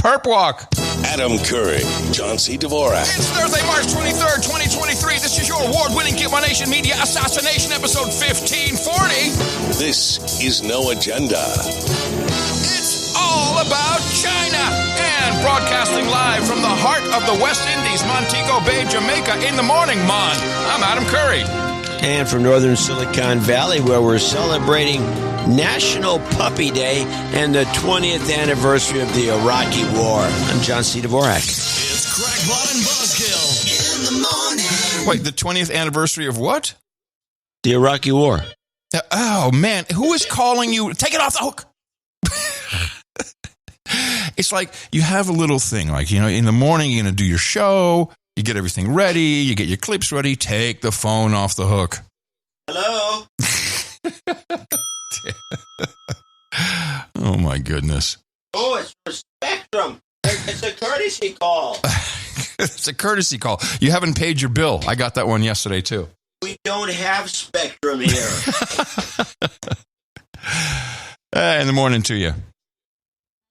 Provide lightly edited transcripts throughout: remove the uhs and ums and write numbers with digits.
Perp Walk. Adam Curry, John C. Dvorak. It's Thursday, March 23rd, 2023. This is your award-winning Get One Nation Media Assassination episode 1540. This is No Agenda. It's all about China. And broadcasting live from the heart of the West Indies, Montego Bay, Jamaica, in the morning, Mon. I'm Adam Curry. And from northern Silicon Valley, where we're celebrating National Puppy Day and the 20th anniversary of the Iraqi War. I'm John C. Dvorak. It's Crackpot and Buzzkill in the morning. Wait, the 20th anniversary of what? The Iraqi War. Oh, man. Who is calling you? Take it off the hook. It's like you have a little thing, like, in the morning you're going to do your show, you get everything ready, you get your clips ready, take the phone off the hook. Hello? Oh, my goodness. Oh, it's for Spectrum. It's a courtesy call. It's a courtesy call. You haven't paid your bill. I got that one yesterday, too. We don't have Spectrum here. In the morning to you.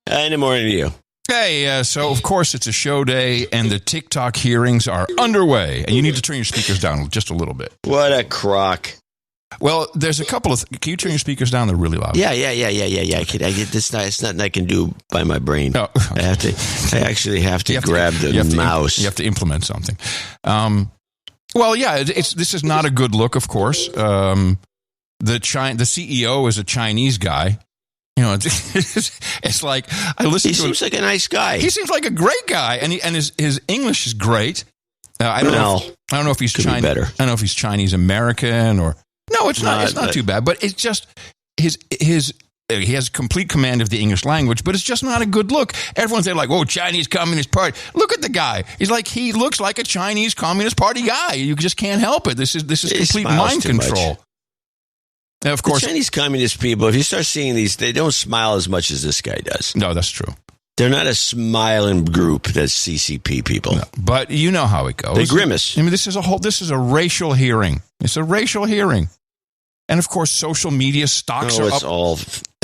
In the morning to you. Hey, so of course it's a show day, and the TikTok hearings are underway, and you need to turn your speakers down just a little bit. What a crock. Well, there's a couple of... Can you turn your speakers down? They're really loud. Yeah. I get this. It's nothing I can do by my brain. Oh, okay. I actually have to grab the mouse. You have to implement something. Well, yeah, this is not a good look, of course. The CEO is a Chinese guy. It's like I listen. He seems like a nice guy. He seems like a great guy, and his English is great. I don't know if he's Chinese. I don't know if he's Chinese American or no. It's not. It's not too bad. But it's just he has complete command of the English language, but it's just not a good look. Everyone's there like, "Whoa, Chinese Communist Party!" Look at the guy. He looks like a Chinese Communist Party guy. You just can't help it. This is complete mind control. And of course, the Chinese communist people, if you start seeing these, they don't smile as much as this guy does. No, that's true. They're not a smiling group that's CCP people. No, but you know how it goes. They grimace. I mean, this is a racial hearing. It's a racial hearing. And of course, social media stocks are up. It's all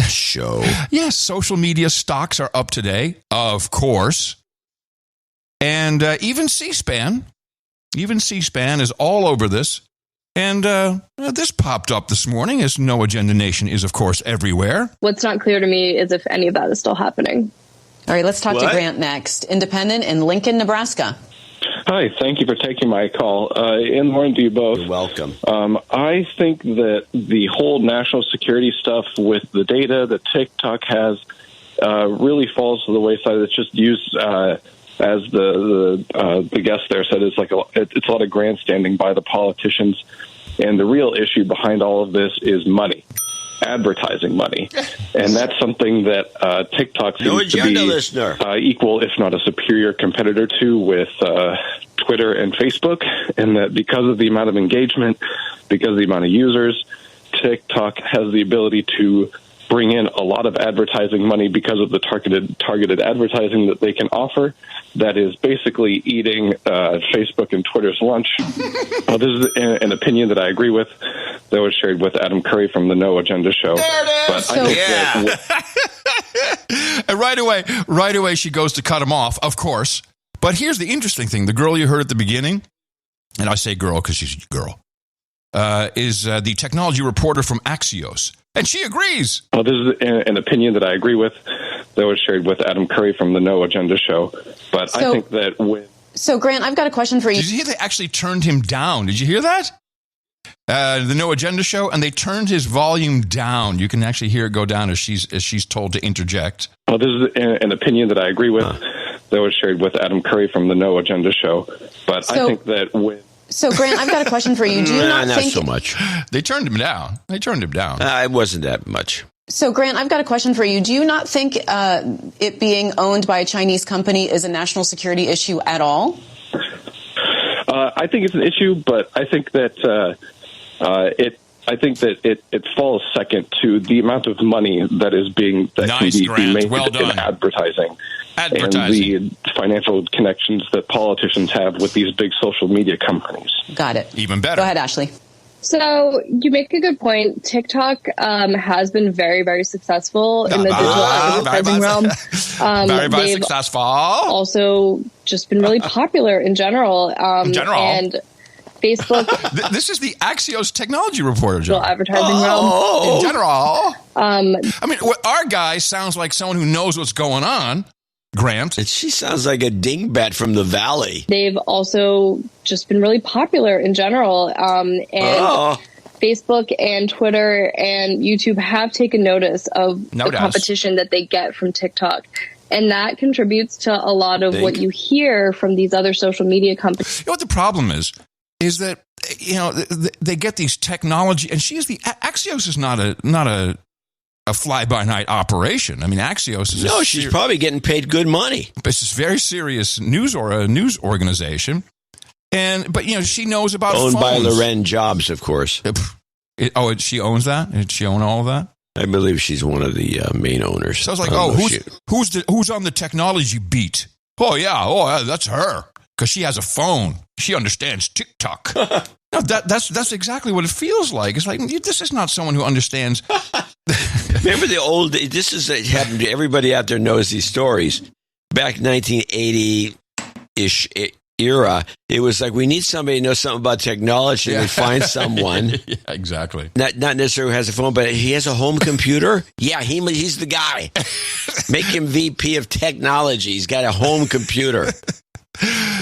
show. Yes, social media stocks are up today, of course. And even C-SPAN is all over this. And this popped up this morning, as No Agenda Nation is, of course, everywhere. What's not clear to me is if any of that is still happening. All right, let's talk to Grant next. Independent in Lincoln, Nebraska. Hi, thank you for taking my call. In the morning to you both. You're welcome. I think that the whole national security stuff with the data that TikTok has really falls to the wayside. It's just used as the guest there said, it's a lot of grandstanding by the politicians, and the real issue behind all of this is money, advertising money, and that's something that TikTok seems to be equal, if not a superior competitor to, with Twitter and Facebook, and that because of the amount of engagement, because of the amount of users, TikTok has the ability to bring in a lot of advertising money because of the targeted advertising that they can offer. That is basically eating Facebook and Twitter's lunch. This is an opinion that I agree with, that was shared with Adam Curry from the No Agenda show. There it is. But and right away, she goes to cut him off, of course. But here's the interesting thing: the girl you heard at the beginning, and I say girl because she's a girl, is the technology reporter from Axios. And she agrees. Well, this is an opinion that I agree with, that was shared with Adam Curry from the No Agenda show. But I think that So, Grant, I've got a question for you. Did you hear they actually turned him down? Did you hear that? The No Agenda show, and they turned his volume down. You can actually hear it go down as she's told to interject. Well, this is an opinion that I agree with, that was shared with Adam Curry from the No Agenda show. But I think that So, Grant, I've got a question for you. Do you not think... so much. They turned him down. It wasn't that much. So, Grant, I've got a question for you. Do you not think it being owned by a Chinese company is a national security issue at all? I think it's an issue, but I think that it falls second to the amount of money that can be made in advertising. And the financial connections that politicians have with these big social media companies. Got it. Even better. Go ahead, Ashley. So you make a good point. TikTok has been very, very successful in the digital advertising realm. Very successful. Also just been really popular in general. And Facebook. This is the Axios technology reporter, John. Advertising realm. In general. I mean, our guy sounds like someone who knows what's going on. Grant. And she sounds like a dingbat from the Valley. They've also just been really popular in general. Facebook and Twitter and YouTube have taken notice of the competition that they get from TikTok. And that contributes to a lot of what you hear from these other social media companies. You know what the problem is that, they get these technology, and Axios is not a fly-by-night operation. I mean, Axios is she's probably getting paid good money. It's this very serious news organization, but she knows about owned phones. by Loren Jobs, of course. She owns that? Did she own all of that? I believe she's one of the main owners. So I was like, who's on the technology beat? Oh yeah, that's her because she has a phone. She understands TikTok. No, that's exactly what it feels like. It's like this is not someone who understands. Remember the old? This is happened to everybody out there knows these stories. Back 1980-ish era, it was like we need somebody who knows something about technology. Yeah. We find someone. Yeah, exactly. Not necessarily who has a phone, but he has a home computer. Yeah, he's the guy. Make him VP of technology. He's got a home computer.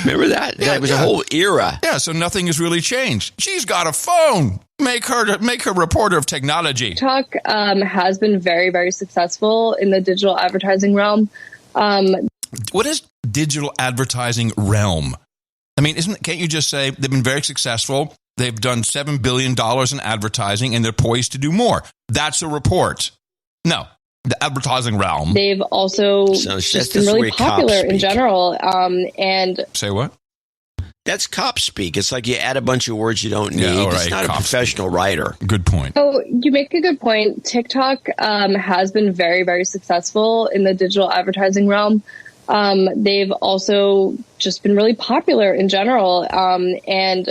Remember that? Yeah, that was a whole era. Yeah, so nothing has really changed. She's got a phone. Make her reporter of technology. TikTok has been very, very successful in the digital advertising realm. What is digital advertising realm? I mean, can't you just say they've been very successful? They've done $7 billion in advertising, and they're poised to do more. That's a report. No. The advertising realm. They've also just been really popular in general. And say what? That's cop speak. It's like you add a bunch of words you don't need. Yeah, right. It's not a professional writer. Good point. Oh, you make a good point. TikTok has been very, very successful in the digital advertising realm. They've also just been really popular in general. And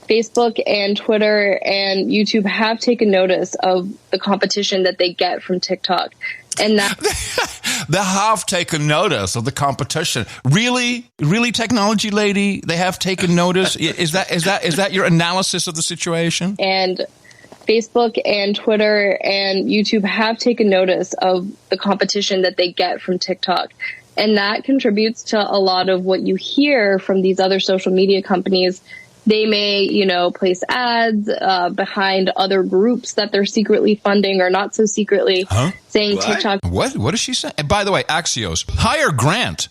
Facebook and Twitter and YouTube have taken notice of the competition that they get from TikTok. And that they have taken notice of the competition. Really, technology lady, they have taken notice. Is that your analysis of the situation? And Facebook and Twitter and YouTube have taken notice of the competition that they get from TikTok. And that contributes to a lot of what you hear from these other social media companies. They may, place ads behind other groups that they're secretly funding or not so secretly, saying TikTok. What is she saying? And by the way, Axios, hire Grant.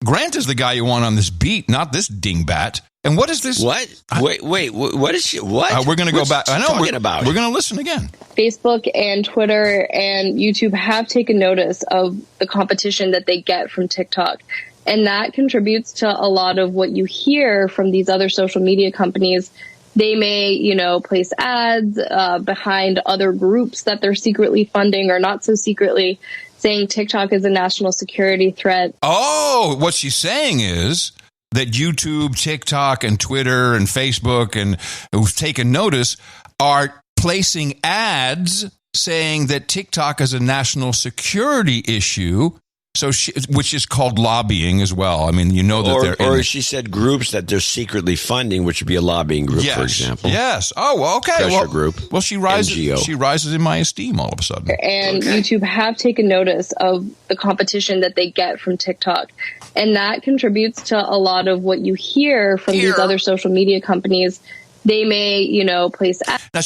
Grant is the guy you want on this beat, not this dingbat. And what is this? What? Wait, what is she? What? We're going to go back. I know. We're going to listen again. Facebook and Twitter and YouTube have taken notice of the competition that they get from TikTok. And that contributes to a lot of what you hear from these other social media companies. They may, place ads behind other groups that they're secretly funding or not so secretly, saying TikTok is a national security threat. Oh, what she's saying is that YouTube, TikTok, and Twitter and Facebook and who've taken notice are placing ads saying that TikTok is a national security issue. So, which is called lobbying as well. I mean, that they're or she said groups that they're secretly funding, which would be a lobbying group, for example. Yes. Oh, well, okay. Pressure group. Well, she rises. NGO. She rises in my esteem all of a sudden. And YouTube have taken notice of the competition that they get from TikTok, and that contributes to a lot of what you hear from these other social media companies. They may, place ads. Now,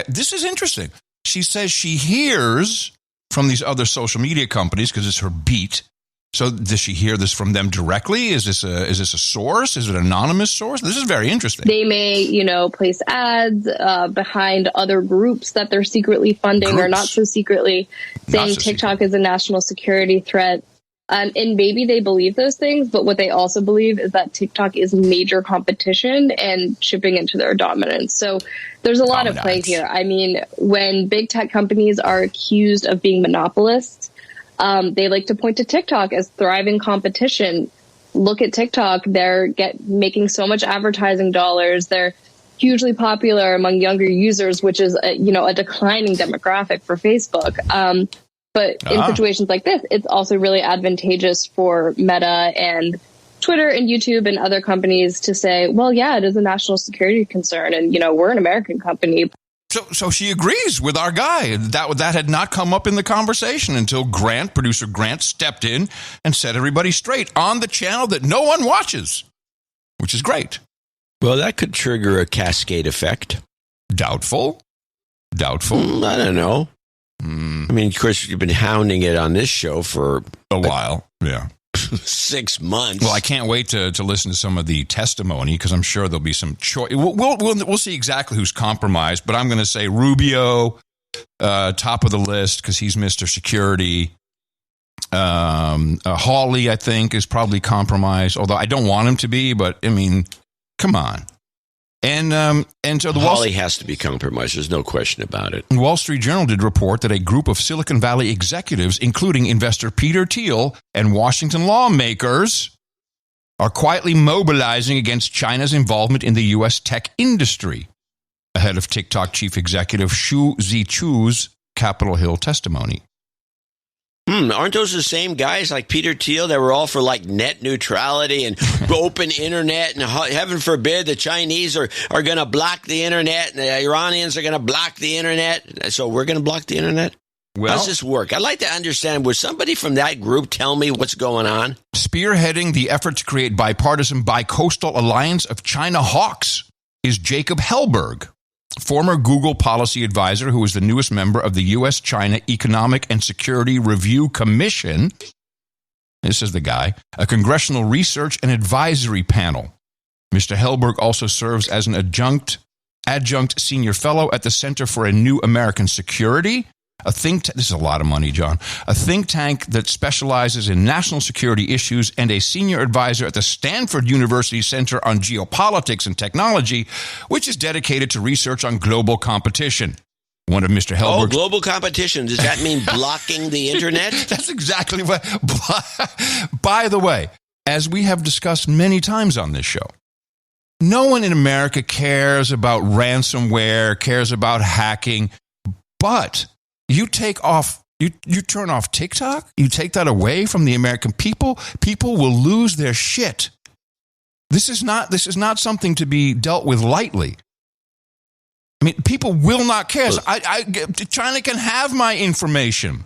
this is interesting. She says she hears from these other social media companies because it's her beat. So does she hear this from them directly? Is this a source? Is it an anonymous source? This is very interesting. They may, place ads behind other groups that they're secretly funding or not so secretly, saying TikTok is a national security threat. And maybe they believe those things, but what they also believe is that TikTok is major competition and chipping into their dominance. So there's a lot of play here. I mean, when big tech companies are accused of being monopolists, they like to point to TikTok as thriving competition. Look at TikTok. They're making so much advertising dollars. They're hugely popular among younger users, which is a declining demographic for Facebook. But in situations like this, it's also really advantageous for Meta and Twitter and YouTube and other companies to say, well, yeah, it is a national security concern. And, we're an American company. So she agrees with our guy. That had not come up in the conversation until producer Grant, stepped in and set everybody straight on the channel that no one watches, which is great. Well, that could trigger a cascade effect. Doubtful. I don't know. I mean, of course, you've been hounding it on this show for a while. Yeah. 6 months. Well, I can't wait to listen to some of the testimony because I'm sure there'll be some choice. We'll see exactly who's compromised, but I'm going to say Rubio, top of the list because he's Mr. Security. Hawley, I think, is probably compromised, although I don't want him to be, but I mean, come on. And so the Hawley has to be compromised. There's no question about it. The Wall Street Journal did report that a group of Silicon Valley executives, including investor Peter Thiel and Washington lawmakers, are quietly mobilizing against China's involvement in the U.S. tech industry, ahead of TikTok chief executive Xu Zichu's Capitol Hill testimony. Aren't those the same guys like Peter Thiel that were all for like net neutrality and open internet, and heaven forbid the Chinese are going to block the internet and the Iranians are going to block the internet, so we're going to block the internet? Well, how does this work? I'd like to understand. Would somebody from that group tell me what's going on? Spearheading the effort to create bipartisan bi-coastal alliance of China hawks is Jacob Hellberg, former Google policy advisor who is the newest member of the U.S.-China Economic and Security Review Commission. This is the guy, a congressional research and advisory panel. Mr. Hellberg also serves as an adjunct senior fellow at the Center for a New American Security, this is a lot of money, John, a think tank that specializes in national security issues, and a senior advisor at the Stanford University Center on Geopolitics and Technology, which is dedicated to research on global competition. One of Mr. Hellberg's... Oh, global competition. Does that mean blocking the internet? That's exactly what... By the way, as we have discussed many times on this show, no one in America cares about ransomware, cares about hacking, but... You take off, you turn off TikTok, you take that away from the American people will lose their shit. This is not something to be dealt with lightly. I mean, people will not care. So China can have my information.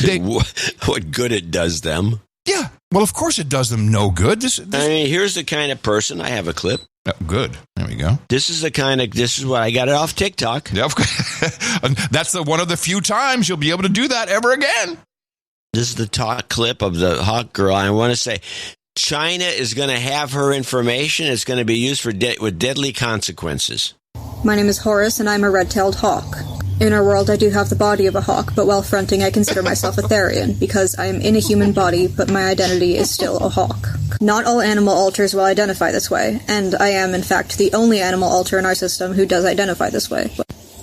What good it does them? Yeah. Well, of course it does them no good. I mean, here's the kind of person. I have a clip. Oh, good. There we go. This is what I got it off TikTok. Yeah, that's one of the few times you'll be able to do that ever again. This is the talk clip of the hawk girl. I want to say China is going to have her information. It's going to be used with deadly consequences. My name is Horace, and I'm a red-tailed hawk. In our world, I do have the body of a hawk, but while fronting, I consider myself a Therian, because I am in a human body, but my identity is still a hawk. Not all animal alters will identify this way, and I am, in fact, the only animal alter in our system who does identify this way.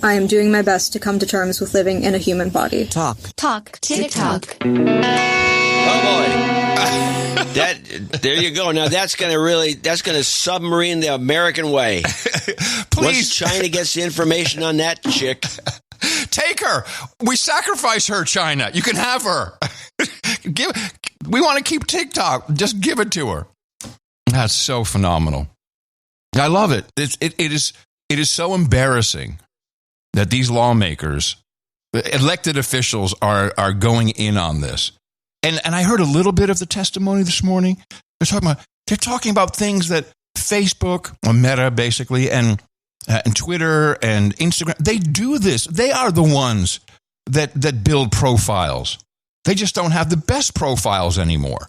I am doing my best to come to terms with living in a human body. Talk. TikTok. Oh, boy. There you go. Now that's going to submarine the American way. Please. Once China gets the information on that chick. Take her. We sacrifice her, China. You can have her. We want to keep TikTok. Just give it to her. That's so phenomenal. I love it. It is so embarrassing that these lawmakers, elected officials, are going in on this. And I heard a little bit of the testimony this morning. They're talking about things that Facebook, or Meta basically, and Twitter and Instagram, they do this. They are the ones that build profiles. They just don't have the best profiles anymore.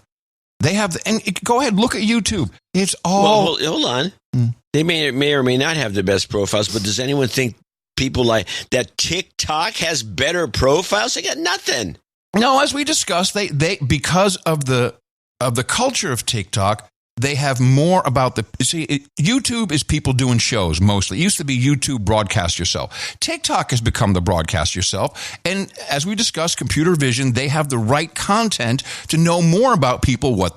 They have, go ahead, look at YouTube. It's all... Well, hold on. They may or may not have the best profiles, but does anyone think people like that TikTok has better profiles? They got nothing. No, as we discussed, they because of the culture of TikTok, they have more about YouTube is people doing shows mostly. It used to be YouTube broadcast yourself. TikTok has become the broadcast yourself. And as we discussed, computer vision, they have the right content to know more about people, what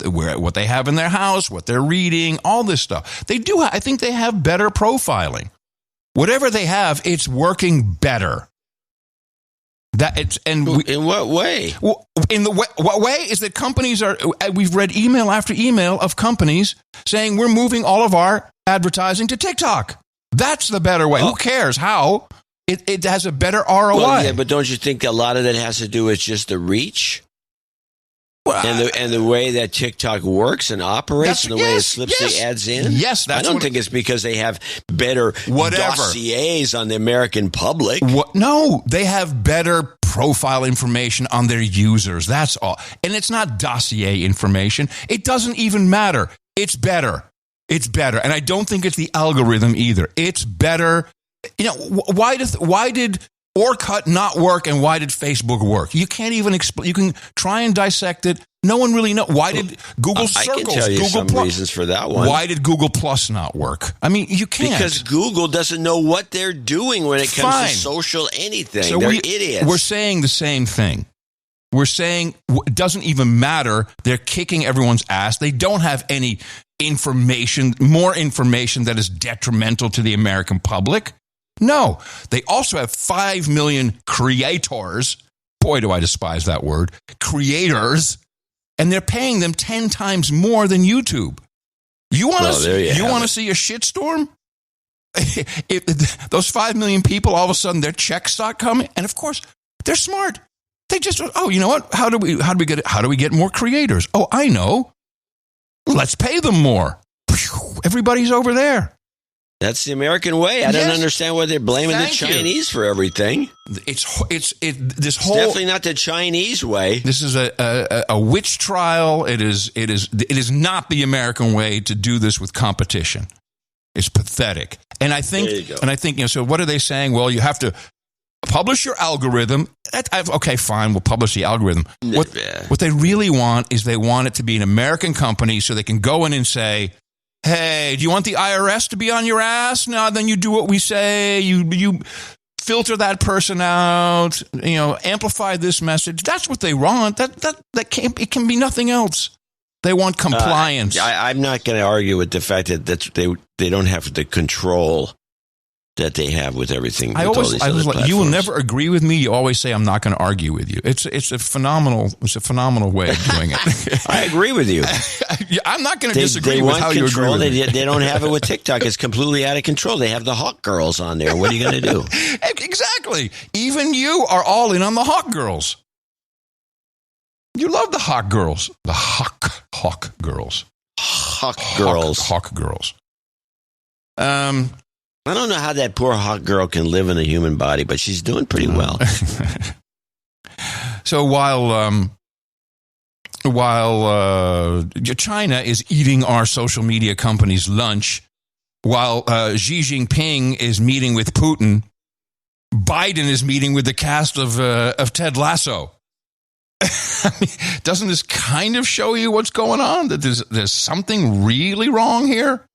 they have in their house, what they're reading, all this stuff. They do. I think they have better profiling. Whatever they have, it's working better. In what way? What way is that companies are? We've read email after email of companies saying we're moving all of our advertising to TikTok. That's the better way. Who cares how? It has a better ROI. Well, yeah, but don't you think a lot of that has to do with just the reach? And the way that TikTok works and operates and the way it slips the ads in? Yes, I don't think it's because they have better dossiers on the American public. No, they have better profile information on their users. That's all. And it's not dossier information. It doesn't even matter. It's better. It's better. And I don't think it's the algorithm either. It's better. You know, why did Orkut not work, and why did Facebook work? You can't even explain. You can try and dissect it. No one really knows. Why did Google Circles? I can tell you some reasons for that one. Why did Google Plus not work? I mean, you can't. Because Google doesn't know what they're doing when it comes to social anything. So they're idiots. We're saying the same thing. We're saying it doesn't even matter. They're kicking everyone's ass. They don't have any more information that is detrimental to the American public. No, they also have 5 million creators. Boy, do I despise that word. Creators. And they're paying them 10 times more than YouTube. You want to see a shitstorm? If those 5 million people, all of a sudden their checks start coming, and of course, they're smart. They just, you know what? How do we get more creators? Oh, I know. Let's pay them more. Everybody's over there. That's the American way. I don't understand why they're blaming the Chinese for everything. It's definitely not the Chinese way. This is a witch trial. It is not the American way to do this with competition. It's pathetic. And I think so what are they saying? Well, you have to publish your algorithm. Okay, fine, we'll publish the algorithm. What they really want is they want it to be an American company so they can go in and say, hey, do you want the IRS to be on your ass? No, then you do what we say. You filter that person out. You know, amplify this message. That's what they want. That can't. It can be nothing else. They want compliance. I'm not going to argue with the fact that they don't have the control that they have with everything. You will never agree with me. You always say I'm not going to argue with you. It's a phenomenal way of doing it. I agree with you. I'm not going to disagree with how you agree with me. They don't have it with TikTok. It's completely out of control. They have the hawk girls on there. What are you going to do? Exactly. Even you are all in on the hawk girls. You love the hawk girls. The hawk girls. Hawk girls. Hawk girls. I don't know how that poor hot girl can live in a human body, but she's doing pretty well. So while China is eating our social media company's lunch, while Xi Jinping is meeting with Putin, Biden is meeting with the cast of Ted Lasso. I mean, doesn't this kind of show you what's going on? That there's something really wrong here?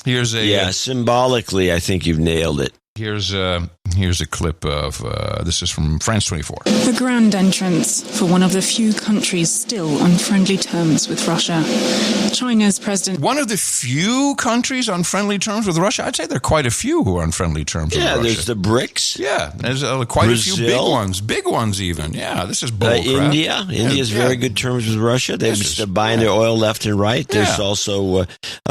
Symbolically, I think you've nailed it. Here's a clip of this is from France 24. The grand entrance for one of the few countries still on friendly terms with Russia. China's president. One of the few countries on friendly terms with Russia? I'd say there are quite a few who are on friendly terms with Russia. Yeah, there's the BRICS. Yeah, there's quite Brazil. A few big ones. Big ones even. Yeah, this is bullcrap. India's very good terms with Russia. They're buying their oil left and right. There's also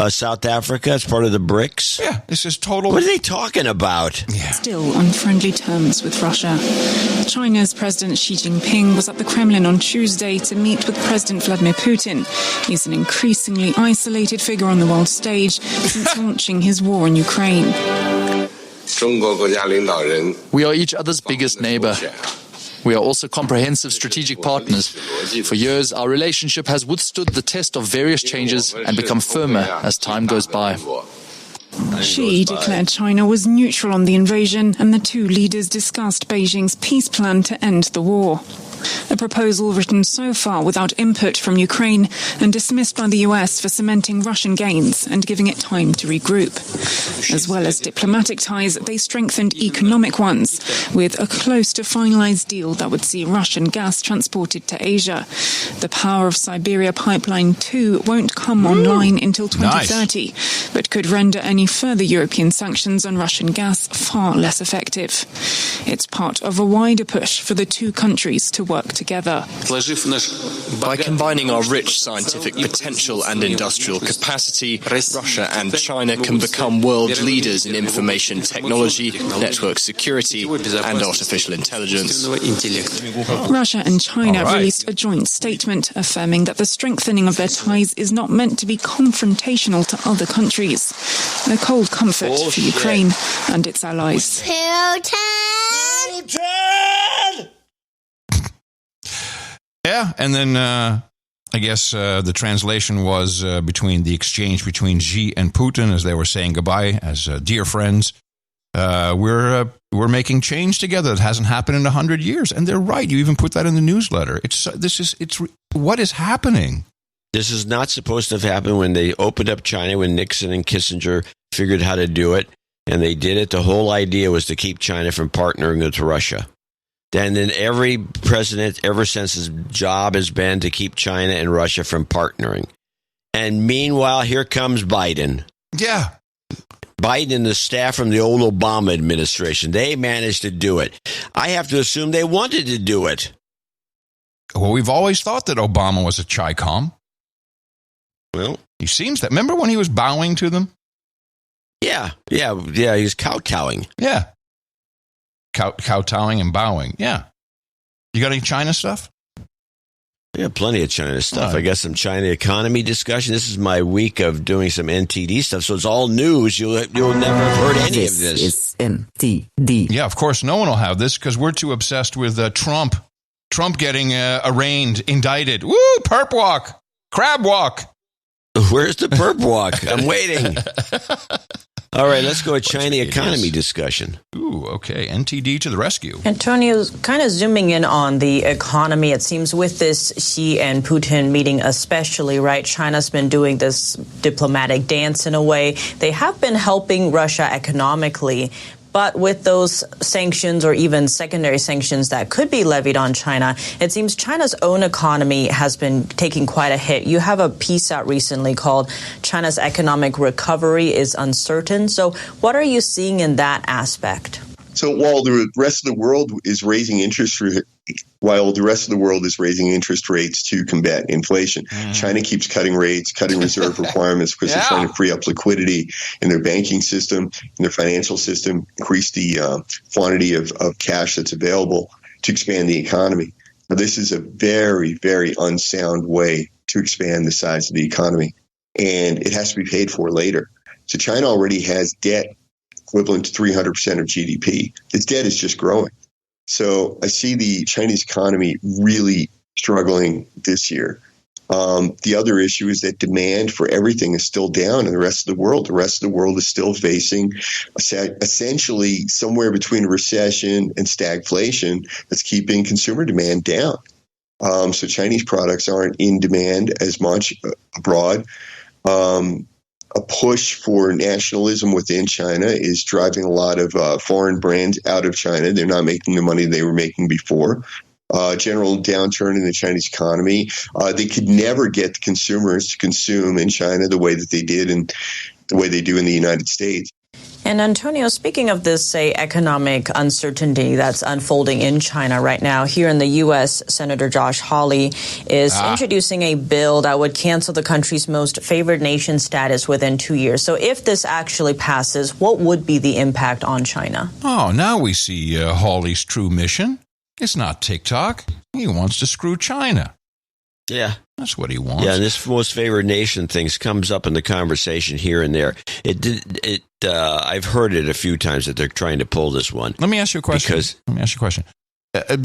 South Africa. It's part of the BRICS. Yeah, this is total. What are they talking about? Yeah. Still on friendly terms with Russia. China's President Xi Jinping was at the Kremlin on Tuesday to meet with President Vladimir Putin. He's an increasingly isolated figure on the world stage since launching his war in Ukraine. We are each other's biggest neighbor. We are also comprehensive strategic partners. For years, our relationship has withstood the test of various changes and become firmer as time goes by. Xi declared China was neutral on the invasion, and the two leaders discussed Beijing's peace plan to end the war. A proposal written so far without input from Ukraine and dismissed by the US for cementing Russian gains and giving it time to regroup. As well as diplomatic ties, they strengthened economic ones, with a close to finalized deal that would see Russian gas transported to Asia. The Power of Siberia Pipeline 2 won't come online until 2030, but could render any further European sanctions on Russian gas far less effective. It's part of a wider push for the two countries to work together. By combining our rich scientific potential and industrial capacity, Russia and China can become world leaders in information technology, network security, and artificial intelligence. Russia and China released a joint statement affirming that the strengthening of their ties is not meant to be confrontational to other countries. A cold comfort for Ukraine and its allies. Yeah, and then I guess the translation was between the exchange between Xi and Putin as they were saying goodbye as dear friends. We're making change together that hasn't happened in 100 years, and they're right. You even put that in the newsletter. It's what is happening. This is not supposed to have happened when they opened up China, when Nixon and Kissinger figured how to do it, and they did it. The whole idea was to keep China from partnering with Russia. And then every president ever since his job has been to keep China and Russia from partnering. And meanwhile, here comes Biden. Yeah. Biden and the staff from the old Obama administration, they managed to do it. I have to assume they wanted to do it. Well, we've always thought that Obama was a Chi-Com. Well, he seems that. Remember when he was bowing to them? Yeah. He was kowtowing. Yeah. Kowtowing and bowing. Yeah. You got any China stuff? Yeah, plenty of China stuff. I got some China economy discussion. This is my week of doing some NTD stuff, so it's all news. You'll never have heard any of this. Is NTD. Yeah, of course, no one will have this because we're too obsessed with Trump. Trump getting arraigned, indicted. Woo, perp walk, crab walk. Where's the perp walk? I'm waiting. All right, let's go to China economy discussion. Ooh, okay. NTD to the rescue. Antonio's kind of zooming in on the economy. It seems with this Xi and Putin meeting especially, right? China's been doing this diplomatic dance in a way. They have been helping Russia economically. But with those sanctions or even secondary sanctions that could be levied on China, it seems China's own economy has been taking quite a hit. You have a piece out recently called China's Economic Recovery is Uncertain. So what are you seeing in that aspect? So while the rest of the world is raising interest rates to combat inflation, China keeps cutting rates, cutting reserve requirements because they're trying to free up liquidity in their banking system, in their financial system, increase the quantity of cash that's available to expand the economy. Now, this is a very, very unsound way to expand the size of the economy, and it has to be paid for later. So China already has debt equivalent to 300% of GDP. Its debt is just growing. So I see the Chinese economy really struggling this year. The other issue is that demand for everything is still down in the rest of the world. The rest of the world is still facing essentially somewhere between a recession and stagflation that's keeping consumer demand down. So Chinese products aren't in demand as much abroad. A push for nationalism within China is driving a lot of foreign brands out of China. They're not making the money they were making before. General downturn in the Chinese economy. They could never get the consumers to consume in China the way that they did and the way they do in the United States. And Antonio, speaking of this, say, economic uncertainty that's unfolding in China right now, here in the U.S., Senator Josh Hawley is introducing a bill that would cancel the country's most favored nation status within 2 years. So if this actually passes, what would be the impact on China? Oh, now we see Hawley's true mission. It's not TikTok. He wants to screw China. Yeah. That's what he wants. Yeah, and this most favored nation things comes up in the conversation here and there. I've heard it a few times that they're trying to pull this one. Let me ask you a question. In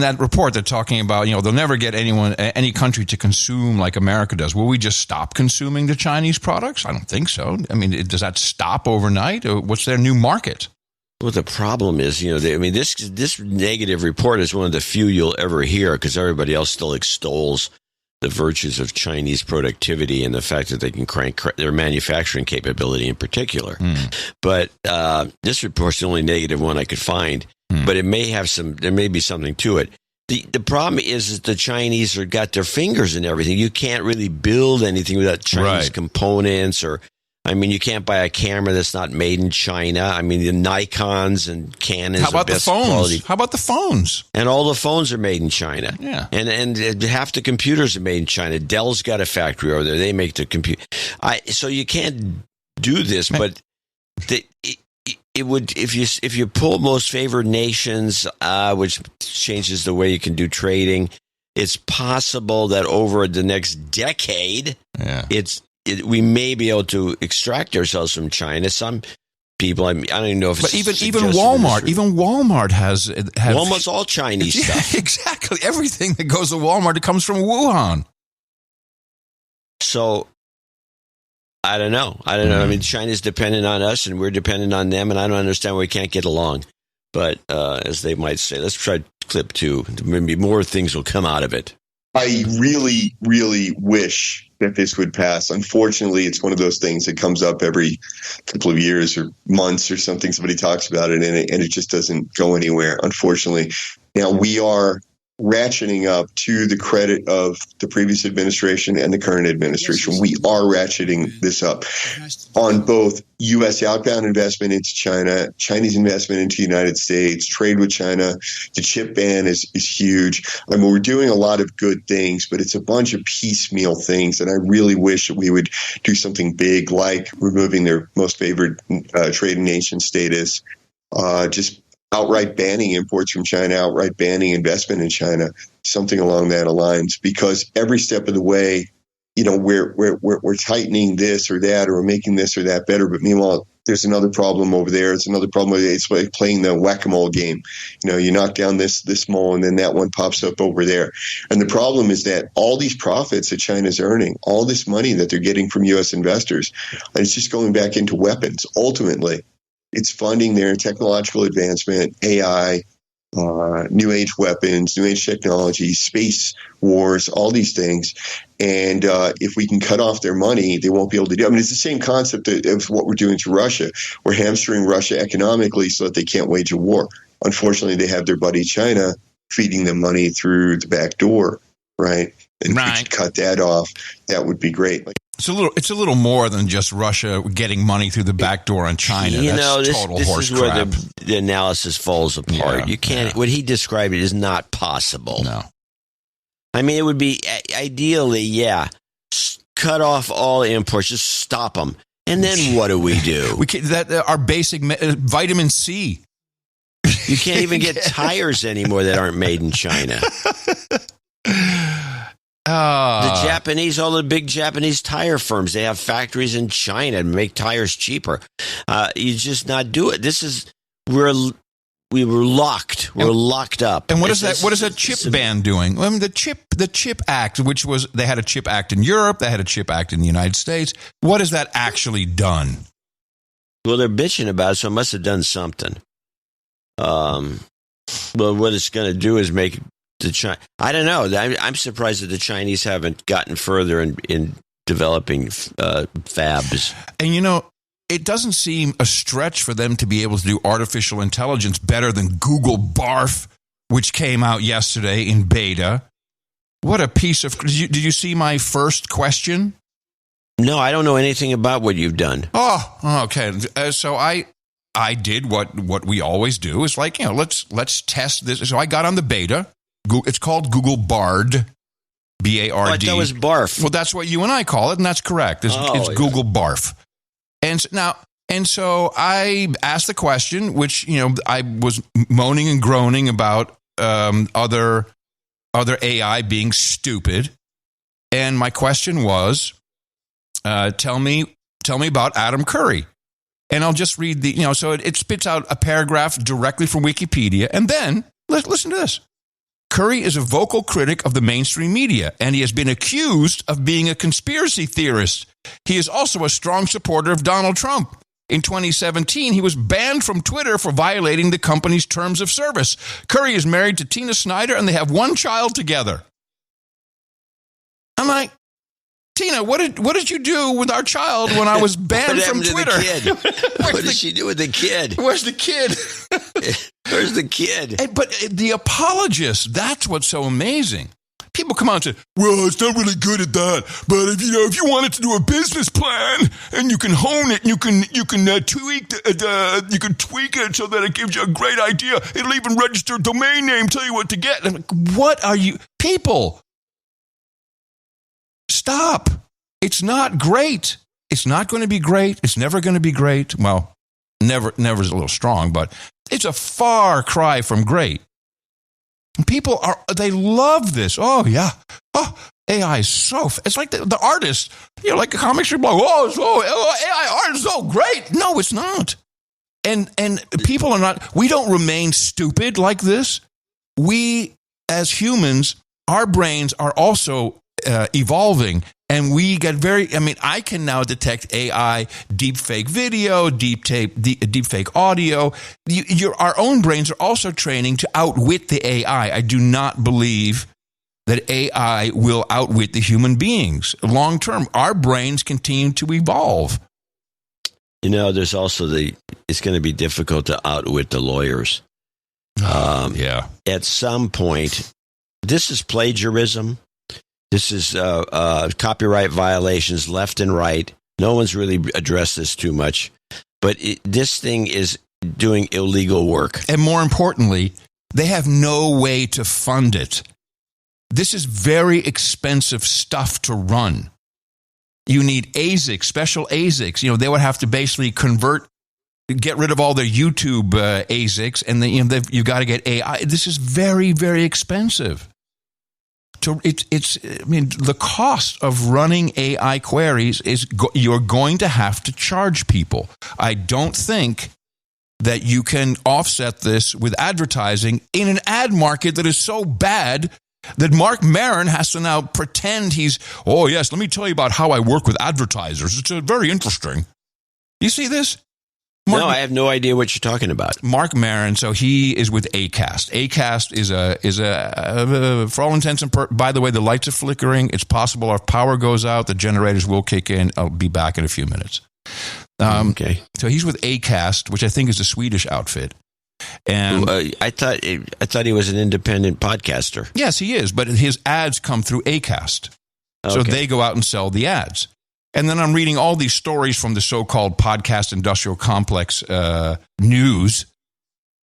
that report, they're talking about, they'll never get any country to consume like America does. Will we just stop consuming the Chinese products? I don't think so. I mean, does that stop overnight? Or what's their new market? Well, the problem is, this negative report is one of the few you'll ever hear because everybody else still extols the virtues of Chinese productivity and the fact that they can crank their manufacturing capability in particular. But this report's the only negative one I could find. But it may have there may be something to it. The problem is that the Chinese have got their fingers in everything. You can't really build anything without Chinese components you can't buy a camera that's not made in China. The Nikons and Canons. How about the best phones? Quality. How about the phones? And all the phones are made in China. Yeah. And half the computers are made in China. Dell's got a factory over there. They make the computer. So you can't do this, but it would if you pull most favored nations, which changes the way you can do trading. It's possible that over the next decade, we may be able to extract ourselves from China. Some people, I don't even know if it's... But even Walmart has Walmart's all Chinese stuff. Exactly. Everything that goes to Walmart, it comes from Wuhan. So, I don't know. China's dependent on us, and we're dependent on them, and I don't understand why we can't get along. But, as they might say, let's try clip 2. Maybe more things will come out of it. I really, really wish that this would pass. Unfortunately, it's one of those things that comes up every couple of years or months or something. Somebody talks about it, and it just doesn't go anywhere, unfortunately. Now, we are ratcheting up to the credit of the previous administration and the current administration. We are ratcheting this up on both U.S. outbound investment into China, Chinese investment into the United States, trade with China. The chip ban is huge. We're doing a lot of good things, but it's a bunch of piecemeal things. And I really wish that we would do something big like removing their most favored trading nation status, just outright banning imports from China, outright banning investment in China, something along that lines. Because every step of the way, we're tightening this or that, or we're making this or that better. But meanwhile, there's another problem over there. It's another problem. It's like playing the whack-a-mole game. You knock down this mole, and then that one pops up over there. And the problem is that all these profits that China's earning, all this money that they're getting from U.S. investors, it's just going back into weapons. Ultimately, it's funding their technological advancement, AI, new age weapons, new age technology, space wars, all these things. And if we can cut off their money, they won't be able to do it. It's the same concept of what we're doing to Russia. We're hamstring Russia economically so that they can't wage a war. Unfortunately, they have their buddy China feeding them money through the back door, right? And if we could cut that off, that would be great. It's a little more than just Russia getting money through the back door on China. That's total horse crap. Where the analysis falls apart. You can't. What he described it is not possible. No. It would be ideally, cut off all imports, just stop them, and then what do? Our basic vitamin C. You can't even get tires anymore that aren't made in China. The Japanese, all the big Japanese tire firms, they have factories in China and make tires cheaper. You just not do it. We were locked. We're locked up. And what is that? What is that chip ban doing? The Chip Act, which was they had a Chip Act in Europe, they had a Chip Act in the United States. What has that actually done? Well, they're bitching about it, so it must have done something. Well, what it's going to do is make I don't know. I'm surprised that the Chinese haven't gotten further in developing fabs. And it doesn't seem a stretch for them to be able to do artificial intelligence better than Google Barf, which came out yesterday in beta. What a piece of... Did you see my first question? No, I don't know anything about what you've done. Oh, okay. So I did what we always do. It's like, let's test this. So I got on the beta. It's called Google Bard, B-A-R-D. I thought that was Barf. Well, that's what you and I call it, and that's correct. It's Google Barf. And so I asked the question, which I was moaning and groaning about other AI being stupid, and my question was, tell me about Adam Curry, and I'll just read so it spits out a paragraph directly from Wikipedia, and then listen to this. Curry is a vocal critic of the mainstream media, and he has been accused of being a conspiracy theorist. He is also a strong supporter of Donald Trump. In 2017, he was banned from Twitter for violating the company's terms of service. Curry is married to Tina Snyder, and they have one child together. I'm like, Tina, what did you do with our child when I was banned from Twitter? What did she do with the kid? Where's the kid? Where's the kid? But the apologists, that's what's so amazing. People come out and say, well, it's not really good at that. But if you wanted to do a business plan and you can hone it, you can tweak you can tweak it so that it gives you a great idea. It'll even register a domain name, tell you what to get. And what are you people? Stop. It's not great. It's not going to be great. It's never going to be great. Well, never is a little strong, but it's a far cry from great. People they love this. Oh, yeah. Oh, AI is it's like the artist, like a comic strip blog. AI art is so great. No, it's not. And people are not, we don't remain stupid like this. We, as humans, our brains are also evolving, and we get I can now detect AI, deep fake video, deep fake audio. Our own brains are also training to outwit the AI. I do not believe that AI will outwit the human beings. Long term, our brains continue to evolve. There's also it's going to be difficult to outwit the lawyers. Yeah. At some point, this is plagiarism. This is copyright violations left and right. No one's really addressed this too much. But this thing is doing illegal work. And more importantly, they have no way to fund it. This is very expensive stuff to run. You need ASICs, special ASICs. They would have to basically get rid of all their YouTube ASICs, and you've got to get AI. This is very, very expensive. The cost of running AI queries is you're going to have to charge people. I don't think that you can offset this with advertising in an ad market that is so bad that Mark Maron has to now pretend let me tell you about how I work with advertisers. It's very interesting. You see this? No, I have no idea what you're talking about. Mark Maron, so he is with Acast. Acast is a for all intents and by the way, the lights are flickering. It's possible our power goes out, the generators will kick in. I'll be back in a few minutes. Okay. So he's with Acast, which I think is a Swedish outfit. And I thought he was an independent podcaster. Yes, he is, but his ads come through Acast. So they go out and sell the ads. And then I'm reading all these stories from the so-called podcast industrial complex news.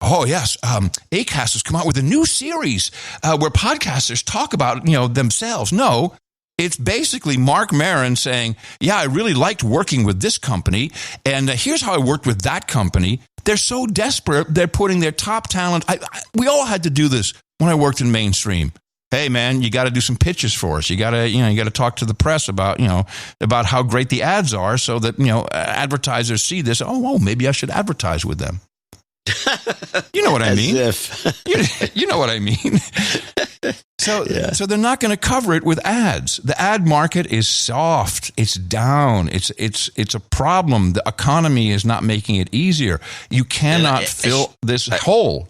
Oh, yes. Acast has come out with a new series where podcasters talk about, themselves. No, it's basically Mark Maron saying, I really liked working with this company. And here's how I worked with that company. They're so desperate. They're putting their top talent. We all had to do this when I worked in mainstream. Hey man, you got to do some pitches for us. You got to talk to the press about how great the ads are, so that advertisers see this. Oh, maybe I should advertise with them. You know what I mean? You know what I mean. So they're not going to cover it with ads. The ad market is soft. It's down. It's a problem. The economy is not making it easier. You cannot fill this hole.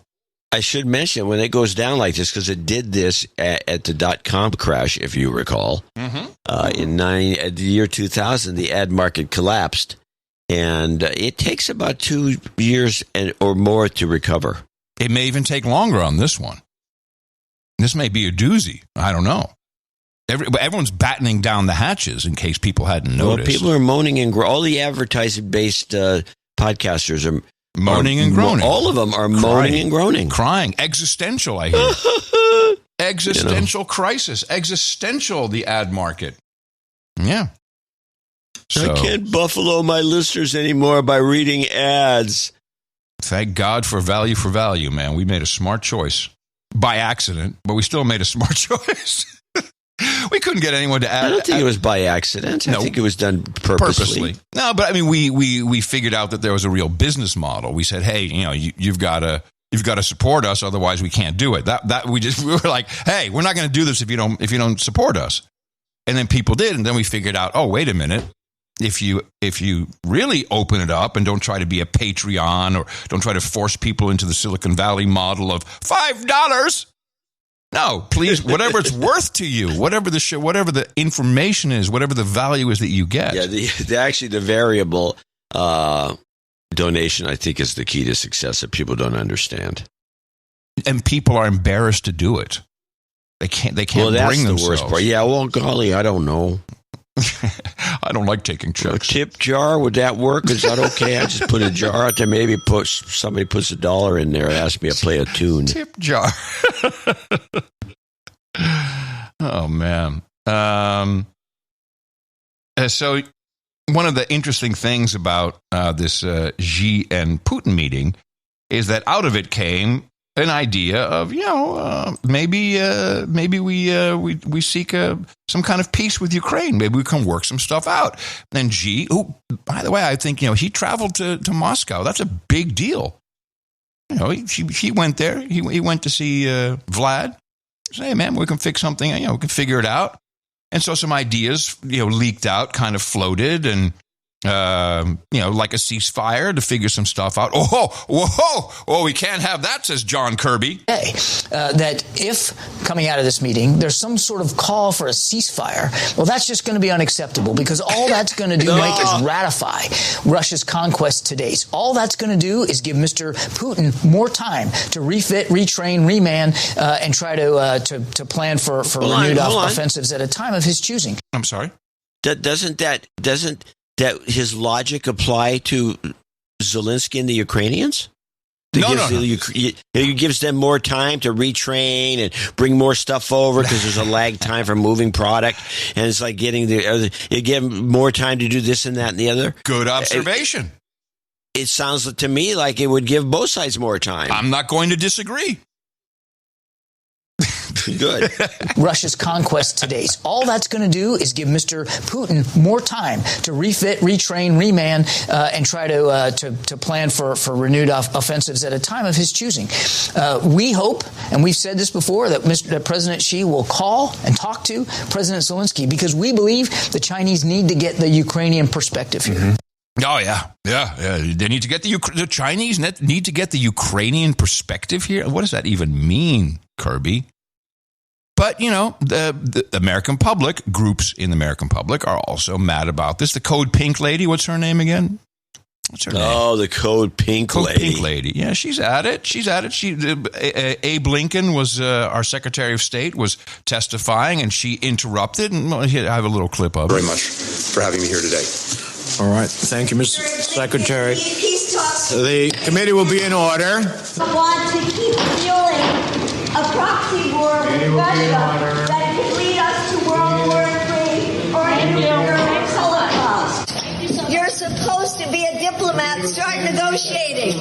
I should mention, when it goes down like this, because it did this at the .com crash, if you recall, in the year 2000, the ad market collapsed, and it takes about 2 years or more to recover. It may even take longer on this one. This may be a doozy. I don't know. Everyone's battening down the hatches in case people hadn't noticed. Well, people are moaning and all the advertising-based podcasters are moaning and groaning. All of them are moaning and groaning. Crying. Existential, I hear. Existential crisis. Existential, the ad market. Yeah. I can't buffalo my listeners anymore by reading ads. Thank God for value, man. We made a smart choice. By accident, but we still made a smart choice. We couldn't get anyone to add. I don't think it was by accident. No, I think it was done purposely. No, but I mean, we figured out that there was a real business model. We said, hey, you've got to support us, otherwise we can't do it. We were like, hey, we're not going to do this if you don't support us. And then people did, and then we figured out, oh, wait a minute, if you really open it up and don't try to be a Patreon or don't try to force people into the Silicon Valley model of $5. No, please, whatever it's worth to you, whatever the information is, whatever the value is that you get. Yeah, the variable donation, I think, is the key to success that people don't understand. And people are embarrassed to do it. They can't bring themselves. Well, that's the worst part. Yeah, well, golly, I don't know. I don't like taking checks. A tip jar, would that work? Is that okay? I just put a jar out there. Maybe somebody puts $1 in there and asks me to play a tune. Tip jar. Oh, man. So one of the interesting things about this Xi and Putin meeting is that out of it came an idea of, maybe we seek some kind of peace with Ukraine. Maybe we can work some stuff out. And Xi, who, by the way, I think, he traveled to Moscow. That's a big deal. He went there. He went to see Vlad. Say, hey, man, we can fix something. We can figure it out. And so some ideas, leaked out, kind of floated, and like a ceasefire to figure some stuff out. Oh, we can't have that, says John Kirby. That if coming out of this meeting, there's some sort of call for a ceasefire, well, that's just going to be unacceptable, because all that's going to do, Mike, is ratify Russia's conquest to date. All that's going to do is give Mr. Putin more time to refit, retrain, reman, and try to plan for renewed offensives at a time of his choosing. I'm sorry? Doesn't that his logic apply to Zelensky and the Ukrainians? No. It gives them more time to retrain and bring more stuff over, because there's a lag time for moving product, and it's like you give them more time to do this and that and the other. Good observation. It sounds to me like it would give both sides more time. I'm not going to disagree. Good. Russia's conquest to date. All that's going to do is give Mr. Putin more time to refit, retrain, reman, and try to plan for renewed offensives at a time of his choosing. We hope, and we've said this before, that President Xi will call and talk to President Zelensky, because we believe the Chinese need to get the Ukrainian perspective here. Mm-hmm. Oh, yeah. They need to get the Chinese need to get the Ukrainian perspective here. What does that even mean, Kirby? But, the American public, groups in the American public are also mad about this. The Code Pink lady, what's her name again? What's her name? Oh, the Code Pink lady. Pink lady. Yeah, she's at it. Abe Lincoln was our Secretary of State, was testifying, and she interrupted. And I have a little clip of it. Very much for having me here today. All right. Thank you, Mr. Secretary. The committee will be in order. I want to keep fueling a proxy war with Russia that could lead us to World War III or a nuclear holocaust. You're supposed to be a diplomat. Start negotiating.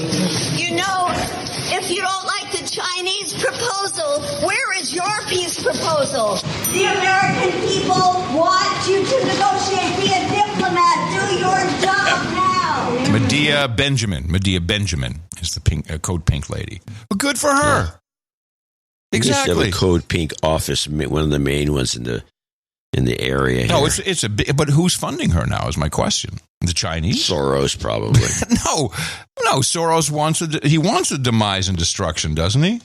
If you don't like the Chinese proposal, where is your peace proposal? The American people want you to negotiate. Be a diplomat. Do your job now. Medea Benjamin is the Code Pink lady. Well, good for her. Yeah. Exactly. We have a Code Pink office, one of the main ones in the area. No, here. it's a bit, but who's funding her now? Is my question. The Chinese? Soros, probably. No. Soros wants the demise and destruction, doesn't he?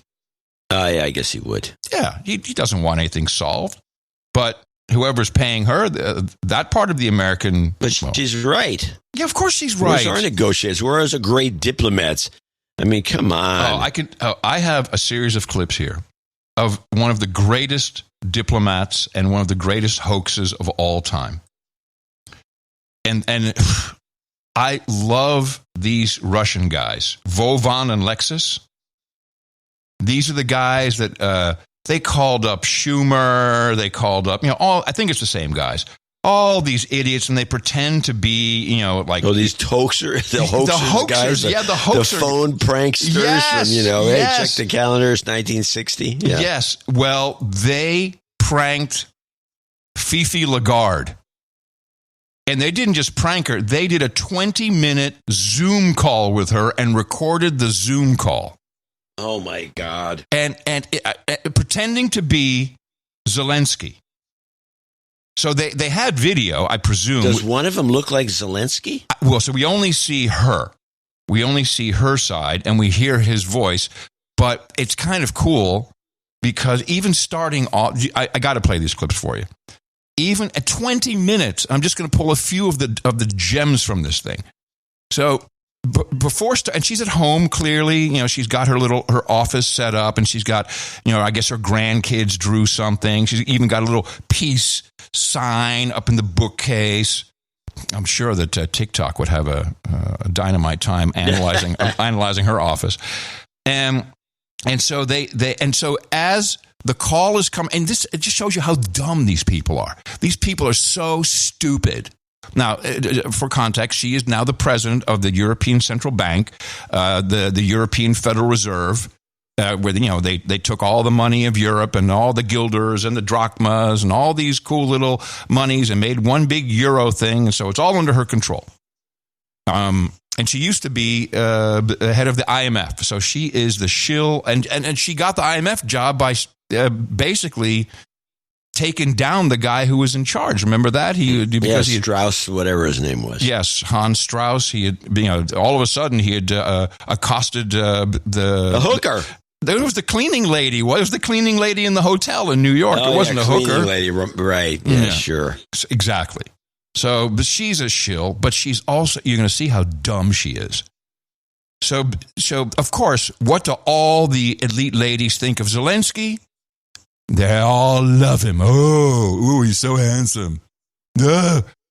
Yeah, I guess he would. Yeah, he doesn't want anything solved. But whoever's paying her, that part of the American. But she's right. Yeah, of course she's right. Where's our negotiators? Where are the great diplomats? I mean, come on. I have a series of clips here of one of the greatest diplomats and one of the greatest hoaxes of all time. And I love these Russian guys, Vovan and Lexus. These are the guys that they called up Schumer. They called up, I think it's the same guys. All these idiots, and they pretend to be, these hoaxers, the hoaxers guys, the hoaxers, the phone pranksters from, hey, check the calendar, it's 1960. Yeah. Yes, well, they pranked Fifi Lagarde, and they didn't just prank her; they did a 20-minute Zoom call with her and recorded the Zoom call. Oh my God! And pretending to be Zelensky. So they had video, I presume. Does one of them look like Zelensky? Well, so we only see her. We only see her side, and we hear his voice. But it's kind of cool because even starting off, I got to play these clips for you. Even at 20 minutes, I'm just going to pull a few of the gems from this thing. So before, and she's at home, clearly, she's got her office set up, and she's got, I guess her grandkids drew something. She's even got a little peace sign up in the bookcase. I'm sure that TikTok would have a dynamite time analyzing her office. And so so as the call is coming, and it just shows you how dumb these people are. These people are so stupid. Now, for context, she is now the president of the European Central Bank, the European Federal Reserve, where they took all the money of Europe and all the guilders and the drachmas and all these cool little monies and made one big euro thing, and so it's all under her control. And she used to be head of the IMF, so she is the shill, and she got the IMF job by basically taken down the guy who was in charge. Remember that? Strauss, whatever his name was. Yes, Hans Strauss. He had, all of a sudden, he had accosted the hooker. There was the cleaning lady. It was the cleaning lady in the hotel in New York. It wasn't a hooker. Lady, right? Yeah, sure. Exactly. So, but she's a shill, but she's also, you're going to see how dumb she is. So of course, what do all the elite ladies think of Zelensky? They all love him. Oh, he's so handsome.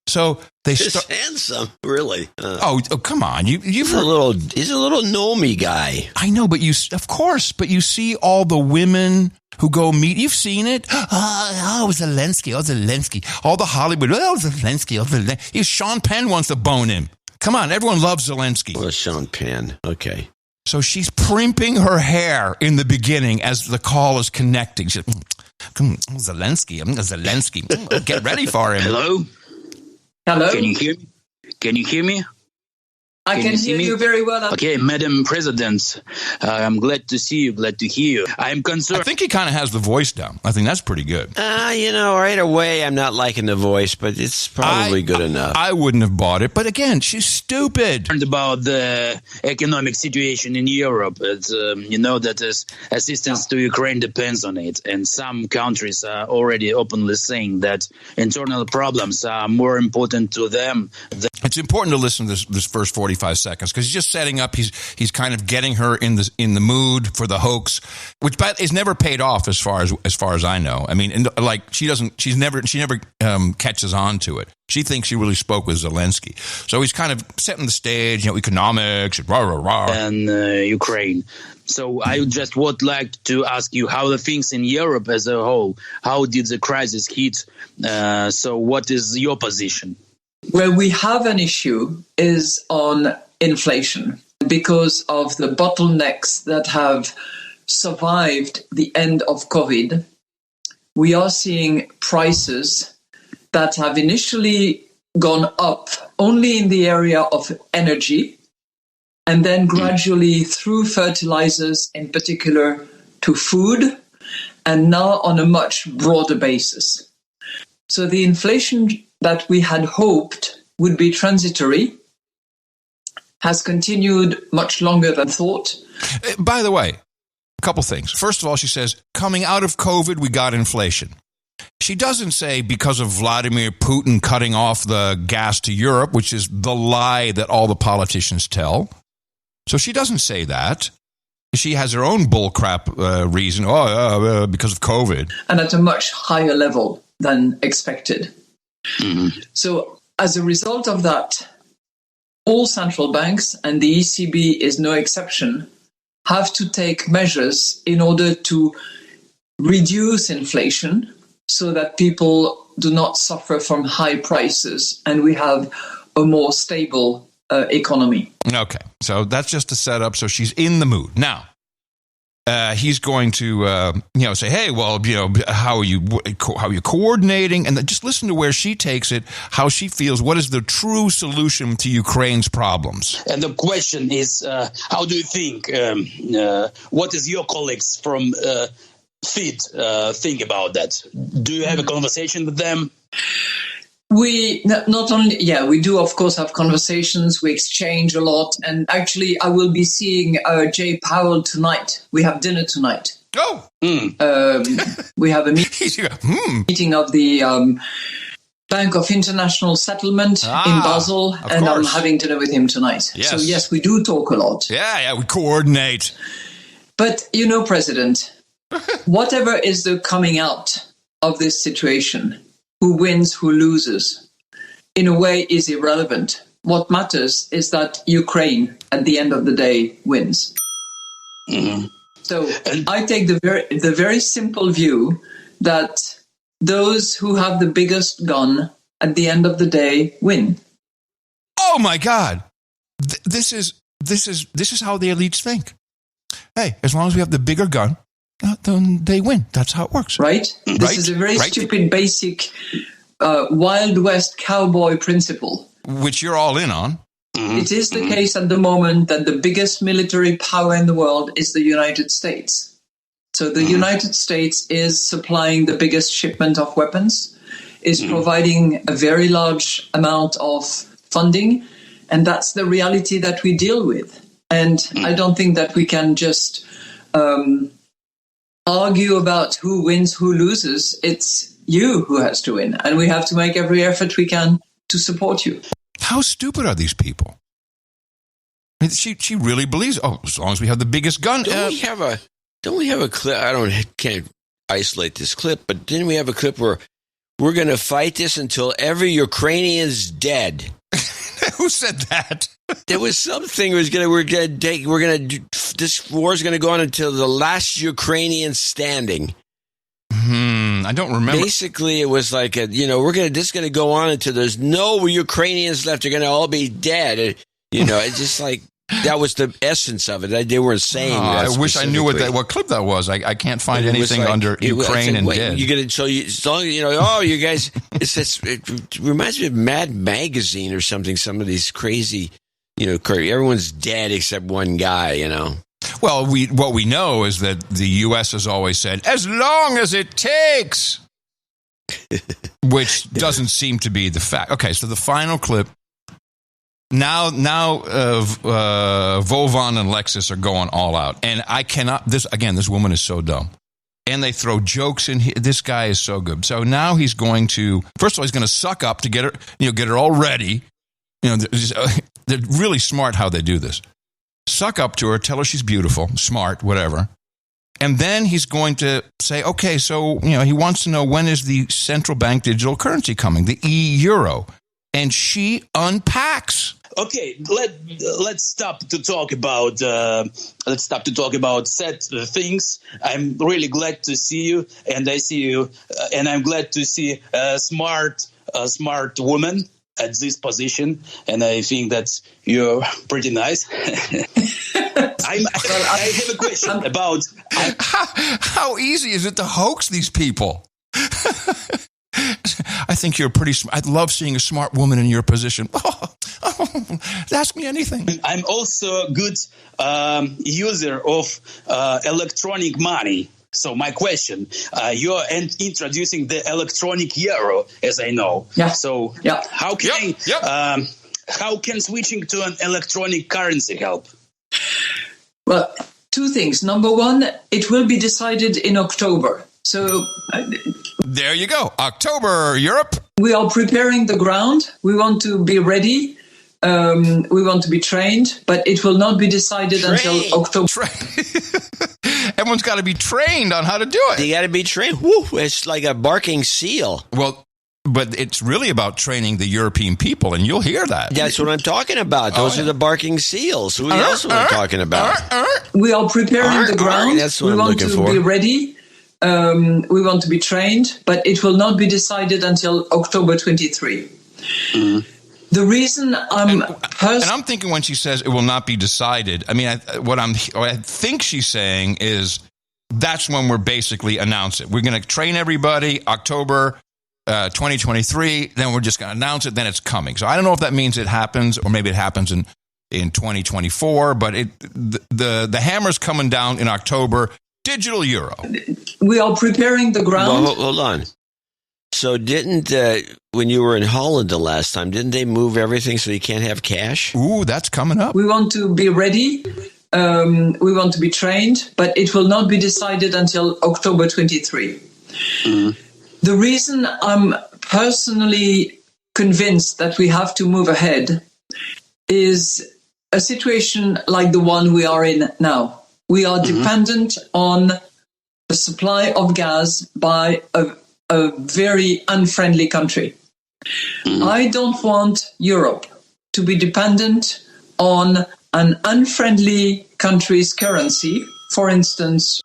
So they start handsome, really. Come on, he's a little gnomey guy. I know, but you see all the women who go meet. You've seen it. Zelensky. All the Hollywood. Zelensky. Sean Penn wants to bone him. Come on, everyone loves Zelensky. Well, Sean Penn. Okay. So she's primping her hair in the beginning as the call is connecting. She's like, Zelensky. Get ready for him. Hello? Can you hear me? I can hear you very well. Okay, Madam President, I'm glad to see you, glad to hear you. I'm concerned. I think he kind of has the voice down. I think that's pretty good. Right away, I'm not liking the voice, but it's probably good enough. I wouldn't have bought it, but again, she's stupid. About the economic situation in Europe, that assistance to Ukraine depends on it, and some countries are already openly saying that internal problems are more important to them. It's important to listen to this first 45 seconds because he's just setting up. He's kind of getting her in the mood for the hoax, which is never paid off as far as I know. I mean, she never catches on to it. She thinks she really spoke with Zelensky, so he's kind of setting the stage. Economics, rah rah rah, and Ukraine. So I just would like to ask you how the things in Europe as a whole. How did the crisis hit? So what is your position? Where we have an issue is on inflation because of the bottlenecks that have survived the end of COVID. We are seeing prices that have initially gone up only in the area of energy and then gradually through fertilizers, in particular to food, and now on a much broader basis. So the inflation that we had hoped would be transitory has continued much longer than thought. By the way, a couple things. First of all, she says, coming out of COVID, we got inflation. She doesn't say because of Vladimir Putin cutting off the gas to Europe, which is the lie that all the politicians tell. So she doesn't say that. She has her own bullcrap reason, because of COVID. And at a much higher level than expected. Mm-hmm. So as a result of that, all central banks, and the ECB is no exception, have to take measures in order to reduce inflation so that people do not suffer from high prices and we have a more stable economy. Okay, so that's just a setup. So she's in the mood. Now, he's going to, say, hey, well, how are you coordinating? And just listen to where she takes it, how she feels. What is the true solution to Ukraine's problems? And the question is, how do you think, what is your colleagues from FIT think about that? Do you have a conversation with them? We not only, we do, of course, have conversations. We exchange a lot. And actually, I will be seeing Jay Powell tonight. We have dinner tonight. Oh! We have a meeting of the Bank of International Settlement in Basel, and I'm having dinner with him tonight. Yes. So, yes, we do talk a lot. Yeah, we coordinate. But, President, whatever is the coming out of this situation, who wins, who loses, in a way is irrelevant. What matters is that Ukraine, at the end of the day, wins. Mm-hmm. So I take the very simple view that those who have the biggest gun, at the end of the day, win. Oh my God! This is how the elites think. Hey, as long as we have the bigger gun, then they win. That's how it works. Right? This is a very stupid, basic, Wild West cowboy principle. Which you're all in on. Mm-hmm. It is the case at the moment that the biggest military power in the world is the United States. So the United States is supplying the biggest shipment of weapons, is providing a very large amount of funding, and that's the reality that we deal with. And I don't think that we can just argue about who wins, who loses. It's you who has to win, and we have to make every effort we can to support you. How stupid are these people? I mean, she really believes, as long as we have the biggest gun. Don't we have a clip? Can't isolate this clip, but didn't we have a clip where we're going to fight this until every Ukrainian's dead? Who said that? There was something this war is going to go on until the last Ukrainian standing. I don't remember. Basically, it was like this is going to go on until there's no Ukrainians left. They're going to all be dead. It's just like that was the essence of it. They weren't saying that. I wish I knew what clip that was. I can't find anything under Ukraine and dead. You guys. It reminds me of Mad Magazine or something. Some of these crazy, everyone's dead except one guy. Well, what we know is that the U.S. has always said, as long as it takes, which doesn't seem to be the fact. Okay, so the final clip. Now, Vovan and Lexus are going all out. And I cannot, this woman is so dumb. And they throw jokes in here. This guy is so good. So now he's going to, first of all, he's going to suck up to get her all ready. They're really smart how they do this. Suck up to her, tell her she's beautiful, smart, whatever. And then he's going to say, okay, so, he wants to know when is the central bank digital currency coming, the e-euro. And she unpacks. Okay, let's stop to talk about sad things. I'm really glad to see you, and I see you, and I'm glad to see a smart woman at this position, and I think that you're pretty nice. I have a question about how easy is it to hoax these people? I think you're pretty smart. I'd love seeing a smart woman in your position. Ask me anything. I'm also a good user of electronic money. So my question, you're introducing the electronic euro, as I know. Yeah. So how can switching to an electronic currency help? Well, two things. Number one, it will be decided in October. So there you go. October, Europe. We are preparing the ground. We want to be ready. We want to be trained, but it will not be decided until October. Everyone's got to be trained on how to do it. You got to be trained. Woo, it's like a barking seal. Well, but it's really about training the European people, and you'll hear that. That's what I'm talking about. Those are the barking seals. Who else am I talking about? We are preparing the ground. That's what I'm looking for. We want to be ready. We want to be trained, but it will not be decided until October 23. Mm-hmm. The reason and I'm thinking when she says it will not be decided, I mean, what I think she's saying is that's when we're basically announce it. We're going to train everybody October 2023. Then we're just going to announce it. Then it's coming. So I don't know if that means it happens, or maybe it happens in 2024. But the hammer's coming down in October. Digital euro. We are preparing the ground. Well, hold on. So didn't, when you were in Holland the last time, didn't they move everything so you can't have cash? Ooh, that's coming up. We want to be ready. We want to be trained, but it will not be decided until October 23. The reason I'm personally convinced that we have to move ahead is a situation like the one we are in now. We are dependent on the supply of gas by a very unfriendly country. I don't want Europe to be dependent on an unfriendly country's currency, for instance.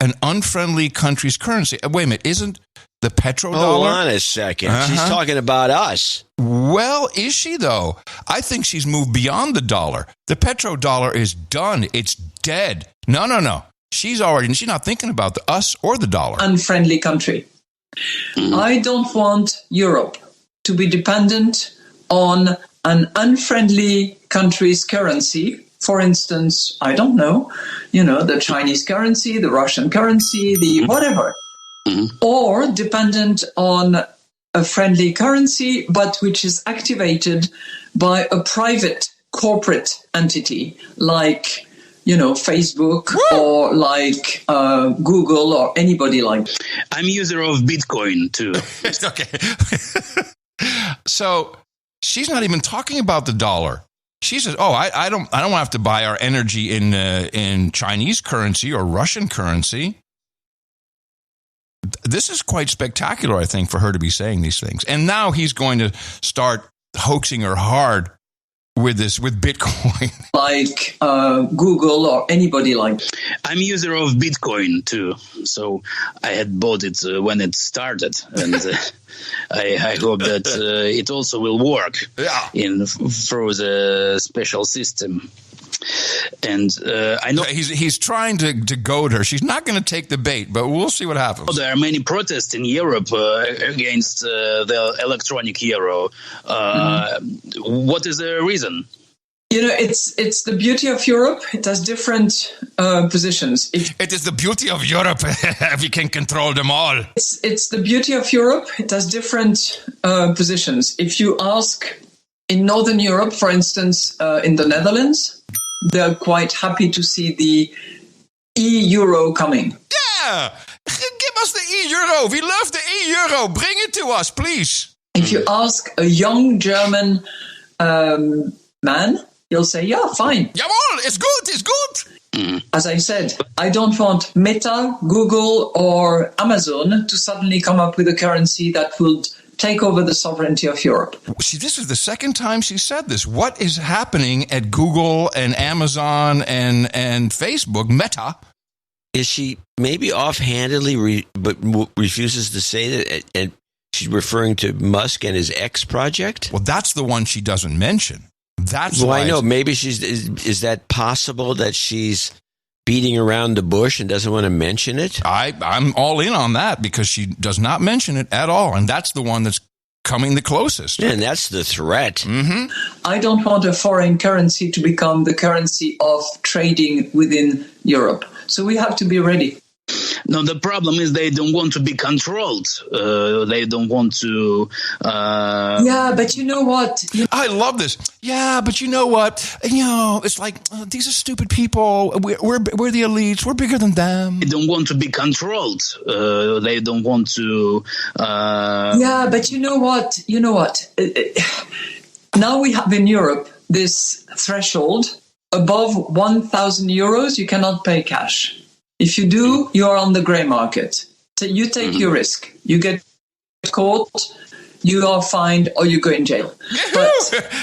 An unfriendly country's currency. Wait a minute, isn't the petrodollar? Hold on a second. She's talking about us. Well, is she, though? I think she's moved beyond the dollar. The petrodollar is done. It's dead. No. She's not thinking about us or the dollar. Unfriendly country. I don't want Europe to be dependent on an unfriendly country's currency. For instance, I don't know, the Chinese currency, the Russian currency, the whatever. Or dependent on a friendly currency, but which is activated by a private corporate entity like, Facebook or like Google or anybody like. I'm user of Bitcoin too. Okay. So she's not even talking about the dollar. She says, I don't have to buy our energy in Chinese currency or Russian currency. This is quite spectacular, I think, for her to be saying these things. And now he's going to start hoaxing her hard with Bitcoin. Like Google or anybody like. I'm user of Bitcoin too. So I had bought it when it started. And I hope that it also will work through the special system. And I know he's trying to goad her. She's not going to take the bait, but we'll see what happens. There are many protests in Europe against the electronic euro. What is the reason? It's the beauty of Europe. It has different positions. It is the beauty of Europe. We can control them all. It's the beauty of Europe. It has different positions. If you ask in Northern Europe, for instance, in the Netherlands, they're quite happy to see the e-euro coming. Yeah! Give us the e-euro. We love the e-euro. Bring it to us, please. If you ask a young German man, he'll say, yeah, fine. Jawohl, it's good. As I said, I don't want Meta, Google, or Amazon to suddenly come up with a currency that would take over the sovereignty of Europe. See, this is the second time she said this. What is happening at Google and Amazon and Facebook, Meta? Is she maybe offhandedly but refuses to say that, and she's referring to Musk and his X project? Well, that's the one she doesn't mention. That's why I know. Maybe is that possible that she's beating around the bush and doesn't want to mention it? I'm all in on that because she does not mention it at all. And that's the one that's coming the closest. And that's the threat. I don't want a foreign currency to become the currency of trading within Europe. So we have to be ready. No, the problem is they don't want to be controlled. They don't want to... Yeah, but you know what? I love this. Yeah, but you know what? It's like, these are stupid people. We're the elites. We're bigger than them. They don't want to be controlled. They don't want to... Yeah, but you know what? Now we have in Europe this threshold. Above 1,000 euros, you cannot pay cash. If you do, you are on the grey market. So you take your risk. You get caught, you are fined, or you go in jail. But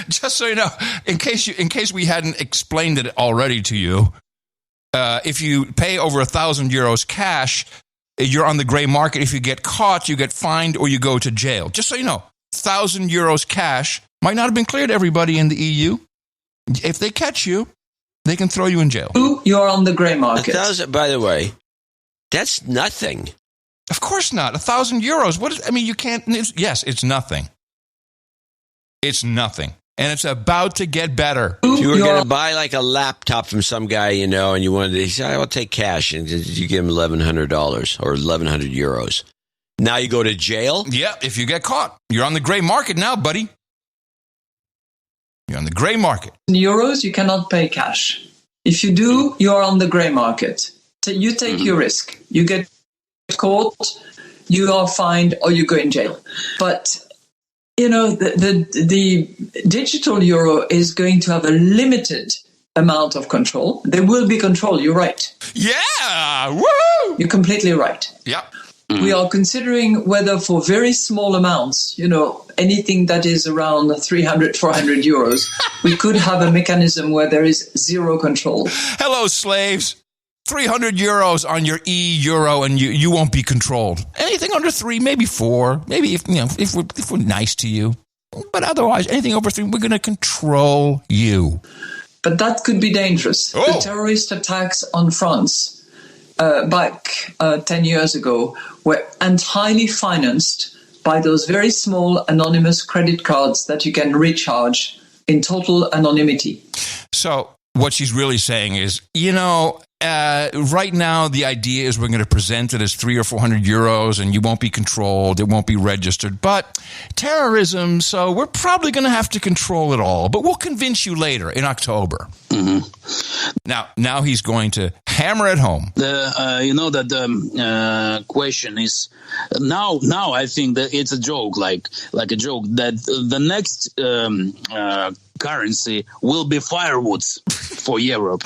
just so you know, in case we hadn't explained it already to you, if you pay over 1,000 euros cash, you're on the grey market. If you get caught, you get fined, or you go to jail. Just so you know, 1,000 euros cash might not have been clear to everybody in the EU. If they catch you, they can throw you in jail. You're on the grey market. 1,000, by the way, that's nothing. Of course not. 1,000 euros. You can't. Yes, it's nothing. It's nothing. And it's about to get better. If you were going to buy like a laptop from some guy, and you wanted to say, I'll take cash, and you give him $1,100 or 1,100 euros. Now you go to jail? Yeah, if you get caught. You're on the gray market now, buddy. You're on the gray market. In euros, you cannot pay cash. If you do, you're on the gray market. You take your risk. You get caught, you are fined, or you go in jail. But, the digital euro is going to have a limited amount of control. There will be control, you're right. Yeah! Woo! You're completely right. Yeah. We are considering whether for very small amounts, anything that is around 300, 400 euros, we could have a mechanism where there is zero control. Hello, slaves. 300 euros on your euro and you won't be controlled. Anything under 3, maybe 4, maybe if we're nice to you. But otherwise, anything over 3, we're going to control you. But that could be dangerous. Oh. The terrorist attacks on France back 10 years ago were entirely financed by those very small anonymous credit cards that you can recharge in total anonymity. So what she's really saying is, right now the idea is we're going to present it as 300 or 400 euros and you won't be controlled, it won't be registered. But terrorism, so we're probably going to have to control it all. But we'll convince you later in October. Mm-hmm. Now he's going to hammer it home. The question is now I think that it's a joke, like a joke that the next currency will be firewoods for Europe.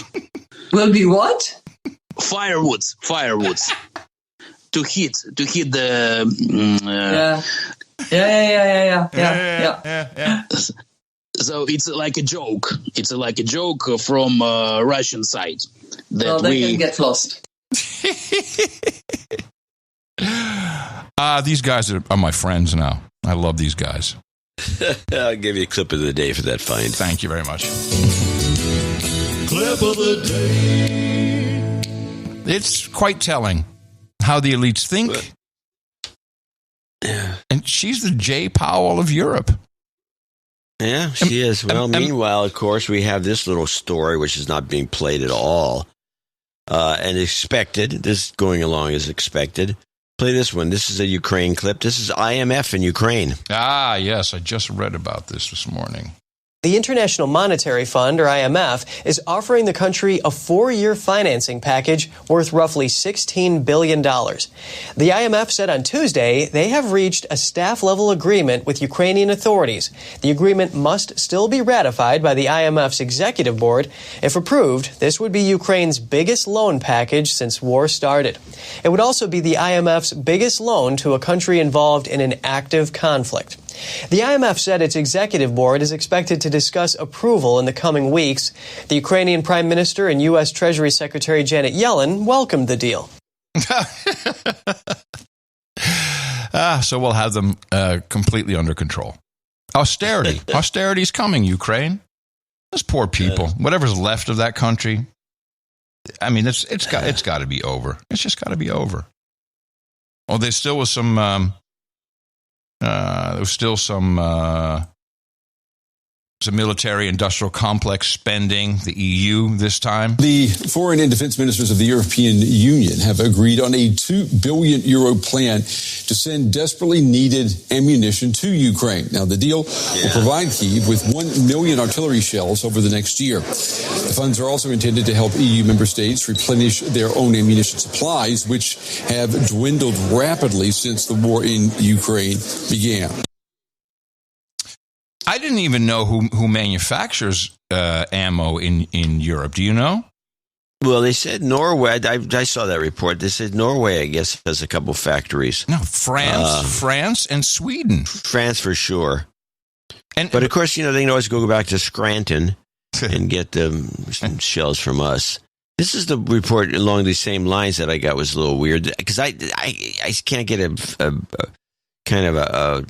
Will be what? Firewoods. to hit the. Yeah. So it's like a joke. It's like a joke from Russian side. That they can get lost. These guys are my friends now. I love these guys. I'll give you a clip of the day for that find. Thank you very much. Clip of the day. It's quite telling how the elites think. Yeah. And she's the Jay Powell of Europe. Yeah, she is. Well, meanwhile, of course, we have this little story, which is not being played at all. And expected. This going along as expected. Play this one. This is a Ukraine clip. This is IMF in Ukraine. Ah, yes. I just read about this morning. The International Monetary Fund, or IMF, is offering the country a 4-year financing package worth roughly $16 billion. The IMF said on Tuesday they have reached a staff-level agreement with Ukrainian authorities. The agreement must still be ratified by the IMF's executive board. If approved, this would be Ukraine's biggest loan package since war started. It would also be the IMF's biggest loan to a country involved in an active conflict. The IMF said its executive board is expected to discuss approval in the coming weeks. The Ukrainian Prime Minister and U.S. Treasury Secretary Janet Yellen welcomed the deal. So we'll have them completely under control. Austerity. Austerity's coming, Ukraine. Those poor people. Whatever's left of that country. I mean, it's got to be over. It's just got to be over. Oh, there still was some... there was still some military-industrial complex spending, the EU this time. The foreign and defense ministers of the European Union have agreed on a €2 billion plan to send desperately needed ammunition to Ukraine. Now, the deal will provide Kyiv with 1 million artillery shells over the next year. The funds are also intended to help EU member states replenish their own ammunition supplies, which have dwindled rapidly since the war in Ukraine began. I didn't even know who manufactures ammo in Europe. Do you know? Well, they said Norway. I saw that report. They said Norway, I guess, has a couple factories. No, France and Sweden. France for sure. But of course, they can always go back to Scranton and get some shells from us. This is the report along these same lines that I got was a little weird because I can't get a kind of a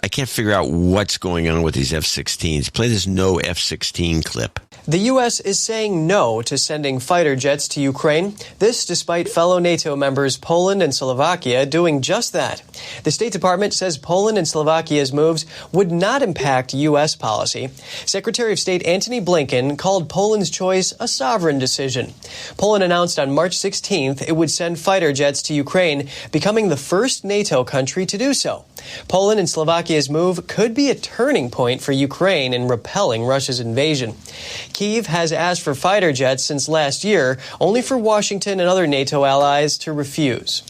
I can't figure out what's going on with these F-16s. Play this no F-16 clip. The U.S. is saying no to sending fighter jets to Ukraine. This despite fellow NATO members Poland and Slovakia doing just that. The State Department says Poland and Slovakia's moves would not impact U.S. policy. Secretary of State Antony Blinken called Poland's choice a sovereign decision. Poland announced on March 16th it would send fighter jets to Ukraine, becoming the first NATO country to do so. Poland and Slovakia's move could be a turning point for Ukraine in repelling Russia's invasion. Kyiv has asked for fighter jets since last year, only for Washington and other NATO allies to refuse.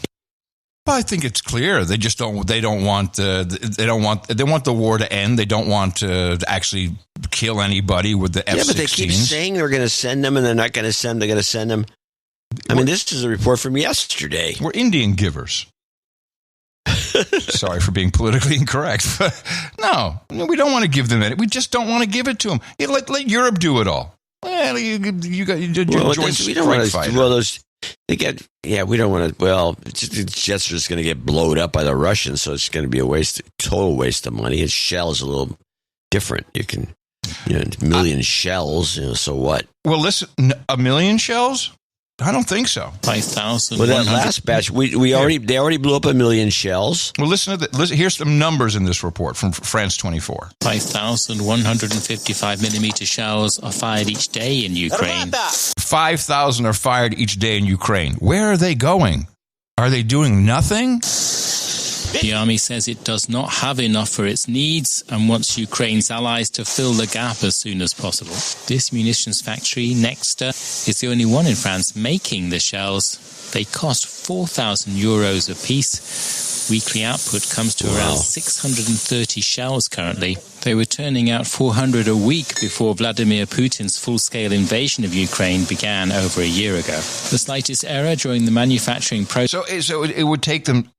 Well, I think it's clear. They just don't. They want the war to end. They don't want to actually kill anybody with the F-16s. Yeah, but they keep saying they're going to send them, and they're not going to send them. They're going to send them. I mean, this is a report from yesterday. We're Indian givers. Sorry for being politically incorrect. No, we don't want to give them it. We just don't want to give it to them. Let Europe do it all. Well, you got joint strike fighter. Well, we don't want to. Well, the jets are just going to get blowed up by the Russians, so it's going to be a total waste of money. His shell is a little different. You can, a million shells. So what? Well, listen, a million shells? I don't think so. 5,000. Well, that last batch, they already blew up a million shells. Well, listen to this. Here's some numbers in this report from France 24. 5,155 millimeter shells are fired each day in Ukraine. 5,000 are fired each day in Ukraine. Where are they going? Are they doing nothing? The army says it does not have enough for its needs and wants Ukraine's allies to fill the gap as soon as possible. This munitions factory, Nexter, is the only one in France making the shells. They cost 4,000 euros a piece. Weekly output comes to around 630 shells currently. They were turning out 400 a week before Vladimir Putin's full-scale invasion of Ukraine began over a year ago. The slightest error during the manufacturing process... So it would take them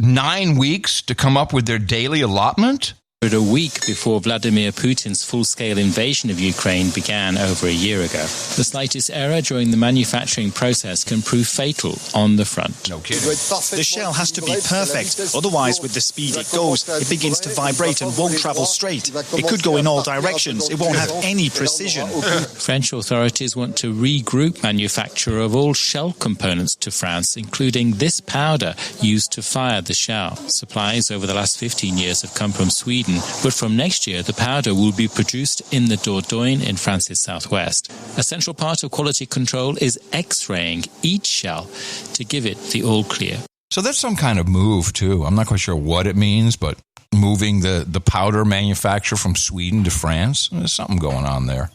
9 weeks to come up with their daily allotment? A week before Vladimir Putin's full-scale invasion of Ukraine began over a year ago. The slightest error during the manufacturing process can prove fatal on the front. No kidding. The shell has to be perfect. Otherwise, with the speed it goes, it begins to vibrate and won't travel straight. It could go in all directions. It won't have any precision. French authorities want to regroup manufacture of all shell components to France, including this powder used to fire the shell. Supplies over the last 15 years have come from Sweden, but from next year, the powder will be produced in the Dordogne in France's southwest. A central part of quality control is X-raying each shell to give it the all-clear. So that's some kind of move, too. I'm not quite sure what it means, but moving the powder manufacture from Sweden to France, there's something going on there.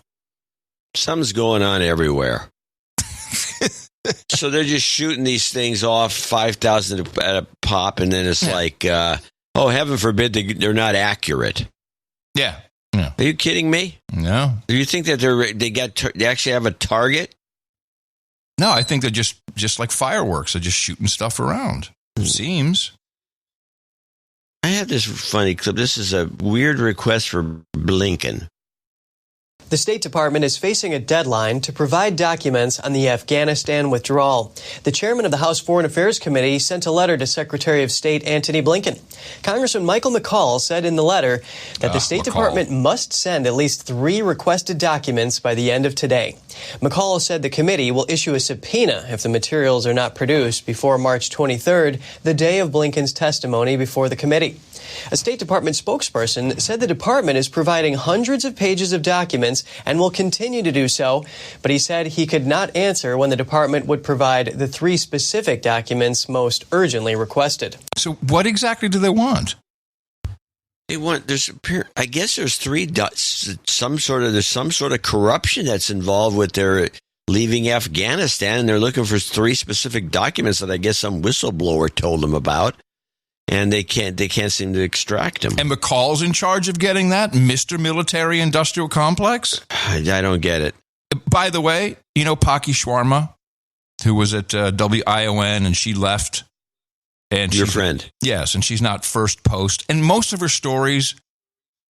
Something's going on everywhere. So they're just shooting these things off, 5,000 at a pop, and then it's like... oh, heaven forbid they're not accurate. Yeah. Are you kidding me? No. Do you think that they actually have a target? No, I think they're just like fireworks. They're just shooting stuff around. It seems. I have this funny clip. This is a weird request for Blinken. The State Department is facing a deadline to provide documents on the Afghanistan withdrawal. The chairman of the House Foreign Affairs Committee sent a letter to Secretary of State Antony Blinken. Congressman Michael McCaul said in the letter that the State Department must send at least 3 requested documents by the end of today. McCaul said the committee will issue a subpoena if the materials are not produced before March 23rd, the day of Blinken's testimony before the committee. A State Department spokesperson said the department is providing hundreds of pages of documents and will continue to do so, but he said he could not answer when the department would provide the 3 specific documents most urgently requested. So what exactly do they want? They want, I guess there's some sort of corruption that's involved with their leaving Afghanistan, and they're looking for 3 specific documents that I guess some whistleblower told them about. And they can't seem to extract them. And McCall's in charge of getting that? Mr. Military Industrial Complex? I don't get it. By the way, you know Paki Sharma, who was at WION and she left? And your friend. Yes, and she's not first post. And most of her stories,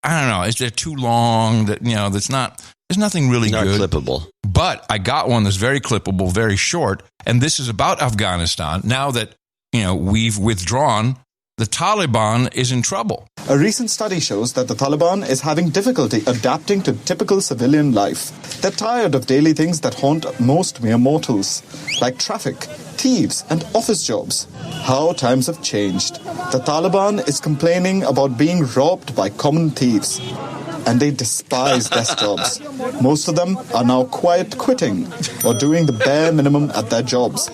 I don't know, they're too long. There's nothing really good. Not clippable. But I got one that's very clippable, very short. And this is about Afghanistan. Now that, we've withdrawn the Taliban is in trouble. A recent study shows that the Taliban is having difficulty adapting to typical civilian life. They're tired of daily things that haunt most mere mortals, like traffic, thieves, and office jobs. How times have changed. The Taliban is complaining about being robbed by common thieves, and they despise desk jobs. Most of them are now quiet quitting or doing the bare minimum at their jobs.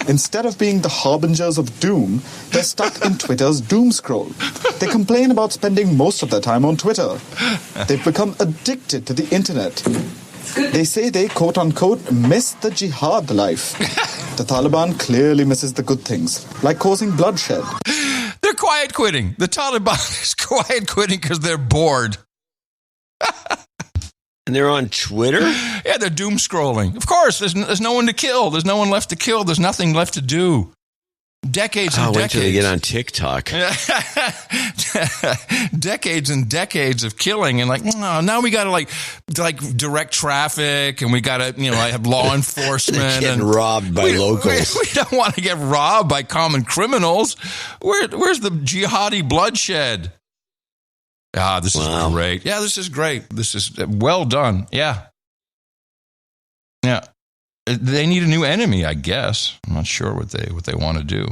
Instead of being the harbingers of doom, they're stuck in Twitter's doom scroll. They complain about spending most of their time on Twitter. They've become addicted to the internet. They say they, quote-unquote, miss the jihad life. The Taliban clearly misses the good things, like causing bloodshed. They're quiet quitting. The Taliban is quiet quitting because they're bored. And they're on Twitter? Yeah, they're doom scrolling. Of course, there's no one to kill. There's no one left to kill. There's nothing left to do. Decades and decades. Wait till they get on TikTok. Decades and decades of killing, and now we got to like direct traffic, and we got to have law enforcement. They're getting robbed by locals. We don't want to get robbed by common criminals. Where's the jihadi bloodshed? This is great. Yeah, this is great. This is well done. Yeah. They need a new enemy, I guess. I'm not sure what they want to do.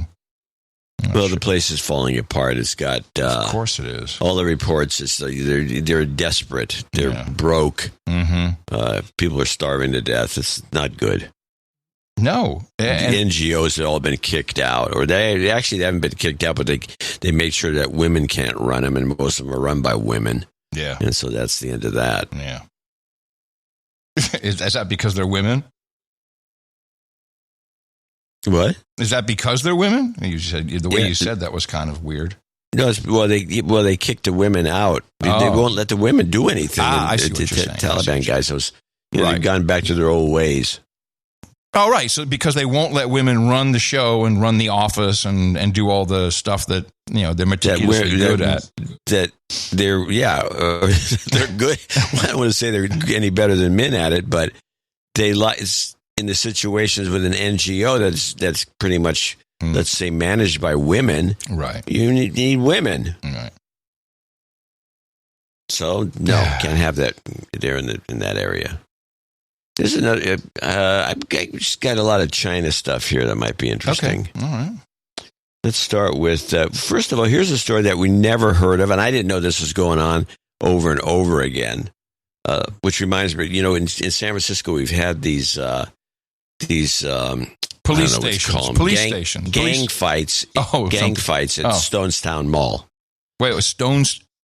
Well, the place is falling apart. It's got of course it is. All the reports. It's they're desperate. They're broke. Mm-hmm. People are starving to death. It's not good. No, the NGOs have all been kicked out, or they haven't been kicked out, but they make sure that women can't run them, and most of them are run by women. Yeah, and so that's the end of that. Yeah, is that because they're women? What is that because they're women? You said the way you said that was kind of weird. No, they kicked the women out. They won't let the women do anything. I see what you're saying. Taliban guys, they've gone back to their old ways. Oh, right. So because they won't let women run the show and run the office and do all the stuff that, they're meticulously good at. That they're good. I don't want to say they're any better than men at it, but they like in the situations with an NGO that's pretty much, let's say, managed by women. Right. You need women. Right. So, no, can't have that there in that area. There's another. I've just got a lot of China stuff here that might be interesting. Okay. All right. Let's start with first of all. Here's a story that we never heard of, and I didn't know this was going on over and over again. Which reminds me, in San Francisco, we've had these police stations, gang fights at Stonestown Mall. Wait, it was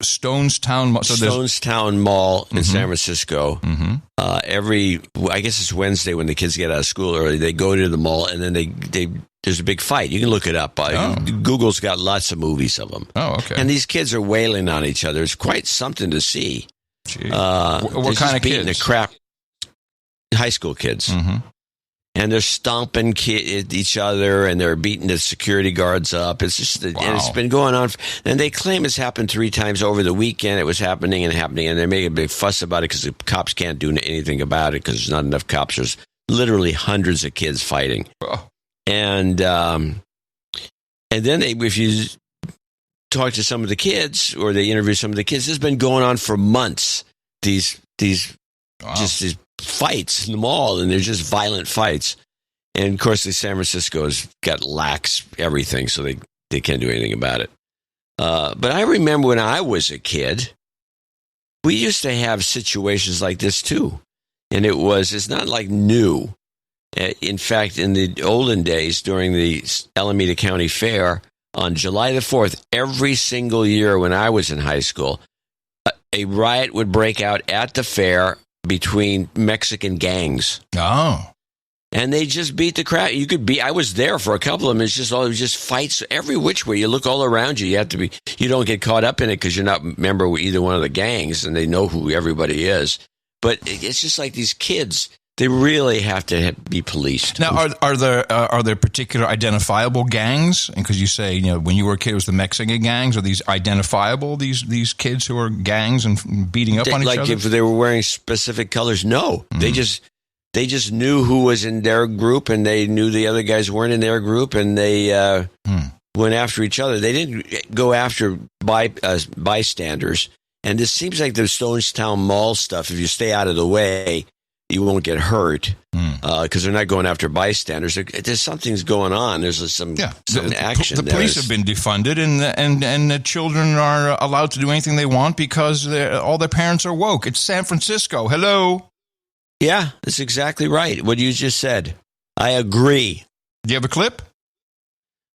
Stonestown Mall. So Stonestown Mall in Mm-hmm. San Francisco. Mm-hmm. I guess it's Wednesday when the kids get out of school early. They go to the mall and then there's a big fight. You can look it up. Google's got lots of movies of them. Oh, okay. And these kids are wailing on each other. It's quite something to see. What kind of kids? The crap. High school kids. Mm-hmm. And they're stomping each other, and they're beating the security guards up. It's just, and it's been going on. And they claim it's happened 3 times over the weekend. It was happening, and they're making a big fuss about it because the cops can't do anything about it because there's not enough cops. There's literally hundreds of kids fighting, and then if you talk to some of the kids or they interview some of the kids, this has been going on for months. These fights in the mall, and they're just violent fights. And of course, San Francisco has got lax everything, so they can't do anything about it. But I remember when I was a kid, we used to have situations like this too. And it's not like new. In fact, in the olden days, during the Alameda County Fair, on July the 4th, every single year when I was in high school, a riot would break out at the fair between Mexican gangs. Oh. And they just beat the crap. I was there for a couple of them. It was just fights every which way. You look all around you. You don't get caught up in it because you're not a member of either one of the gangs and they know who everybody is. But it's just like these kids, they really have to be policed. Now, are there particular identifiable gangs? Because you say, when you were a kid, it was the Mexican gangs. Are these identifiable? These kids who are gangs and beating up on each other? Like if they were wearing specific colors? No, they just knew who was in their group, and they knew the other guys weren't in their group, and they went after each other. They didn't go after bystanders. And this seems like the Stonestown Mall stuff. If you stay out of the way, you won't get hurt because they're not going after bystanders. There's something's going on. There's some action. The police have been defunded, and the children are allowed to do anything they want because all their parents are woke. It's San Francisco. Hello. Yeah, that's exactly right. What you just said. I agree. Do you have a clip?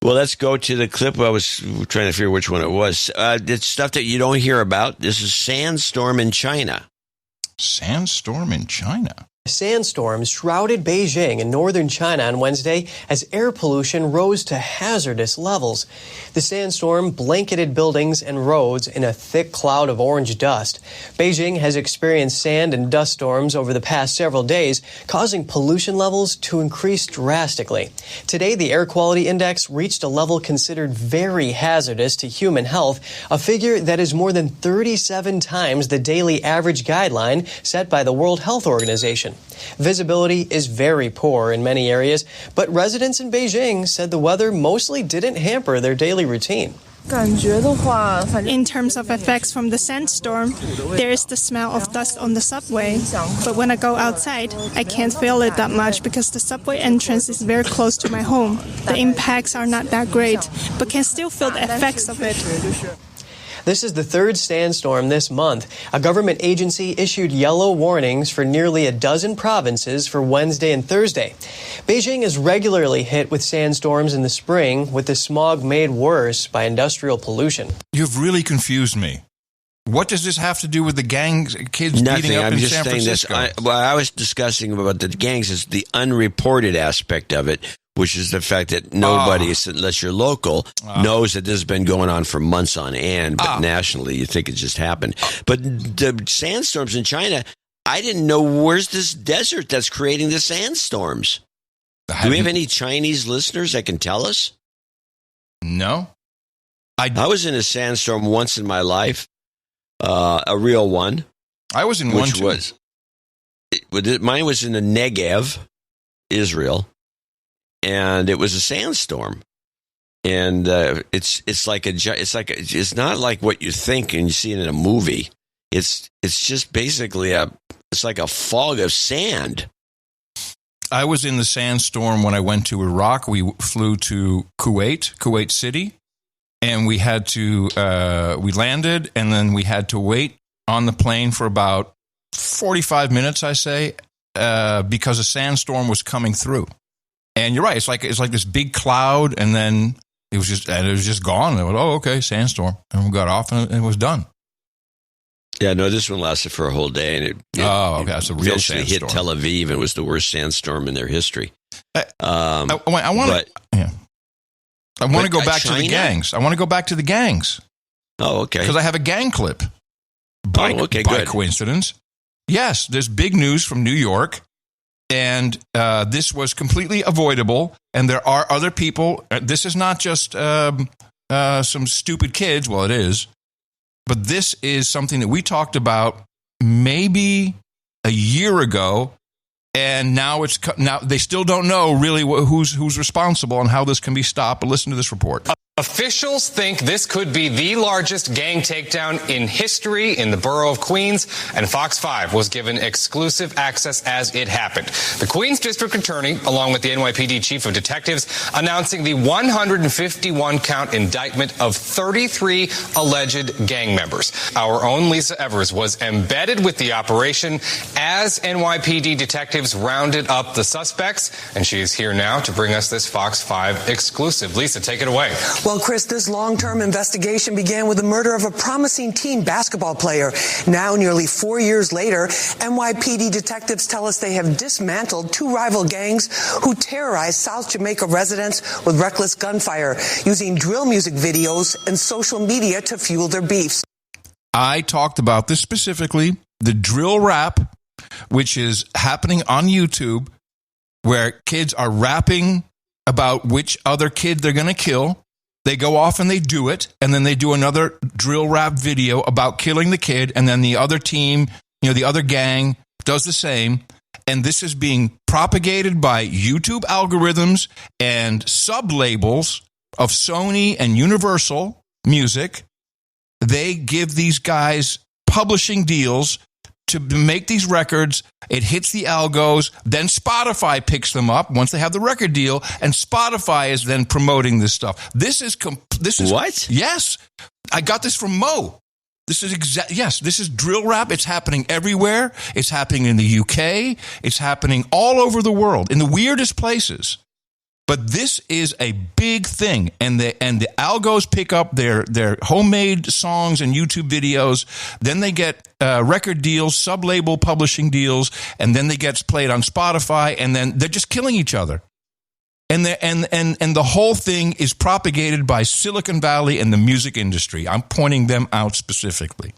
Well, let's go to the clip. I was trying to figure which one it was. It's stuff that you don't hear about. This is sandstorm in China. Sandstorm in China? A sandstorm shrouded Beijing in northern China on Wednesday as air pollution rose to hazardous levels. The sandstorm blanketed buildings and roads in a thick cloud of orange dust. Beijing has experienced sand and dust storms over the past several days, causing pollution levels to increase drastically. Today, the air quality index reached a level considered very hazardous to human health, a figure that is more than 37 times the daily average guideline set by the World Health Organization. Visibility is very poor in many areas, but residents in Beijing said the weather mostly didn't hamper their daily routine. In terms of effects from the sandstorm, there is the smell of dust on the subway. But when I go outside, I can't feel it that much because the subway entrance is very close to my home. The impacts are not that great, but can still feel the effects of it. This is the third sandstorm this month. A government agency issued yellow warnings for nearly a dozen provinces for Wednesday and Thursday. Beijing is regularly hit with sandstorms in the spring, with the smog made worse by industrial pollution. You've really confused me. What does this have to do with the gangs, kids beating up in San Francisco? I was discussing about the gangs is the unreported aspect of it, which is the fact that nobody, unless you're local, knows that this has been going on for months on end, but nationally you think it just happened. But the sandstorms in China, I didn't know where's this desert that's creating the sandstorms. Do we have any Chinese listeners that can tell us? No. I was in a sandstorm once in my life, a real one. I was in one too. Mine was in the Negev, Israel. And it was a sandstorm, and it's not like what you think and you see it in a movie. It's just basically it's like a fog of sand. I was in the sandstorm when I went to Iraq. We flew to Kuwait City, and we had to we landed, and then we had to wait on the plane for about 45 minutes, I say, because a sandstorm was coming through. And you're right. It's like this big cloud, and then it was just gone. And I went, okay, sandstorm, and we got off, and it was done. Yeah, no, this one lasted for a whole day, and it that's a real sandstorm. Hit Tel Aviv. It was the worst sandstorm in their history. I want to go back to the gangs. I want to go back to the gangs. Oh, okay. Because I have a gang clip. By coincidence, yes. There's big news from New York. And this was completely avoidable. And there are other people. This is not just some stupid kids. Well, it is. But this is something that we talked about maybe a year ago. And now they still don't know really who's responsible and how this can be stopped. But listen to this report. Officials think this could be the largest gang takedown in history in the borough of Queens, and Fox 5 was given exclusive access as it happened. The Queens District Attorney, along with the NYPD Chief of Detectives, announcing the 151-count indictment of 33 alleged gang members. Our own Lisa Evers was embedded with the operation as NYPD detectives rounded up the suspects, and she is here now to bring us this Fox 5 exclusive. Lisa, take it away. Well, Chris, this long-term investigation began with the murder of a promising teen basketball player. Now, nearly 4 years later, NYPD detectives tell us they have dismantled two rival gangs who terrorized South Jamaica residents with reckless gunfire, using drill music videos and social media to fuel their beefs. I talked about this specifically, the drill rap, which is happening on YouTube, where kids are rapping about which other kid they're going to kill. They go off and they do it, and then they do another drill rap video about killing the kid, and then the other team, the other gang does the same. And this is being propagated by YouTube algorithms and sub-labels of Sony and Universal Music. They give these guys publishing deals to make these records. It hits the algos, then Spotify picks them up once they have the record deal, and Spotify is then promoting this stuff. This is what? Yes, I got this from Mo. This is this is drill rap. It's happening everywhere. It's happening in the UK. It's happening all over the world in the weirdest places. But this is a big thing, and the algos pick up their homemade songs and YouTube videos. Then they get record deals, sub-label publishing deals, and then they get played on Spotify, and then they're just killing each other. And the whole thing is propagated by Silicon Valley and the music industry. I'm pointing them out specifically.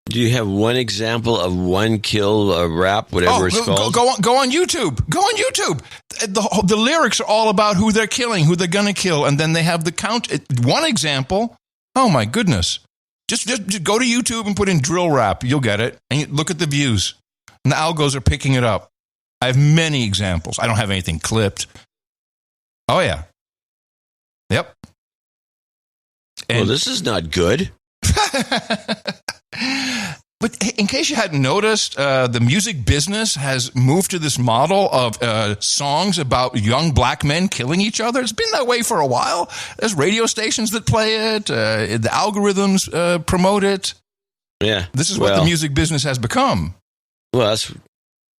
Do you have one example of one kill rap, whatever it's called? Go on YouTube. Go on YouTube. The lyrics are all about who they're killing, who they're going to kill, and then they have the count. One example. Oh my goodness! Just go to YouTube and put in drill rap. You'll get it, and you look at the views. And the algos are picking it up. I have many examples. I don't have anything clipped. Oh yeah. Yep. Well, this is not good. But in case you hadn't noticed, the music business has moved to this model of songs about young black men killing each other. It's been that way for a while. There's radio stations that play it. The algorithms promote it. Yeah. This is what the music business has become. Well,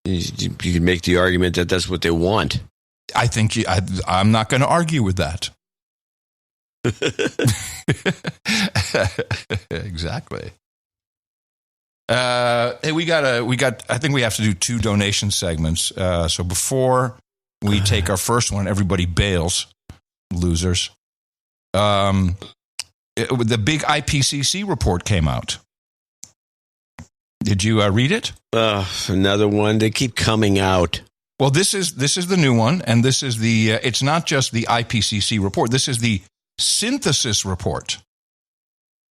you can make the argument that that's what they want. I think I'm not going to argue with that. Exactly. Hey, we got. I think we have to do 2 donation segments. So before we take our first one, everybody bails, losers. The big IPCC report came out. Did you read it? Another one. They keep coming out. Well, this is the new one, and this is the. It's not just the IPCC report. This is the synthesis report.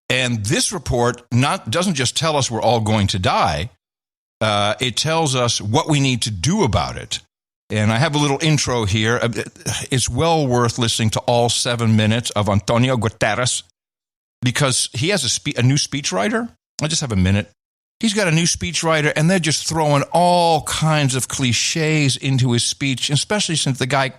And this report doesn't just tell us we're all going to die. It tells us what we need to do about it. And I have a little intro here. It's well worth listening to all 7 minutes of Antonio Guterres because he has a new speechwriter. I just have a minute. He's got a new speechwriter, and they're just throwing all kinds of cliches into his speech, especially since the guy,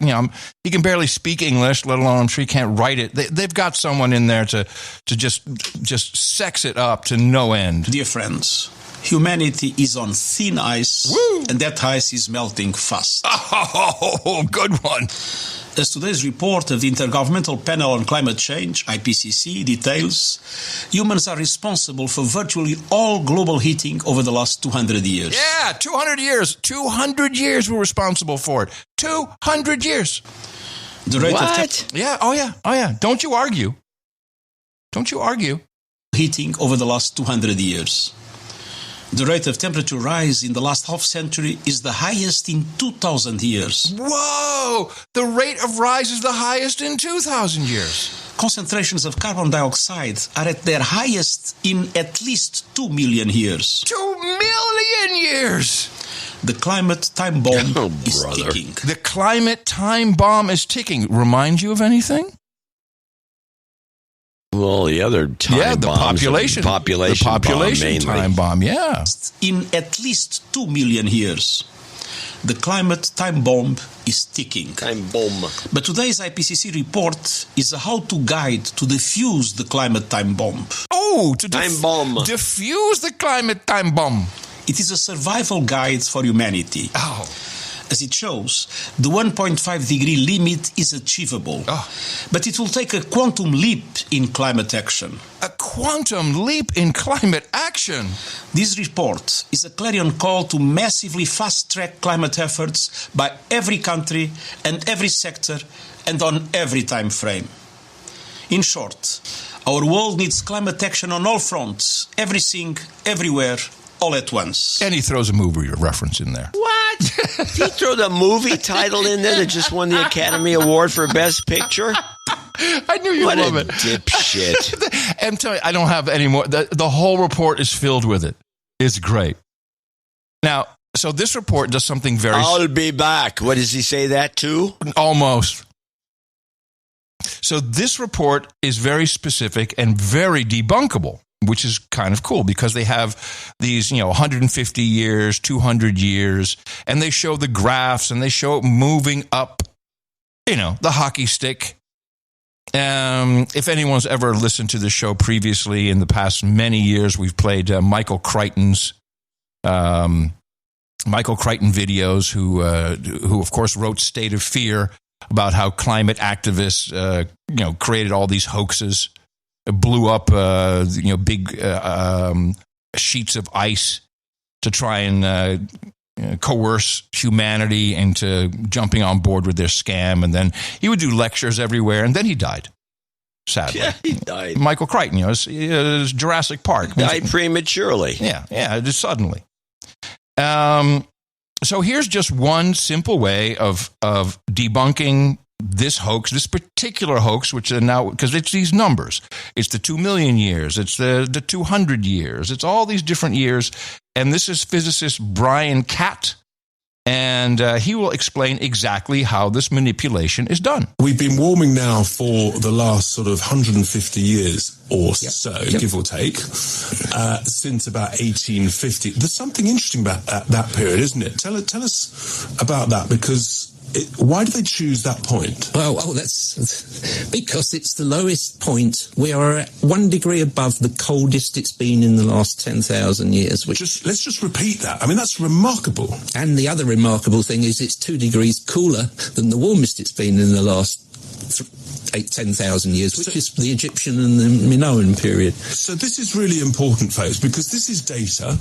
he can barely speak English, let alone I'm sure he can't write it. They've got someone in there to just sex it up to no end. Dear friends, humanity is on thin ice, and that ice is melting fast. Oh, good one. As today's report of the Intergovernmental Panel on Climate Change, IPCC, details, humans are responsible for virtually all global heating over the last 200 years. Yeah, 200 years. 200 years we're responsible for it. 200 years. The rate what? Oh, yeah. Don't you argue. Heating over the last 200 years. The rate of temperature rise in the last half century is the highest in 2,000 years. Whoa! The rate of rise is the highest in 2,000 years. Concentrations of carbon dioxide are at their highest in at least 2 million years. 2 million years! The climate time bomb is ticking. The climate time bomb is ticking. Remind you of anything? Well, the other time the bombs, population bomb, time bomb, yeah. In at least 2 million years, the climate time bomb is ticking. Time bomb. But today's IPCC report is a how-to guide to defuse the climate time bomb. Oh, to time bomb. Defuse the climate time bomb. It is a survival guide for humanity. Oh. As it shows, the 1.5 degree limit is achievable. But it will take a quantum leap in climate action. A quantum leap in climate action? This report is a clarion call to massively fast-track climate efforts by every country and every sector and on every time frame. In short, our world needs climate action on all fronts, everything, everywhere, all at once. And he throws a movie reference in there. What? He threw the movie title in there that just won the Academy Award for Best Picture? I knew you'd love it. What a dipshit. I'm telling you, I don't have any more. The whole report is filled with it. It's great. Now, so this report does something very... I'll be back. What does he say that to? Almost. So this report is very specific and very debunkable, which is kind of cool because they have these, 150 years, 200 years, and they show the graphs and they show it moving up, the hockey stick. If anyone's ever listened to the show previously in the past many years, we've played Michael Crichton's videos, who of course wrote State of Fear about how climate activists, created all these hoaxes, blew up, big sheets of ice to try and coerce humanity into jumping on board with their scam. And then he would do lectures everywhere, and then he died. Sadly. Yeah, he died. Michael Crichton, it's Jurassic Park. Died prematurely. Yeah, just suddenly. So here's just one simple way of debunking this hoax, this particular hoax, which are now, because it's these numbers. It's the 2 million years. It's the 200 years. It's all these different years. And this is physicist Brian Catt. And he will explain exactly how this manipulation is done. We've been warming now for the last sort of 150 years or so, give or take, since about 1850. There's something interesting about that period, isn't it? Tell us about that, because why do they choose that point? Oh, that's because it's the lowest point. We are at 1 degree above the coldest it's been in the last 10,000 years. Let's just repeat that. I mean, that's remarkable. And the other remarkable thing is it's 2 degrees cooler than the warmest it's been in the last 10,000 years, which is the Egyptian and the Minoan period. So this is really important, folks, because this is data,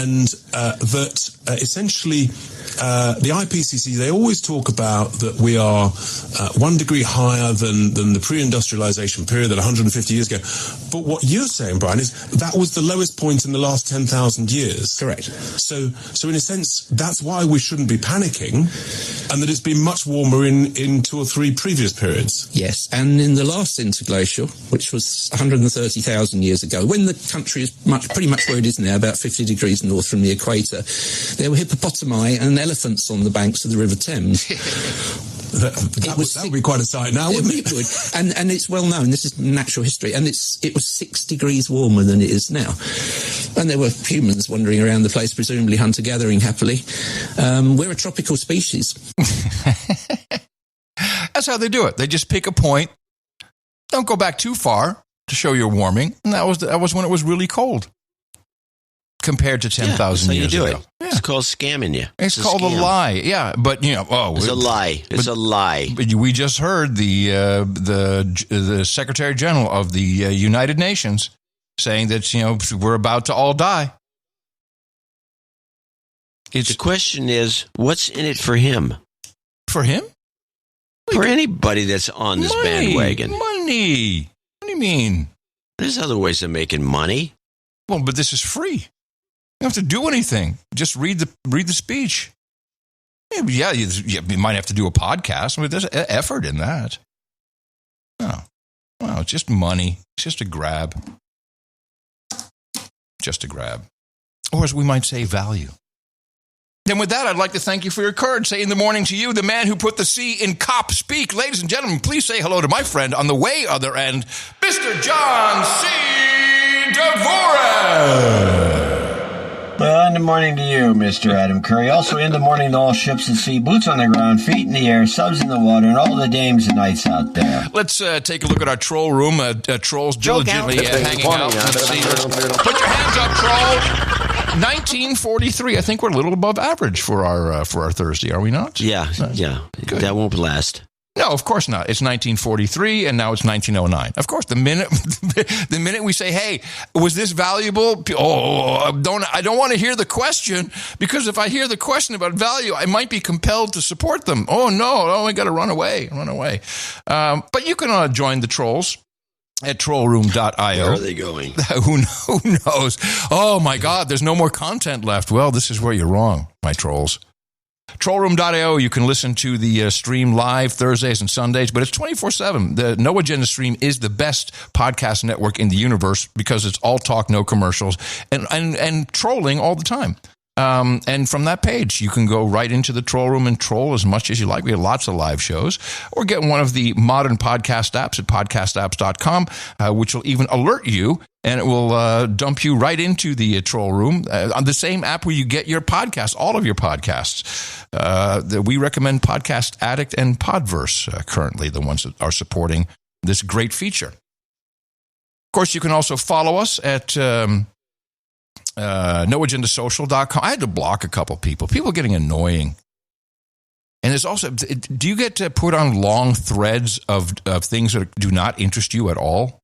and that essentially the IPCC, they always talk about that we are 1 degree higher than the pre-industrialization period, that 150 years ago. But what you're saying, Brian, is that was the lowest point in the last 10,000 years. Correct. So in a sense, that's why we shouldn't be panicking, and that it's been much warmer in 2 or 3 previous periods. Yes, and in the last interglacial, which was 130,000 years ago, when the country is pretty much where it is now, about 50 degrees north from the equator, there were hippopotami and elephants on the banks of the River Thames. That would be quite a sight now, wouldn't it? It would. And it's well known, this is natural history, and it was 6 degrees warmer than it is now. And there were humans wandering around the place, presumably hunter-gathering happily. We're a tropical species. That's how they do it. They just pick a point. Don't go back too far to show you're warming. And that was when it was really cold compared to 10,000 years ago. Yeah. It's called scamming you. It's called a lie. Yeah, but it's a lie. It's a lie. But we just heard the Secretary General of the United Nations saying that we're about to all die. The question is, what's in it for him? For him? For anybody that's on this bandwagon. Money. What do you mean? There's other ways of making money. Well, but this is free. You don't have to do anything. Just read the speech. Yeah, you might have to do a podcast, but there's effort in that. No. Well, it's just money. It's just a grab. Just a grab. Or as we might say, value. Then with that, I'd like to thank you for your courage. Say in the morning to you, the man who put the C in cop speak. Ladies and gentlemen, please say hello to my friend on the way other end, Mr. John C. Dvorak. Well, in the morning to you, Mr. Adam Curry. Also in the morning to all ships at sea, boots on the ground, feet in the air, subs in the water, and all the dames and knights out there. Let's take a look at our troll room. Trolls diligently hanging out. Let's see. Put your hands up, trolls. 1943. I think we're a little above average for our Thursday, are we not? Yeah. Good. That won't last. No, of course not. It's 1943, and now it's 1909. Of course, the minute we say, "Hey, was this valuable?" I don't want to hear the question, because if I hear the question about value, I might be compelled to support them. Oh no, I got to run away. But you can join the trolls at trollroom.io. Where are they going? Who knows? Oh my God, there's no more content left. Well, this is where you're wrong, my trolls. Trollroom.io, you can listen to the stream live Thursdays and Sundays, but it's 24/7. The No Agenda stream is the best podcast network in the universe because it's all talk, no commercials, and trolling all the time. And from that page, you can go right into the troll room and troll as much as you like. We have lots of live shows. Or get one of the modern podcast apps at podcastapps.com, which will even alert you, and it will dump you right into the troll room on the same app where you get your podcasts, all of your podcasts. We recommend Podcast Addict and Podverse currently, the ones that are supporting this great feature. Of course, you can also follow us at noagendasocial.com. I had to block a couple people. People are getting annoying. And there's also, do you get to put on long threads of things that do not interest you at all?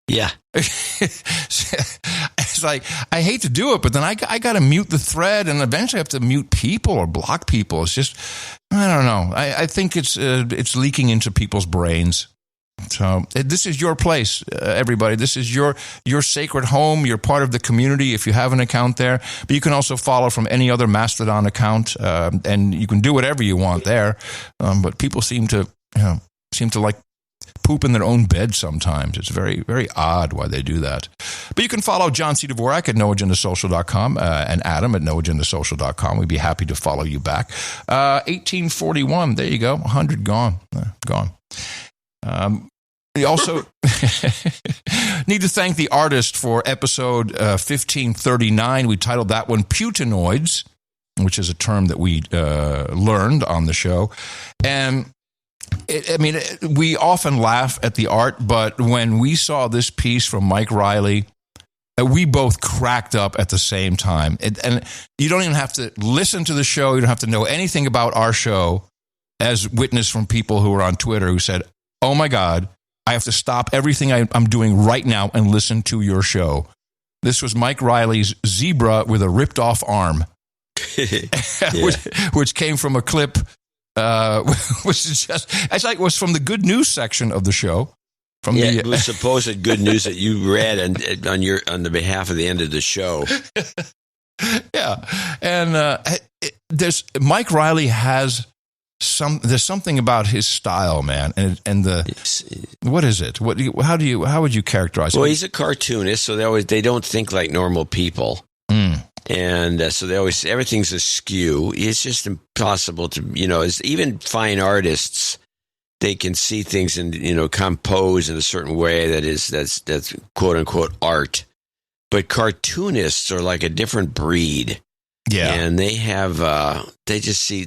Yeah. It's like, I hate to do it, but then I got to mute the thread, and eventually I have to mute people or block people. It's just, I don't know. I think it's leaking into people's brains. So this is your place, everybody. This is your sacred home. You're part of the community if you have an account there. But you can also follow from any other Mastodon account, and you can do whatever you want there. But people seem to like poop in their own bed sometimes. It's very, very odd why they do that. But you can follow John C. Dvorak at noagendasocial.com and Adam at noagendasocial.com. We'd be happy to follow you back. 1841, there you go. 100 gone. Gone. We also need to thank the artist for episode 1539. We titled that one Putinoids, which is a term that we learned on the show. And we often laugh at the art, but when we saw this piece from Mike Riley, we both cracked up at the same time. And you don't even have to listen to the show. You don't have to know anything about our show, as witnessed from people who were on Twitter who said, oh my God, I have to stop everything I'm doing right now and listen to your show. This was Mike Riley's zebra with a ripped off arm, which came from a clip, which is just, it's like it was from the good news section of the show. It was supposed good news that you read on the behalf of the end of the show. Yeah, and Mike Riley has there's something about his style, man, and what is it? How would you characterize it? Well, he's a cartoonist, so they don't think like normal people, and so everything's askew. It's just impossible to even fine artists, they can see things and compose in a certain way that's quote unquote art, but cartoonists are like a different breed. Yeah, and they have they just see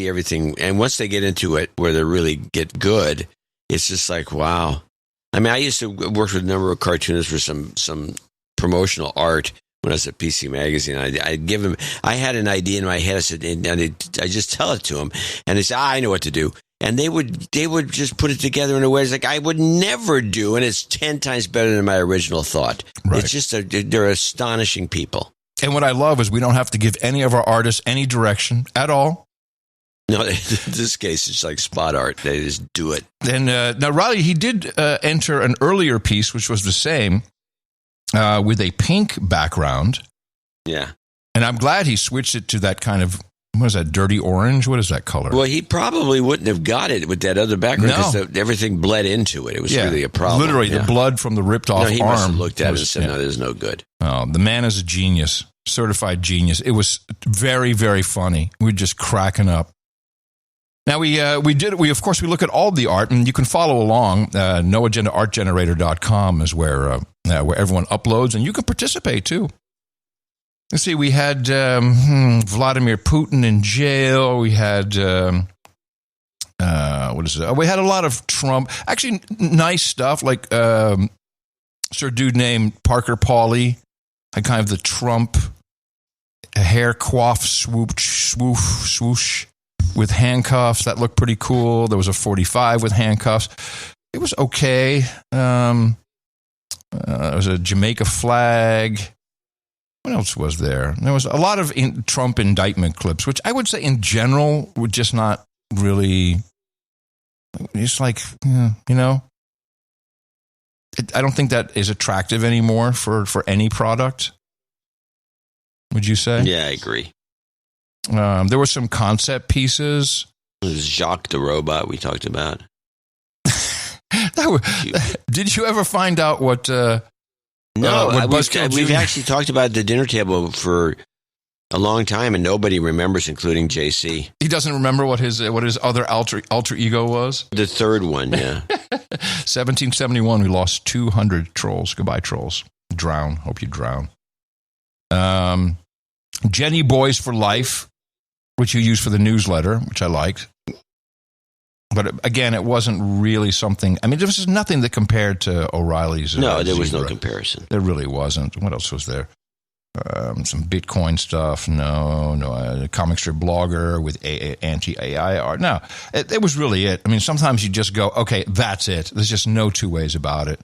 everything, and once they get into it, where they really get good, it's just like wow. I mean, I used to work with a number of cartoonists for some promotional art when I was at PC Magazine. I'd give them. I had an idea in my head. I said, and I just tell it to them, and they say, I know what to do, and they would just put it together in a way it's like I would never do, and it's 10 times better than my original thought. Right. It's just they're astonishing people. And what I love is we don't have to give any of our artists any direction at all. No, in this case, it's like spot art. They just do it. And now, Riley, he did enter an earlier piece, which was the same, with a pink background. Yeah. And I'm glad he switched it to that kind of, what is that, dirty orange? What is that color? Well, he probably wouldn't have got it with that other background because everything bled into it. It was really a problem. Literally, the blood from the ripped off arm. He must have looked at it and said, no, this is no good. Oh, the man is a genius. Certified genius. It was very, very funny. We were just cracking up. Now we of course look at all the art, and you can follow along. NoAgendaArtGenerator.com is where everyone uploads, and you can participate too. Let's see, we had Vladimir Putin in jail. We had what is it? We had a lot of Trump. Actually, nice stuff like sir dude named Parker Pauly. Had kind of the Trump hair coif swoosh with handcuffs. That looked pretty cool. There was a 45 with handcuffs. It was okay. There was a Jamaica flag. What else was there? There was a lot of Trump indictment clips, which I would say in general were just not really, just like, I don't think that is attractive anymore for any product. Would you say? Yeah, I agree. There were some concept pieces. It was Jacques the Robot we talked about. Did you ever find out what? No, we've actually talked about at the dinner table for a long time, and nobody remembers, including JC. He doesn't remember what his other alter ego was? The third one, yeah. 1771, we lost 200 trolls. Goodbye, trolls. Drown. Hope you drown. Jenny Boys for Life, which you used for the newsletter, which I liked. But again, it wasn't really something. I mean, there was nothing that compared to O'Reilly's. No, there was no comparison. There really wasn't. What else was there? Some Bitcoin stuff. No. A comic strip blogger with anti-AI art. No, it was really it. I mean, sometimes you just go, okay, that's it. There's just no two ways about it.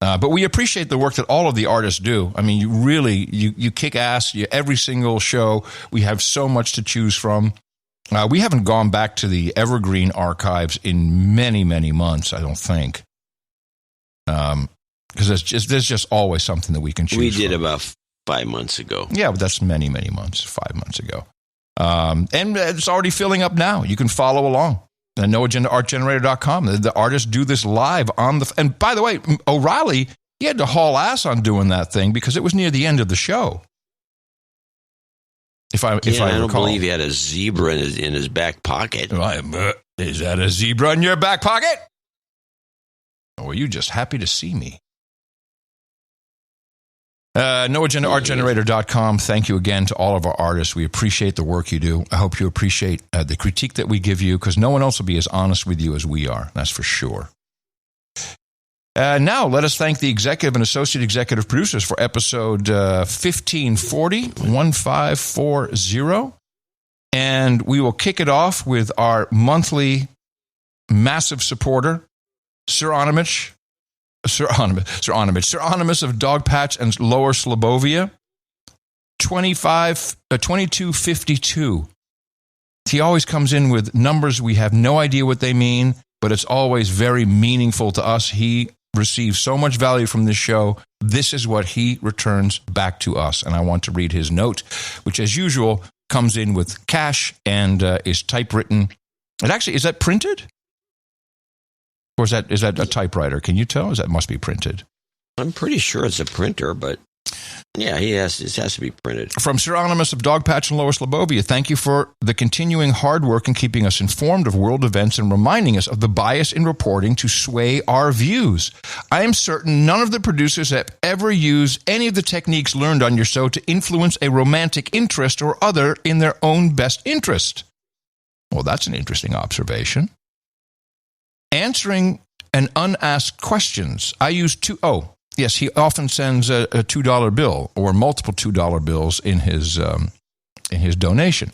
But we appreciate the work that all of the artists do. I mean, you really, you kick ass. Every single show, we have so much to choose from. We haven't gone back to the Evergreen archives in many, many months, I don't think. Because there's just always something that we can choose from. We did about 5 months ago. Yeah, but that's many, many months, 5 months ago. And it's already filling up now. You can follow along. NoAgendaArtGenerator.com. The artists do this live on the... And by the way, O'Reilly, he had to haul ass on doing that thing because it was near the end of the show. If I don't believe he had a zebra in his back pocket. Is that a zebra in your back pocket? Or are you just happy to see me? NoAgendaArtGenerator.com. Thank you again to all of our artists. We appreciate the work you do. I hope you appreciate the critique that we give you, because no one else will be as honest with you as we are. That's for sure. Now, let us thank the executive and associate executive producers for episode 1540. And we will kick it off with our monthly massive supporter, Sir Onimus of Dogpatch and Lower Slobovia, 2252. He always comes in with numbers we have no idea what they mean, but it's always very meaningful to us. He receives so much value from this show. This is what he returns back to us. And I want to read his note, which as usual comes in with cash and is typewritten. It actually, is that printed? Or is that a typewriter? Can you tell? That must be printed. I'm pretty sure it's a printer, but yeah, it has to be printed. From Sir Onimus of Dogpatch and Lower Slobovia, thank you for the continuing hard work in keeping us informed of world events and reminding us of the bias in reporting to sway our views. I am certain none of the producers have ever used any of the techniques learned on your show to influence a romantic interest or other in their own best interest. Well, that's an interesting observation. Answering an unasked questions. I use yes, he often sends a $2 bill or multiple $2 bills in his donation.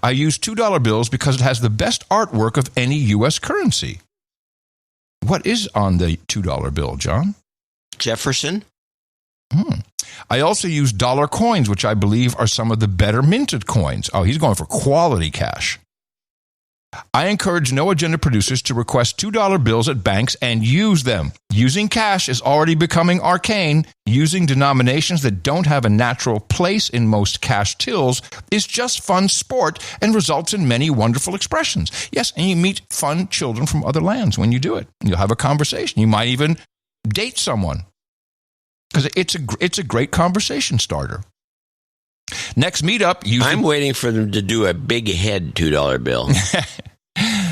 I use $2 bills because it has the best artwork of any U.S. currency. What is on the $2 bill, John? Jefferson. I also use dollar coins, which I believe are some of the better minted coins. Oh, he's going for quality cash. I encourage No Agenda producers to request $2 bills at banks and use them. Using cash is already becoming arcane. Using denominations that don't have a natural place in most cash tills is just fun sport and results in many wonderful expressions. Yes, and you meet fun children from other lands when you do it. You'll have a conversation. You might even date someone, because it's a great conversation starter. Next meetup, I'm waiting for them to do a big head $2 bill.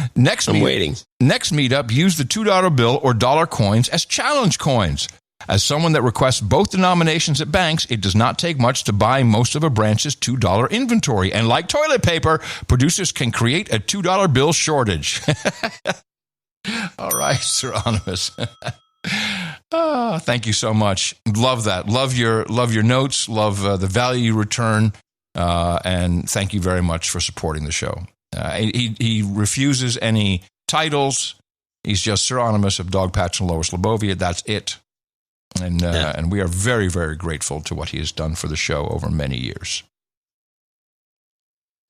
I'm waiting. Next meetup, use the $2 bill or dollar coins as challenge coins. As someone that requests both denominations at banks, it does not take much to buy most of a branch's $2 inventory. And like toilet paper, producers can create a $2 bill shortage. All right, Sir Onimus. Thank you so much. Love that. Love your notes. Love the value you return. And thank you very much for supporting the show. He refuses any titles. He's just Sir Onimus of Dogpatch and Lower Slobovia. That's it. And we are very, very grateful to what he has done for the show over many years.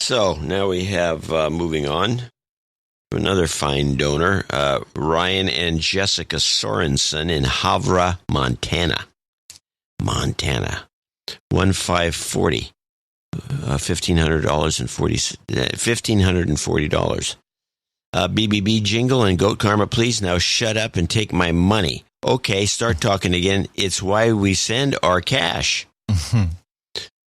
So now we have, moving on, another fine donor, Ryan and Jessica Sorensen in Havre, Montana. $1,540. $1,540. BBB jingle and Goat Karma, please now shut up and take my money. Okay, start talking again. It's why we send our cash.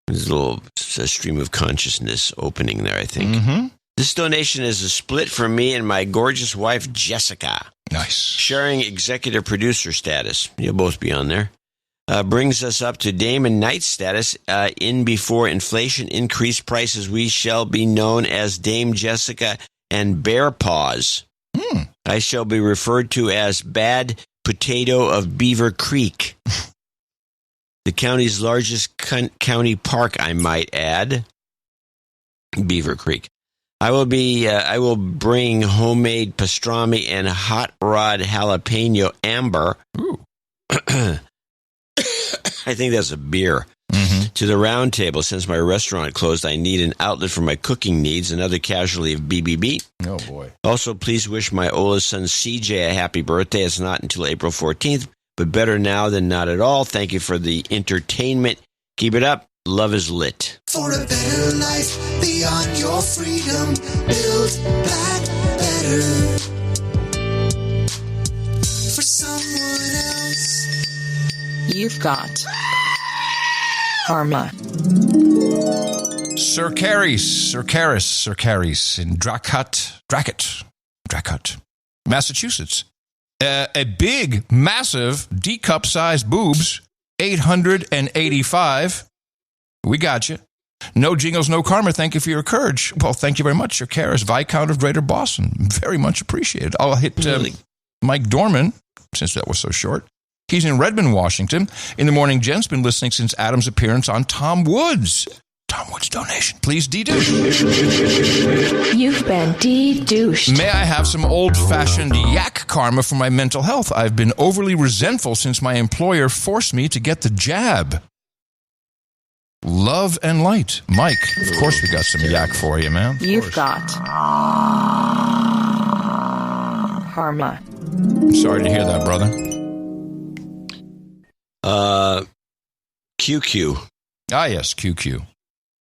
There's a stream of consciousness opening there, I think. Mm-hmm. This donation is a split from me and my gorgeous wife, Jessica. Nice. Sharing executive producer status. You'll both be on there. Brings us up to Dame and Knight status. In before inflation increased prices, we shall be known as Dame Jessica and Bear Paws. I shall be referred to as Bad Potato of Beaver Creek. The county's largest county park, I might add. Beaver Creek. I will bring homemade pastrami and hot rod jalapeno amber. Ooh. I think that's a beer. To the round table. Since my restaurant closed, I need an outlet for my cooking needs, another casualty of BBB. Oh, boy. Also, please wish my oldest son, CJ, a happy birthday. It's not until April 14th, but better now than not at all. Thank you for the entertainment. Keep it up. Love is lit. For a better life beyond your freedom, build back better. For someone else. You've got karma. Sir Caris in Dracut, Massachusetts. A big, massive, D-cup-sized boobs, 885. We got you. No jingles, no karma. Thank you for your courage. Well, thank you very much, Sir Caris, Viscount of Greater Boston. Very much appreciated. I'll hit Mike Dorman, since that was so short. He's in Redmond, Washington. In the morning, Jen's been listening since Adam's appearance on Tom Woods. Tom Woods donation. Please de-douche. You've been de-douched. May I have some old-fashioned yak karma for my mental health? I've been overly resentful since my employer forced me to get the jab. Love and light. Mike, of course we got some yak for you, man. You've got karma. I'm sorry to hear that, brother. QQ. Ah, yes, QQ.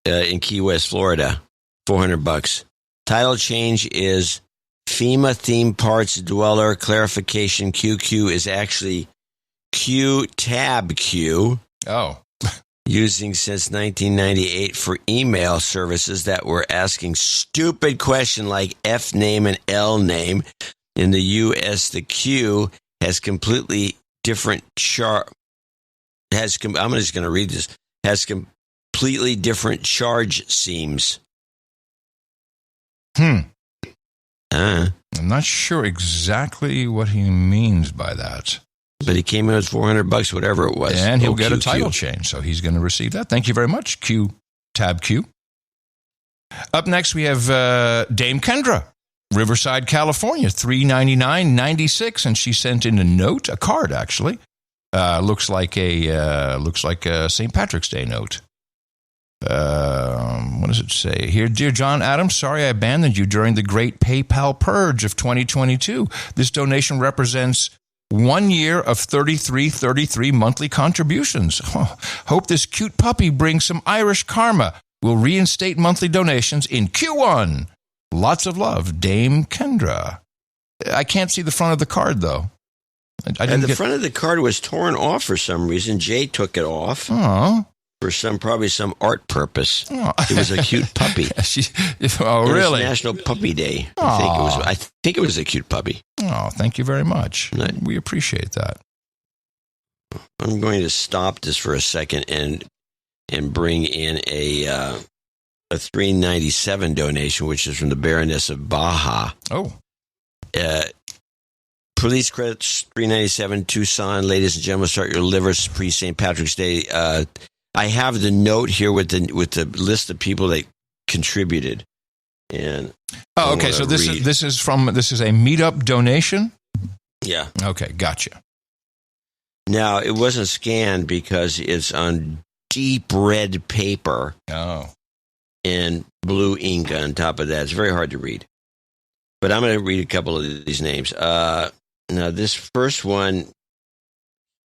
In Key West, Florida. $400. Title change is FEMA Theme Parks Dweller. Clarification, QQ is actually Q-Tab Q. Oh. Using since 1998 for email services that were asking stupid questions like F name and L name. In the U.S., the Q has completely different I'm just going to read this. Has completely different charge seams. I'm not sure exactly what he means by that. But he came in with $400, whatever it was. And he'll get a title change, so he's going to receive that. Thank you very much, Tab Q. Up next, we have Dame Kendra, Riverside, California, $399.96, and she sent in a card actually. Looks like a St. Patrick's Day note. What does it say here? Dear John Adams, sorry I abandoned you during the great PayPal purge of 2022. This donation represents 1 year of 33 monthly contributions. Oh, hope this cute puppy brings some Irish karma. We'll reinstate monthly donations in Q1. Lots of love, Dame Kendra. I can't see the front of the card, though. Front of the card was torn off for some reason. Jay took it off. Oh. For probably some art purpose. Oh. It was a cute puppy. Really? It was National Puppy Day. I think it was a cute puppy. Oh, thank you very much. We appreciate that. I'm going to stop this for a second and bring in a $397 donation, which is from the Baroness of Baja. Oh. Police credits $397, Tucson. Ladies and gentlemen, start your livers pre St. Patrick's Day. I have the note here with the list of people that contributed. And okay. So this is a meetup donation. Yeah. Okay, gotcha. Now it wasn't scanned because it's on deep red paper. Oh. And blue ink on top of that. It's very hard to read. But I'm going to read a couple of these names. Now this first one,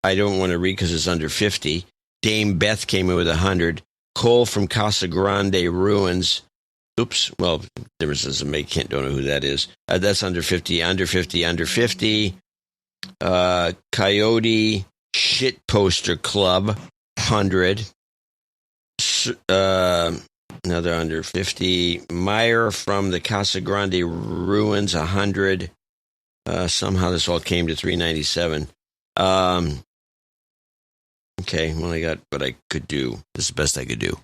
I don't want to read because it's under 50. Dame Beth came in with 100. Cole from Casa Grande Ruins. Oops. Well, difference doesn't make. Don't know who that is. That's under 50. Under 50. Under 50. Coyote Shit Poster Club. 100. Another under 50. Meyer from the Casa Grande ruins 100. Somehow this all came to 397. Okay, well, I got what I could do. This is the best I could do.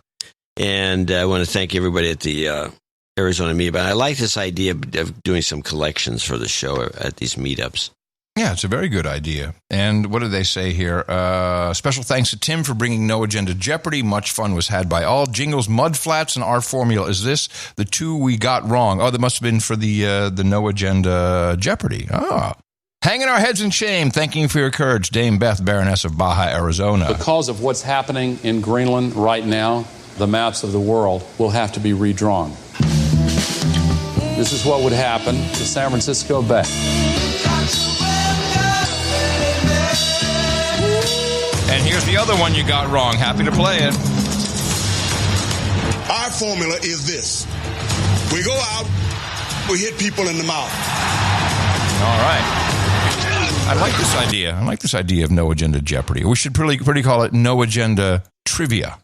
And I want to thank everybody at the Arizona meetup. I like this idea of doing some collections for the show at these meetups. Yeah, it's a very good idea. And what do they say here? Special thanks to Tim for bringing No Agenda Jeopardy. Much fun was had by all. Jingles, mud flats, and our formula. Is this the two we got wrong? Oh, that must have been for the No Agenda Jeopardy. Ah. Hanging our heads in shame. Thanking you for your courage. Dame Beth, Baroness of Baja, Arizona. Because of what's happening in Greenland right now, the maps of the world will have to be redrawn. This is what would happen to San Francisco Bay. And here's the other one you got wrong. Happy to play it. Our formula is this. We go out, we hit people in the mouth. All right. I like this idea. I like this idea of No Agenda Jeopardy. We should pretty call it No Agenda Trivia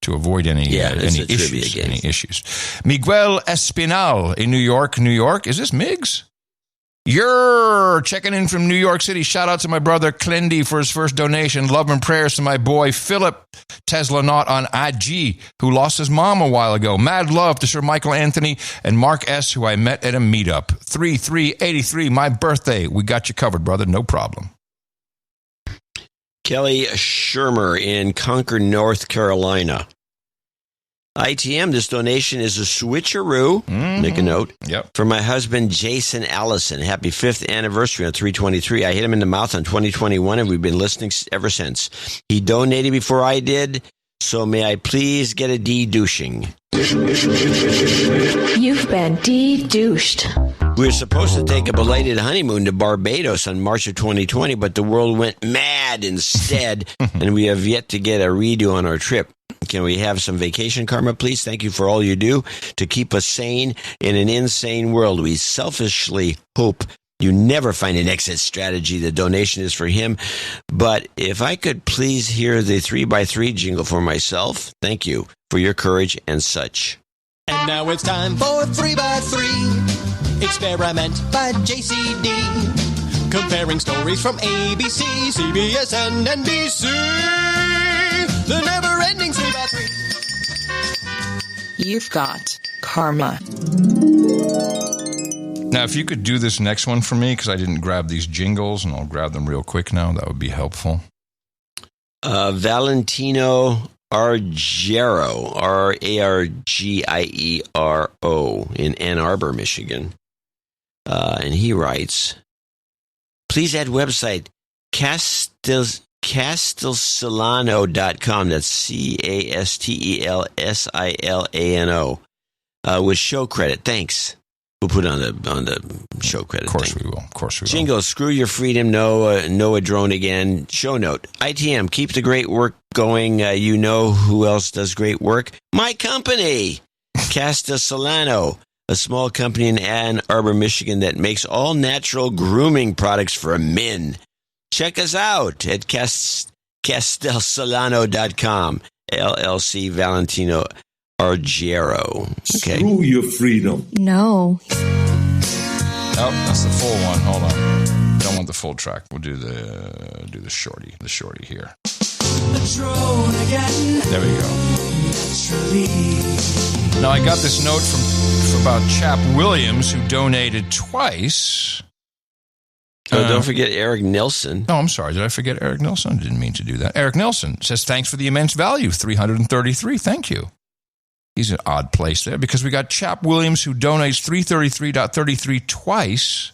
to avoid any issues. Miguel Espinal in New York. Is this Miggs? You're checking in from New York City. Shout out to my brother Clendy for his first donation. Love and prayers to my boy Philip Tesla Not on IG, who lost his mom a while ago. Mad love to Sir Michael Anthony and Mark S., who I met at a meetup. 3/3/83, my birthday. We got you covered, brother. No problem. Kelly Shermer in Concord, North Carolina. ITM, this donation is a switcheroo. Make a note. Yep. For my husband, Jason Allison. Happy 5th anniversary on 3/23. I hit him in the mouth on 2021, and we've been listening ever since. He donated before I did, so may I please get a de-douching? You've been de-douched. We were supposed to take a belated honeymoon to Barbados on March of 2020, but the world went mad instead, and we have yet to get a redo on our trip. Can we have some vacation karma, please? Thank you for all you do to keep us sane in an insane world. We selfishly hope you never find an exit strategy. The donation is for him. But if I could please hear the 3x3 jingle for myself, thank you for your courage and such. And now it's time for 3x3 Experiment by JCD. Comparing stories from ABC, CBS, and NBC. The never-ending 3x3. You've got karma. Now, if you could do this next one for me, because I didn't grab these jingles, and I'll grab them real quick now, that would be helpful. Valentino Argero, Argiero, in Ann Arbor, Michigan. And he writes, please add website Castellsilano.com. That's Castelsilano. With show credit. Thanks. We'll put on the show credit. Of course we will. Jingle, screw your freedom. Noah drone again. Show note. ITM, keep the great work going. You know who else does great work? My company, Castellsilano, a small company in Ann Arbor, Michigan that makes all natural grooming products for men. Check us out at Castellsilano.com. LLC Valentino Argero. Okay. Screw your freedom. No. Oh, that's the full one. Hold on. Don't want the full track. We'll do the shorty. The shorty here. There we go. Now I got this note from about Chap Williams, who donated twice. Don't forget Eric Nelson. Oh, I'm sorry. Did I forget Eric Nelson? I didn't mean to do that. Eric Nelson says, thanks for the immense value. 333. Thank you. He's an odd place there because we got Chap Williams, who donates 333.33 twice.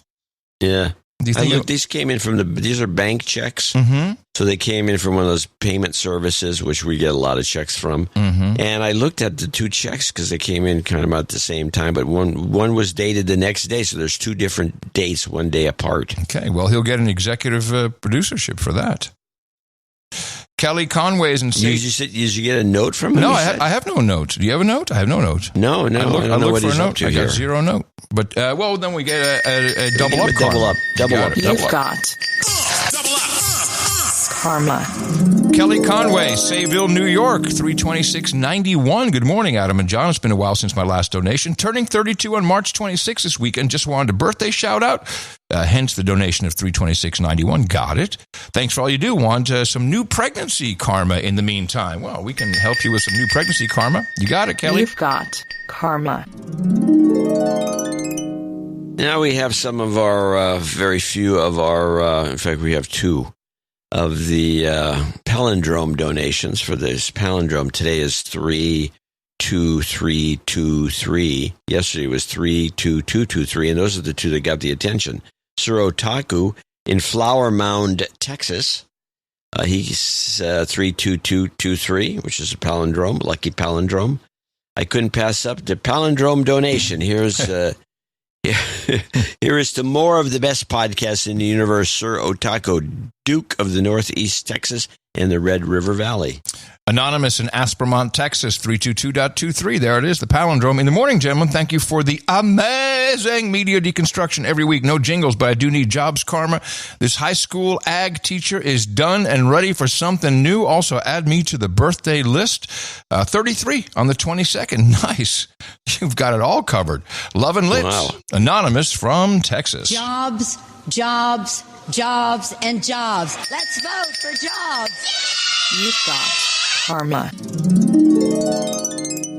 Yeah. Do you think these came in from these are bank checks. Mm-hmm. So they came in from one of those payment services, which we get a lot of checks from. Mm-hmm. And I looked at the two checks because they came in kind of about the same time, but one was dated the next day. So there's two different dates, one day apart. Okay. Well, he'll get an executive producership for that. Kelly Conway's in Did you get a note from him? No, I have no note. Do you have a note? I have no note. No. I don't know what he's up to I here. got zero note. But, well, then we get a double up. Double up. You've got karma. Kelly Conway, Sayville, New York, 326.91. Good morning, Adam and John. It's been a while since my last donation. Turning 32 on March 26 this weekend. Just wanted a birthday shout out. Hence the donation of 326.91. Got it. Thanks for all you do. Want some new pregnancy karma in the meantime? Well, we can help you with some new pregnancy karma. You got it, Kelly. You've got karma. Now we have some of our, very few of our, in fact, we have two of the palindrome donations for this palindrome. Today is 32323. Yesterday was 32223, and those are the two that got the attention. Sir Otaku in Flower Mound, Texas. He's 32223, which is a palindrome, lucky palindrome. I couldn't pass up the palindrome donation. Here's here is to more of the best podcasts in the universe, Sir Otaku, Duke of the Northeast Texas and the Red River Valley. Anonymous in Aspermont, Texas, 322.23. There it is, the palindrome. In the morning, gentlemen, thank you for the amazing media deconstruction every week. No jingles, but I do need jobs karma. This high school ag teacher is done and ready for something new. Also, add me to the birthday list. 33 on the 22nd. Nice. You've got it all covered. Love and lit. Wow. Anonymous from Texas. Jobs, jobs, jobs, and jobs. Let's vote for jobs. You've got karma.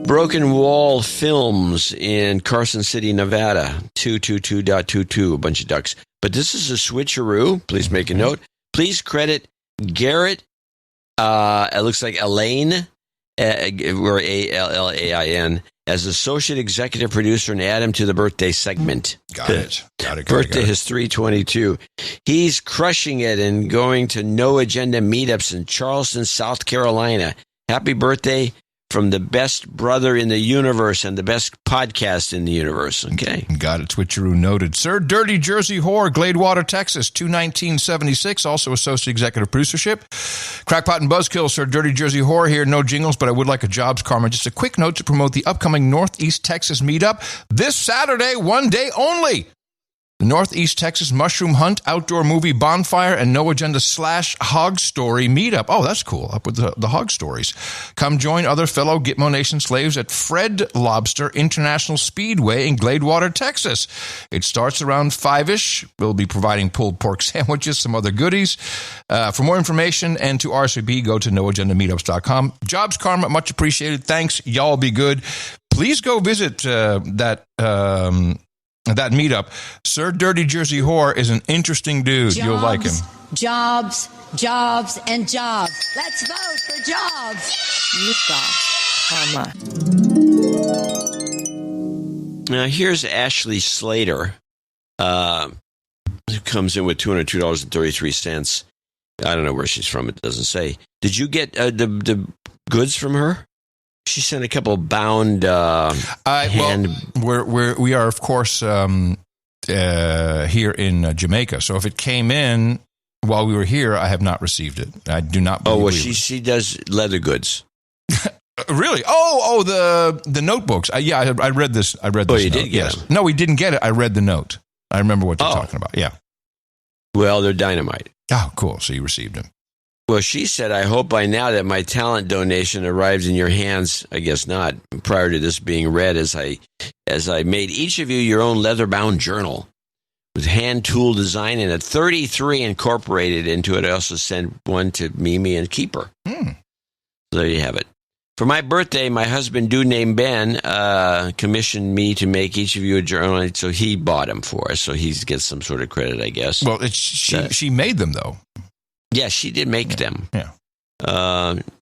Broken Wall Films in Carson City, Nevada, 222.22, a bunch of ducks. But this is a switcheroo. Please make a note. Please credit Garrett, it looks like Elaine, or Allain, as associate executive producer and add him to the birthday segment. Got it. Birthday is 322. He's crushing it and going to no agenda meetups in Charleston, South Carolina. Happy birthday from the best brother in the universe and the best podcast in the universe. Okay. Got it. Switcheroo noted. Sir Dirty Jersey Whore, Gladewater, Texas, 21976. Also associate executive producership. Crackpot and Buzzkill, Sir Dirty Jersey Whore here. No jingles, but I would like a jobs karma. Just a quick note to promote the upcoming Northeast Texas meetup this Saturday, one day only. The Northeast Texas Mushroom Hunt, Outdoor Movie Bonfire, and No Agenda / Hog Story Meetup. Oh, that's cool. Up with the hog stories. Come join other fellow Gitmo Nation slaves at Fred Lobster International Speedway in Gladewater, Texas. It starts around 5-ish. We'll be providing pulled pork sandwiches, some other goodies. For more information and to RSVP, go to noagendameetups.com. Jobs karma, much appreciated. Thanks. Y'all be good. Please go visit that meetup. Sir Dirty Jersey Whore is an interesting dude. Jobs, you'll like him. Jobs, jobs, and jobs. Let's vote for jobs. You've got karma. Now, here's Ashley Slater, who comes in with $202.33. I don't know where she's from. It doesn't say. Did you get the goods from her? She sent a couple bound we are, of course, here in Jamaica. So if it came in while we were here, I have not received it. I do not believe it. Oh, well, she does leather goods. Really? Oh, the notebooks. Yeah, I read this. I read this. Oh, you did get them? No, we didn't get it. I read the note. I remember what you're talking about. Yeah. Well, they're dynamite. Oh, cool. So you received them. Well, she said, I hope by now that my talent donation arrives in your hands. I guess not. Prior to this being read, as I made each of you your own leather-bound journal with hand tool design and 33 incorporated into it. I also sent one to Mimi and Keeper. So there you have it. For my birthday, my husband, dude named Ben, commissioned me to make each of you a journal, so he bought them for us. So he gets some sort of credit, I guess. Well, she made them, though. Yeah, she did make them. Yeah.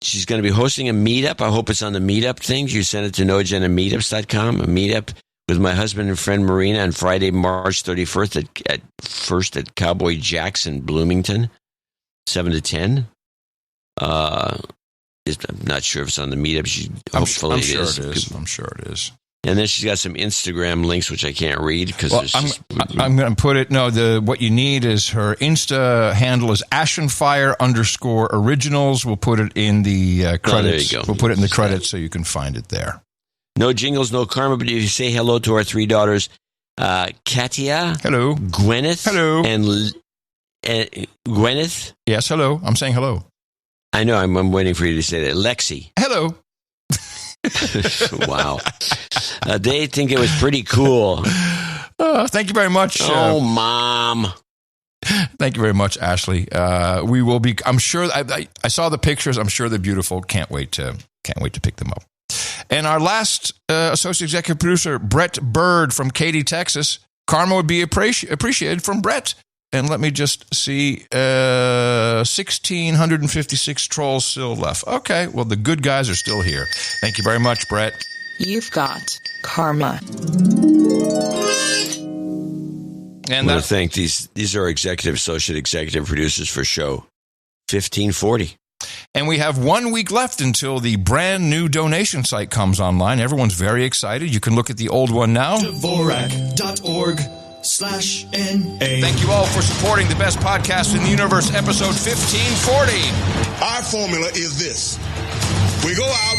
She's going to be hosting a meetup. I hope it's on the meetup things. You send it to noagendameetups.com. A meetup with my husband and friend Marina on Friday, March 31st at Cowboy Jack's in Bloomington, 7 to 10. I'm not sure if it's on the meetup. I'm sure it is. I'm sure it is. And then she's got some Instagram links, which I can't read because I'm going to put it. No, what you need is her Insta handle is ashenfire_originals. We'll put it in the credits. There you go. We'll put it in the credits so you can find it there. No jingles, no karma, but if you say hello to our three daughters, Katia, hello, Gwyneth, hello, and Gwyneth. Yes, hello. I'm saying hello. I know. I'm waiting for you to say that. Lexi. Hello. Wow. They think it was pretty cool. Thank you very much. Oh, Mom. Thank you very much, Ashley. We will be. I'm sure. I saw the pictures. I'm sure they're beautiful. Can't wait to pick them up. And our last associate executive producer, Brett Bird from Katy, Texas. Karma would be appreciated from Brett. And let me just see, 1,656 trolls still left. Okay, well, the good guys are still here. Thank you very much, Brett. You've got karma. And I think these are associate executive producers for show 1540. And we have 1 week left until the brand new donation site comes online. Everyone's very excited. You can look at the old one now. Dvorak.org/NA. Thank you all for supporting the best podcast in the universe, episode 1540. Our formula is this. We go out,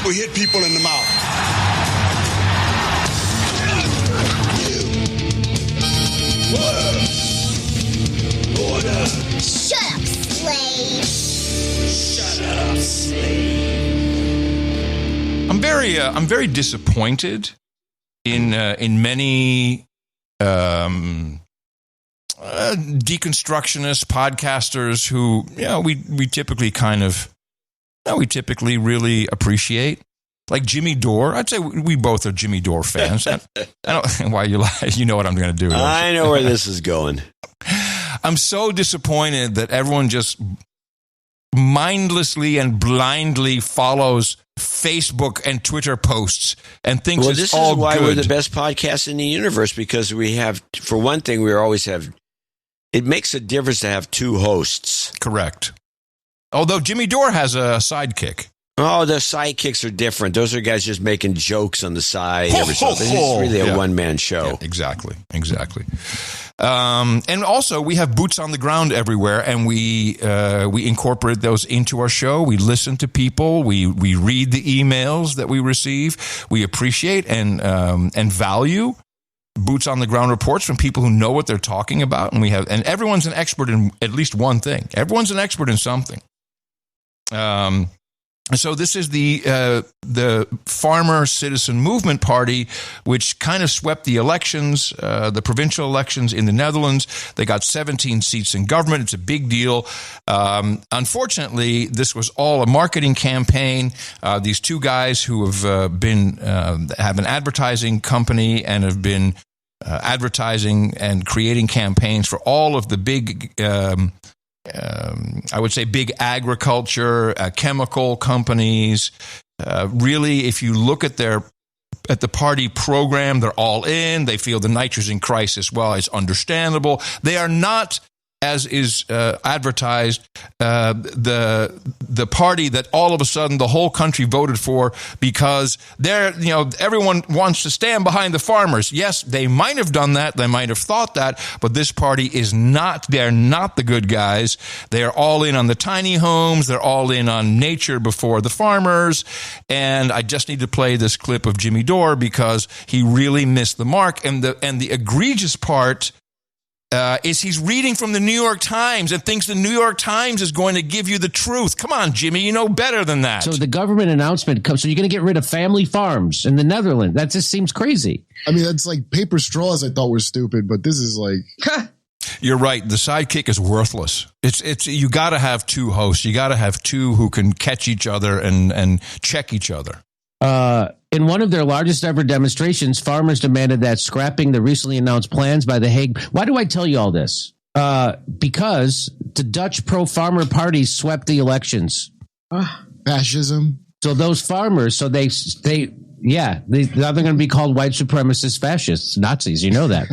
we hit people in the mouth. Order. Shut up, slave. Shut up, slave. I'm very disappointed in many deconstructionist podcasters who, we typically really appreciate, like Jimmy Dore. I'd say we both are Jimmy Dore fans. I don't why you lie. You know what I'm going to do. I know where this is going. I'm so disappointed that everyone just mindlessly and blindly follows Facebook and Twitter posts and thinks it's all good. This is why we're the best podcast in the universe, because we have, for one thing, it makes a difference to have two hosts. Correct. Although Jimmy Dore has a sidekick. Oh, the sidekicks are different. Those are guys just making jokes on the side. It's really a one-man show. Yeah, exactly. And also, we have boots on the ground everywhere, and we incorporate those into our show. We listen to people. We read the emails that we receive. We appreciate and value boots on the ground reports from people who know what they're talking about. And everyone's an expert in at least one thing. Everyone's an expert in something. So this is the Farmer Citizen Movement Party, which kind of swept the elections, the provincial elections in the Netherlands. They got 17 seats in government. It's a big deal. Unfortunately, this was all a marketing campaign. These two guys who have have an advertising company and have been advertising and creating campaigns for all of the big I would say big agriculture, chemical companies. Really, if you look at the party program, they're all in. They feel the nitrogen crisis. Well, it's understandable. They are not, as is advertised, the party that all of a sudden the whole country voted for because everyone wants to stand behind the farmers. Yes, they might have done that. They might have thought that, but this party is not. They're not the good guys. They are all in on the tiny homes. They're all in on nature before the farmers. And I just need to play this clip of Jimmy Dore because he really missed the mark. And the egregious part is he's reading from the New York Times and thinks the New York Times is going to give you the truth. Come on, Jimmy, you know better than that. So the government announcement comes, so you're going to get rid of family farms in the Netherlands. That just seems crazy. I mean, that's like paper straws I thought were stupid, but this is like... You're right. The sidekick is worthless. It's you got to have two hosts. You got to have two who can catch each other and check each other. In one of their largest ever demonstrations, farmers demanded that scrapping the recently announced plans by The Hague. Why do I tell you all this? Because the Dutch pro-farmer parties swept the elections. Fascism. So those farmers, now they're going to be called white supremacist fascists, Nazis. You know that.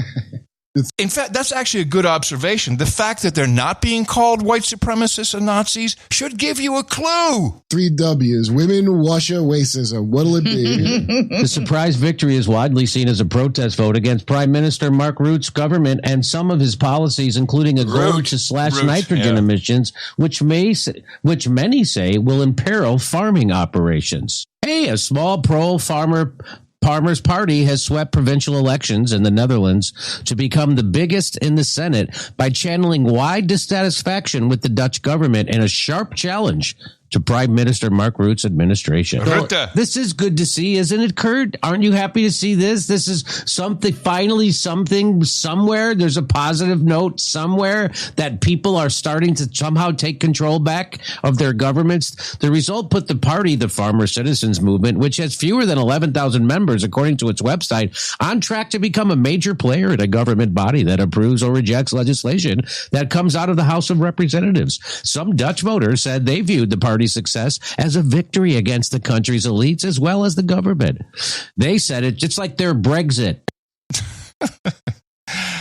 In fact, that's actually a good observation. The fact that they're not being called white supremacists and Nazis should give you a clue. 3 W's. Women, Russia, racism. What'll it be? The surprise victory is widely seen as a protest vote against Prime Minister Mark Rutte's government and some of his policies, including a goal to slash nitrogen emissions, which many say will imperil farming operations. Hey, a small pro-farmer Palmer's party has swept provincial elections in the Netherlands to become the biggest in the Senate by channeling wide dissatisfaction with the Dutch government and a sharp challenge to Prime Minister Mark Rutte's administration. Rutte. This is good to see, isn't it, Kurt? Aren't you happy to see this? This is something, finally something somewhere. There's a positive note somewhere that people are starting to somehow take control back of their governments. The result put the party, the Farmer Citizens Movement, which has fewer than 11,000 members, according to its website, on track to become a major player in a government body that approves or rejects legislation that comes out of the House of Representatives. Some Dutch voters said they viewed the party's success as a victory against the country's elites as well as the government. They said it just like their Brexit.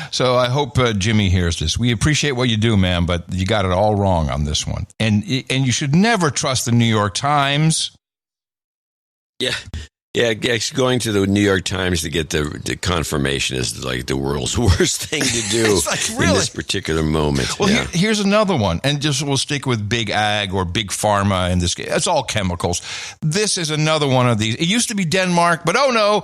So I hope Jimmy hears this. We appreciate what you do, man, but you got it all wrong on this one. And you should never trust the New York Times. Yeah, going to the New York Times to get the confirmation is like the world's worst thing to do in this particular moment. Well, here's another one, and just we'll stick with big ag or big pharma in this case. It's all chemicals. This is another one of these. It used to be Denmark, but oh no,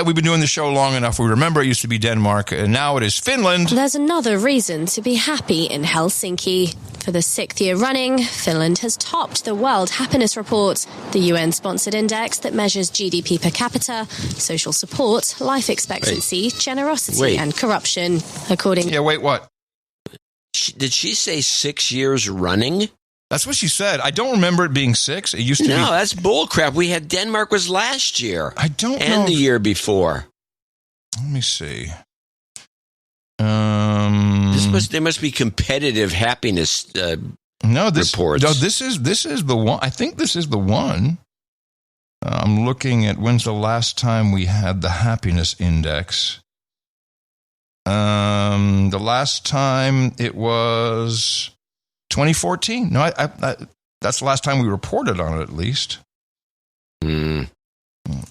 we've been doing the show long enough. We remember it used to be Denmark, and now it is Finland. There's another reason to be happy in Helsinki. For the 6th year running, Finland has topped the World Happiness Report, the UN-sponsored index that measures GDP per capita, social support, life expectancy, generosity, and corruption. According what? Did she say 6 years running? That's what she said. I don't remember it being 6. It used to be. No, that's bullcrap. We had Denmark was last year. I don't know. And the year before. Let me see. There must be competitive happiness reports. No, this is the one. I think this is the one. I'm looking at when's the last time we had the happiness index. The last time it was 2014. No, I that's the last time we reported on it, at least.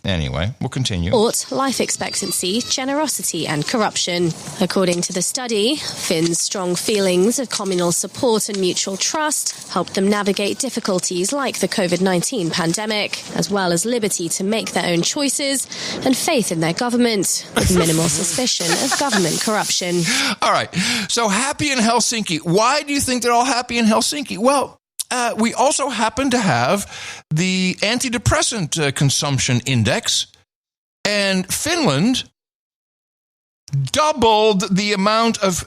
Anyway, we'll continue. Life expectancy, generosity and corruption. According to the study, Finns' strong feelings of communal support and mutual trust helped them navigate difficulties like the COVID-19 pandemic, as well as liberty to make their own choices and faith in their government, with minimal suspicion of government corruption. All right, so happy in Helsinki. Why do you think they're all happy in Helsinki? Well, we also happen to have the antidepressant consumption index, and Finland doubled the amount of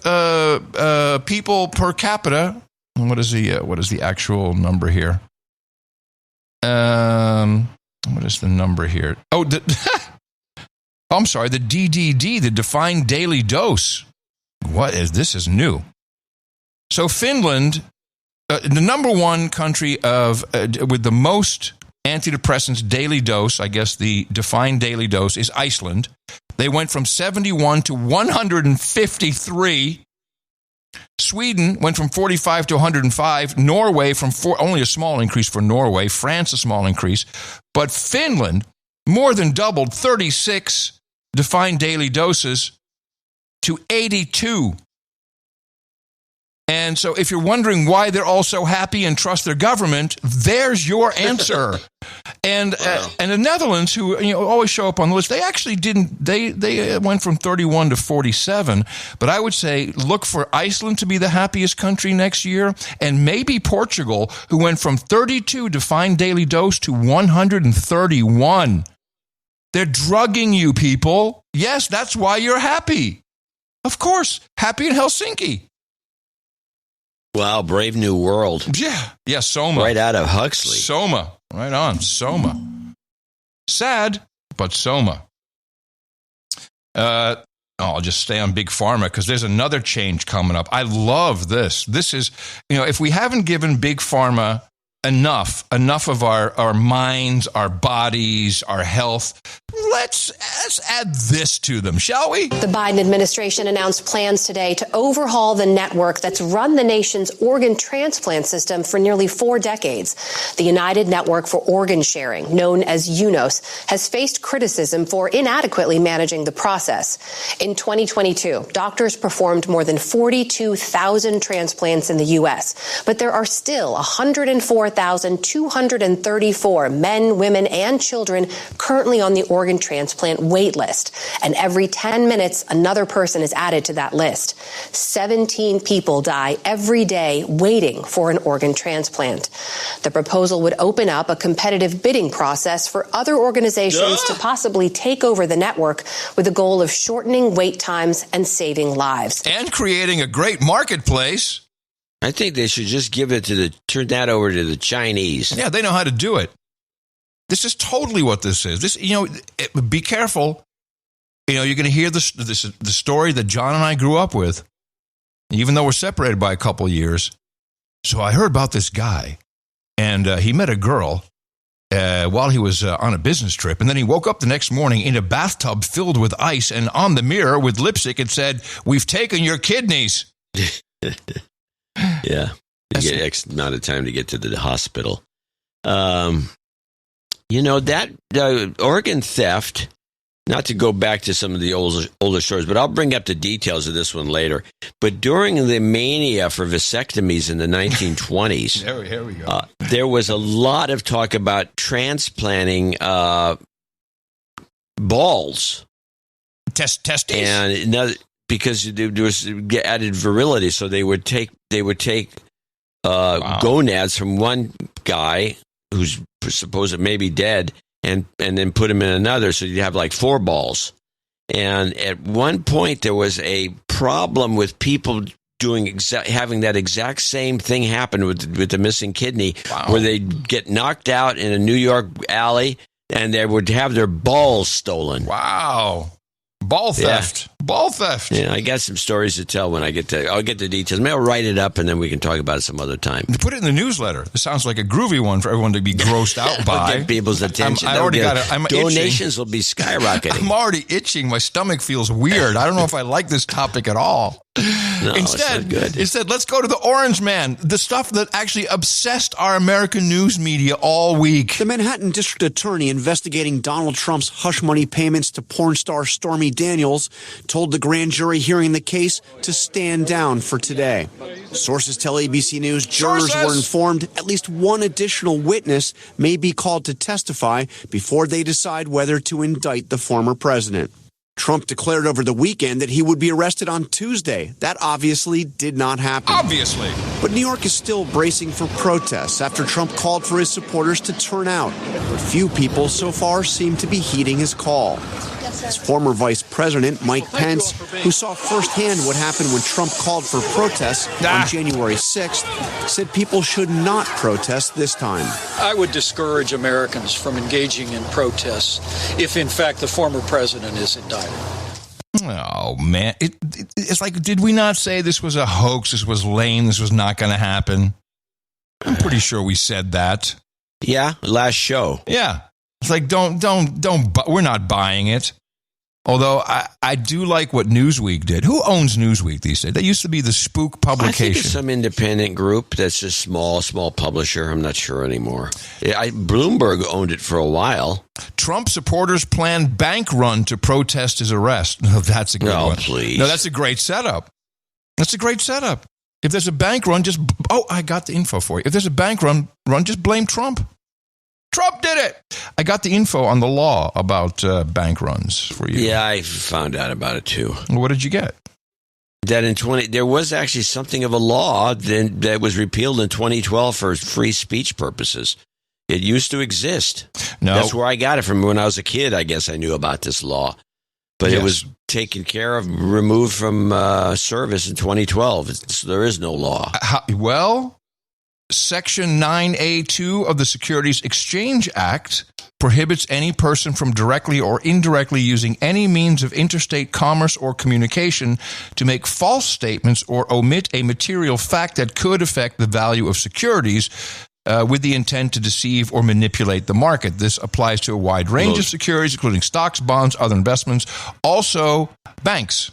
people per capita. What is the actual number here? What is the number here? Oh, I'm sorry, the DDD, the defined daily dose. This is new. So Finland. The number one country with the most antidepressants daily dose, I guess the defined daily dose, is Iceland. They went from 71 to 153. Sweden went from 45 to 105. Norway only a small increase for Norway. France a small increase. But Finland more than doubled, 36 defined daily doses to 82. And so if you're wondering why they're all so happy and trust their government, there's your answer. And the Netherlands, who always show up on the list, they actually didn't. They went from 31 to 47. But I would say look for Iceland to be the happiest country next year, and maybe Portugal, who went from 32 defined daily dose to 131. They're drugging you, people. Yes, that's why you're happy. Of course, happy in Helsinki. Wow, Brave New World. Yeah, Soma. Right out of Huxley. Soma, right on, Soma. Sad, but Soma. I'll just stay on Big Pharma because there's another change coming up. I love this. This is, if we haven't given Big Pharma enough of our minds, our bodies, our health, let's add this to them, shall we? The Biden administration announced plans today to overhaul the network that's run the nation's organ transplant system for nearly 4 decades. The United Network for Organ Sharing, known as UNOS, has faced criticism for inadequately managing the process. In 2022, doctors performed more than 42,000 transplants in the U.S., but there are still 104,234 men, women, and children currently on the organ transplant wait list. And every 10 minutes, another person is added to that list. 17 people die every day waiting for an organ transplant. The proposal would open up a competitive bidding process for other organizations to possibly take over the network with the goal of shortening wait times and saving lives. And creating a great marketplace. I think they should just turn that over to the Chinese. Yeah, they know how to do it. This is totally what this is. Be careful. You're going to hear the story that John and I grew up with, even though we're separated by a couple years. So I heard about this guy, and he met a girl while he was on a business trip, and then he woke up the next morning in a bathtub filled with ice, and on the mirror with lipstick it said, "We've taken your kidneys." Yeah, you get X amount of time to get to the hospital. That organ theft, not to go back to some of the older stories, but I'll bring up the details of this one later. But during the mania for vasectomies in the 1920s, here we go. There was a lot of talk about transplanting balls. Testes. And because there was added virility, so they would take gonads from one guy who's supposed maybe dead, and then put him in another, so you'd have like 4 balls. And at one point, there was a problem with people having that exact same thing happen with the missing kidney, where they'd get knocked out in a New York alley, and they would have their balls stolen. Wow. Ball theft. Yeah. Ball theft. Yeah, I got some stories to tell when I'll get the details. Maybe I'll write it up and then we can talk about it some other time. Put it in the newsletter. It sounds like a groovy one for everyone to be grossed out by. Get people's attention. Donations will be skyrocketing. I'm already itching. My stomach feels weird. I don't know if I like this topic at all. No, Instead, it's not good. Let's go to the Orange Man, the stuff that actually obsessed our American news media all week. The Manhattan District Attorney investigating Donald Trump's hush money payments to porn star Stormy Daniels told the grand jury hearing the case to stand down for today. Sources tell ABC News jurors were informed at least one additional witness may be called to testify before they decide whether to indict the former president. Trump declared over the weekend that he would be arrested on Tuesday. That obviously did not happen. Obviously. But New York is still bracing for protests after Trump called for his supporters to turn out. But few people so far seem to be heeding his call. His former vice president, Mike Pence, who saw firsthand what happened when Trump called for protests on January 6th, said people should not protest this time. I would discourage Americans from engaging in protests if, in fact, the former president is indicted. Oh, man. It's like, did we not say this was a hoax? This was lame. This was not going to happen? I'm pretty sure we said that. Yeah, last show. Yeah. It's like, don't, we're not buying it. Although I do like what Newsweek did. Who owns Newsweek these days? That used to be the spook publication. I think it's some independent group that's a small publisher. I'm not sure anymore. Bloomberg owned it for a while. Trump supporters plan bank run to protest his arrest. No, that's a good one. Please. No, that's a great setup. That's a great setup. If there's a bank run, I got the info for you. If there's a bank run, just blame Trump. Trump did it. I got the info on the law about bank runs for you. Yeah, I found out about it too. What did you get? That there was actually something of a law that was repealed in 2012 for free speech purposes. It used to exist. No. That's where I got it from. When I was a kid, I guess I knew about this law. But It was taken care of, removed from service in 2012. There is no law. Section 9A2 of the Securities Exchange Act prohibits any person from directly or indirectly using any means of interstate commerce or communication to make false statements or omit a material fact that could affect the value of securities with the intent to deceive or manipulate the market. This applies to a wide range of securities, including stocks, bonds, other investments, also banks.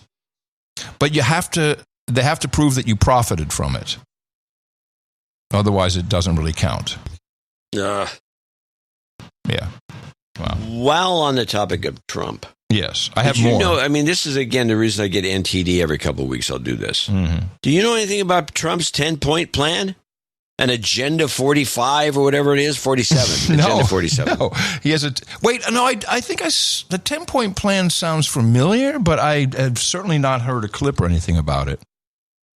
But they have to prove that you profited from it. Otherwise, it doesn't really count. Yeah. Wow. While on the topic of Trump. Yes, I have more. This is, again, the reason I get NTD every couple of weeks. I'll do this. Mm-hmm. Do you know anything about Trump's 10-point plan? an Agenda 45 or whatever it is, 47. Agenda 47. No, he has a I think the 10-point plan sounds familiar, but I have certainly not heard a clip or anything about it.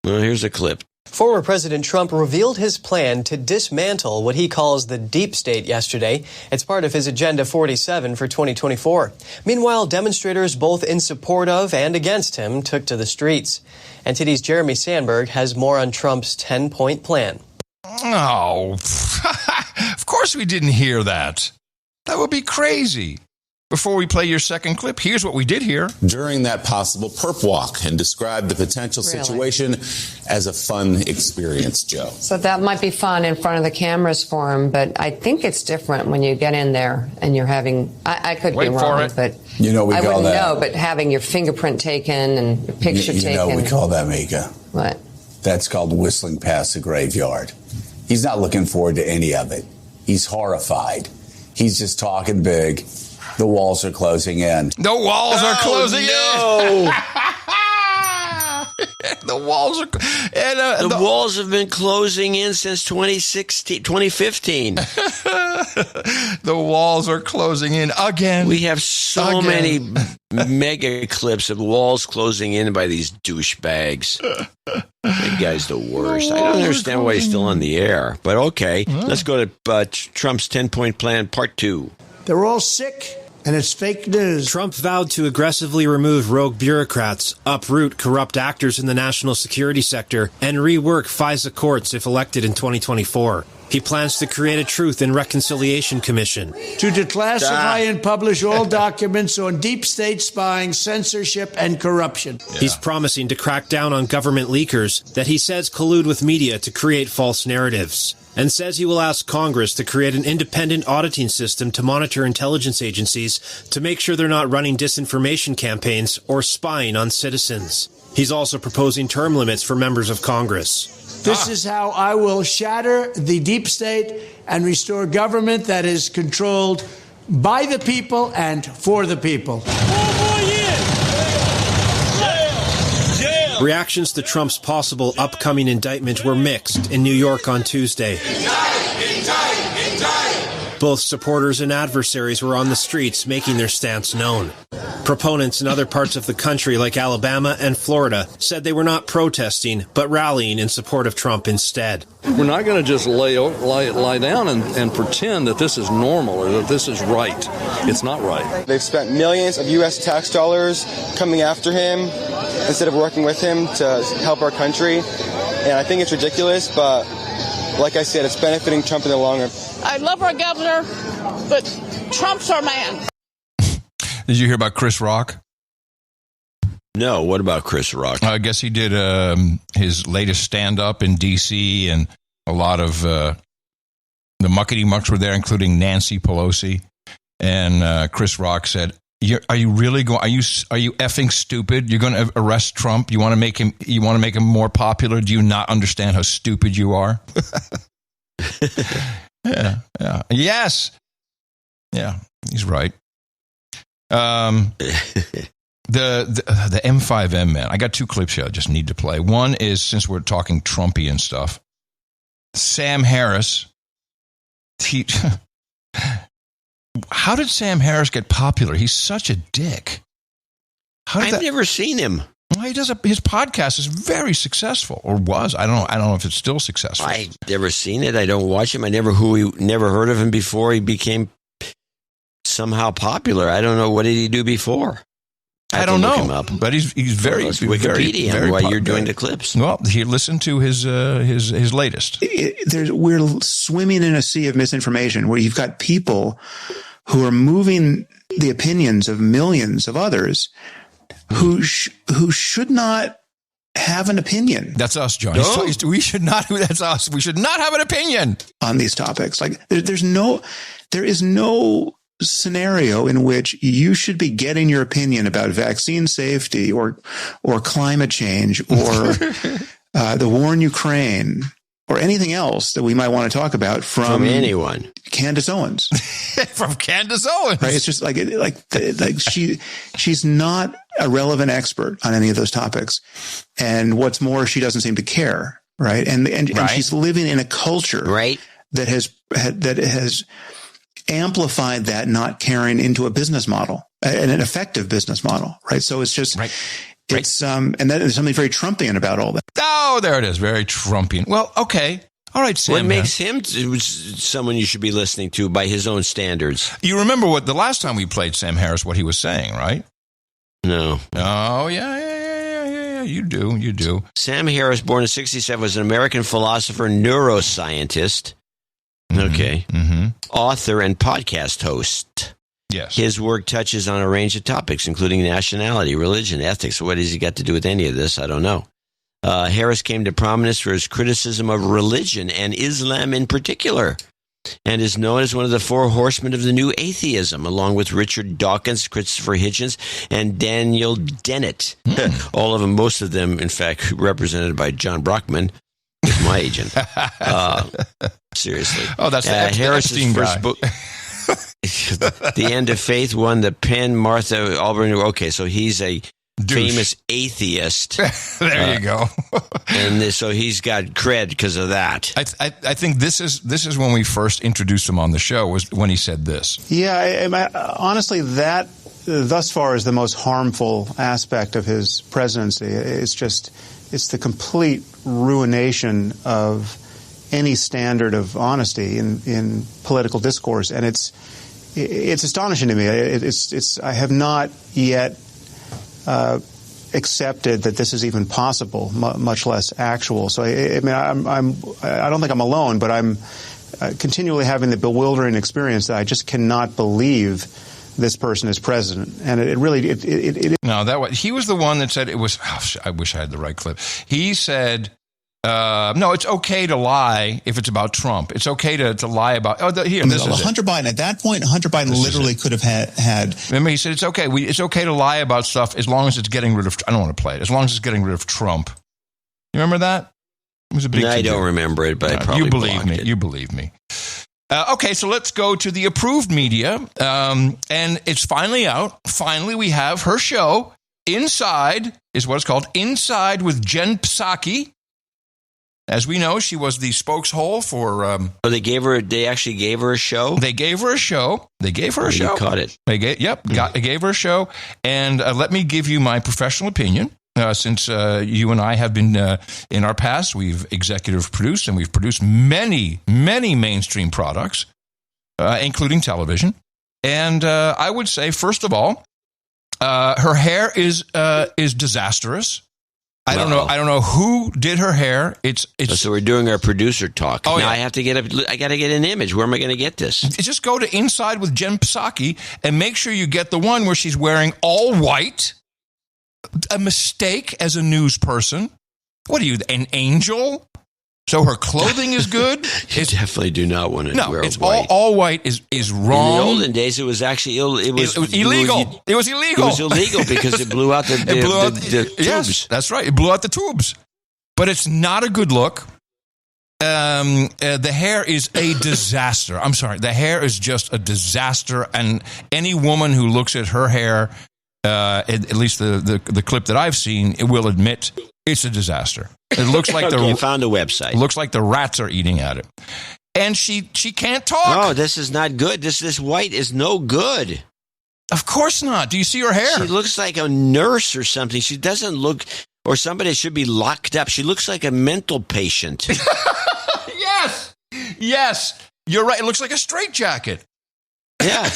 Well, here's a clip. Former President Trump revealed his plan to dismantle what he calls the deep state yesterday. It's part of his Agenda 47 for 2024. Meanwhile, demonstrators both in support of and against him took to the streets. NTD's Jeremy Sandberg has more on Trump's 10-point plan. Oh, of course we didn't hear that. That would be crazy. Before we play your second clip, here's what we did hear. During that possible perp walk, and described the potential situation as a fun experience, Joe. So that might be fun in front of the cameras for him, but I think it's different when you get in there and you're having, I could be wrong, but you know, I wouldn't know, but having your fingerprint taken and your picture taken. You know, we call that, Mika. What? That's called whistling past the graveyard. He's not looking forward to any of it. He's horrified. He's just talking big. The walls are closing in. The walls are closing in. The walls are... And, the walls have been closing in since 2015. The walls are closing in again. We have so many mega clips of walls closing in by these douchebags. That guy's the worst. I don't understand why he's still on the air. But okay, let's go to Trump's 10-point plan, part 2. They're all sick, and it's fake news. Trump vowed to aggressively remove rogue bureaucrats, uproot corrupt actors in the national security sector, and rework FISA courts if elected in 2024. He plans to create a Truth and Reconciliation Commission. To declassify and publish all documents on deep state spying, censorship, and corruption. Yeah. He's promising to crack down on government leakers that he says collude with media to create false narratives. And says he will ask Congress to create an independent auditing system to monitor intelligence agencies to make sure they're not running disinformation campaigns or spying on citizens. He's also proposing term limits for members of Congress. This is how I will shatter the deep state and restore government that is controlled by the people and for the people. Reactions to Trump's possible upcoming indictment were mixed in New York on Tuesday. Both supporters and adversaries were on the streets making their stance known. Proponents in other parts of the country, like Alabama and Florida, said they were not protesting, but rallying in support of Trump instead. We're not going to just lie down and pretend that this is normal or that this is right. It's not right. They've spent millions of U.S. tax dollars coming after him instead of working with him to help our country. And I think it's ridiculous, but like I said, it's benefiting Trump in the long run. I love our governor, but Trump's our man. Did you hear about Chris Rock? No, what about Chris Rock? I guess he did his latest stand-up in D.C., and a lot of the muckety-mucks were there, including Nancy Pelosi. And Chris Rock said, "Are you really going? Are you effing stupid? You're going to arrest Trump? You want to make him? You want to make him more popular? Do you not understand how stupid you are?" Yeah. Yes. Yeah, he's right. The M5M, man. I got 2 clips here I just need to play. One is, since we're talking Trumpy and stuff, Sam Harris. How did Sam Harris get popular? He's such a dick. I've never seen him. Well, his podcast is very successful, or was. I don't know if it's still successful. I've never seen it. I don't watch him. I never heard of him before he became somehow popular. I don't know. What did he do before? I don't know. Him up. But he's very Wikipedia very while you're doing the clips. Well, he listened to his latest. We're swimming in a sea of misinformation where you've got people who are moving the opinions of millions of others who should not have an opinion. That's us, John. No. We should not. That's us. We should not have an opinion on these topics. Like there is no scenario in which you should be getting your opinion about vaccine safety or climate change or the war in Ukraine or anything else that we might want to talk about from anyone. Candace Owens. From Candace Owens. Right? It's just like she's not a relevant expert on any of those topics. And what's more, she doesn't seem to care right? And she's living in a culture that has amplified that not caring into a business model, an effective business model, right? So it's just it's and that there's something very Trumpian about all that. Oh, there it is, very Trumpian. Well, okay. All right, Sam. What makes him someone you should be listening to by his own standards? You remember what the last time we played Sam Harris, what he was saying, right? No. Oh, yeah. You do. Sam Harris, born in 1967, was an American philosopher, neuroscientist, author, and podcast host. Yes. His work touches on a range of topics, including nationality, religion, ethics. What has he got to do with any of this? I don't know. Harris came to prominence for his criticism of religion and Islam in particular, and is known as one of the four horsemen of the new atheism, along with Richard Dawkins, Christopher Hitchens, and Daniel Dennett. All of them, most of them, in fact, represented by John Brockman, who's my agent. Seriously. Oh, that's the Harris's first guy. book. The End of Faith won the Penn Martha Alburn. Okay, so he's a famous atheist. There you go. And so he's got cred because of that. I think this is when we first introduced him on the show, was when he said this. Yeah, honestly, that thus far is the most harmful aspect of his presidency. It's the complete ruination of any standard of honesty in political discourse, and it's astonishing to me. I have not yet accepted that this is even possible, much less actual. So I don't think I'm alone, but I'm continually having the bewildering experience that I just cannot believe this person is president. And it really No, he was the one that said it was. I wish I had the right clip. He said, no, it's okay to lie if it's about Trump. It's okay to lie about. Hunter Biden. At that point, Hunter Biden literally could have had. Remember, he said it's okay. It's okay to lie about stuff as long as it's getting rid of. I don't want to play it. As long as it's getting rid of Trump. You remember that? It was a big. I don't remember it, but I probably believe me. it. You believe me. Okay, so let's go to the approved media, and it's finally out. Finally, we have her show. Inside is what it's called. Inside with Jen Psaki. As we know, she was the spokeshole for. They actually gave her a show. They gave her a show. You caught it. They gave her a show. And let me give you my professional opinion. Since you and I have been in our past, we've executive produced and we've produced many, many mainstream products, including television. And I would say, first of all, her hair is disastrous. I don't know who did her hair. It's so we're doing our producer talk. Oh, now yeah. I got to get an image. Where am I going to get this? Just go to Inside with Jen Psaki and make sure you get the one where she's wearing all white. A mistake as a news person. What are you, an angel? So her clothing is good. You definitely do not want to wear it's white. All white is wrong. In the olden days, it was actually It was illegal. It was illegal. It was illegal because it blew out the tubes. Yes, that's right. It blew out the tubes. But it's not a good look. The hair is a disaster. I'm sorry. The hair is just a disaster. And any woman who looks at her hair, at least the clip that I've seen, it will admit it's a disaster. It looks like I found a website. It looks like the rats are eating at it. And she can't talk. Oh, this is not good. This white is no good. Of course not. Do you see her hair? She looks like a nurse or something. She doesn't look, or somebody should be locked up. She looks like a mental patient. Yes. You're right. It looks like a straitjacket. Yeah.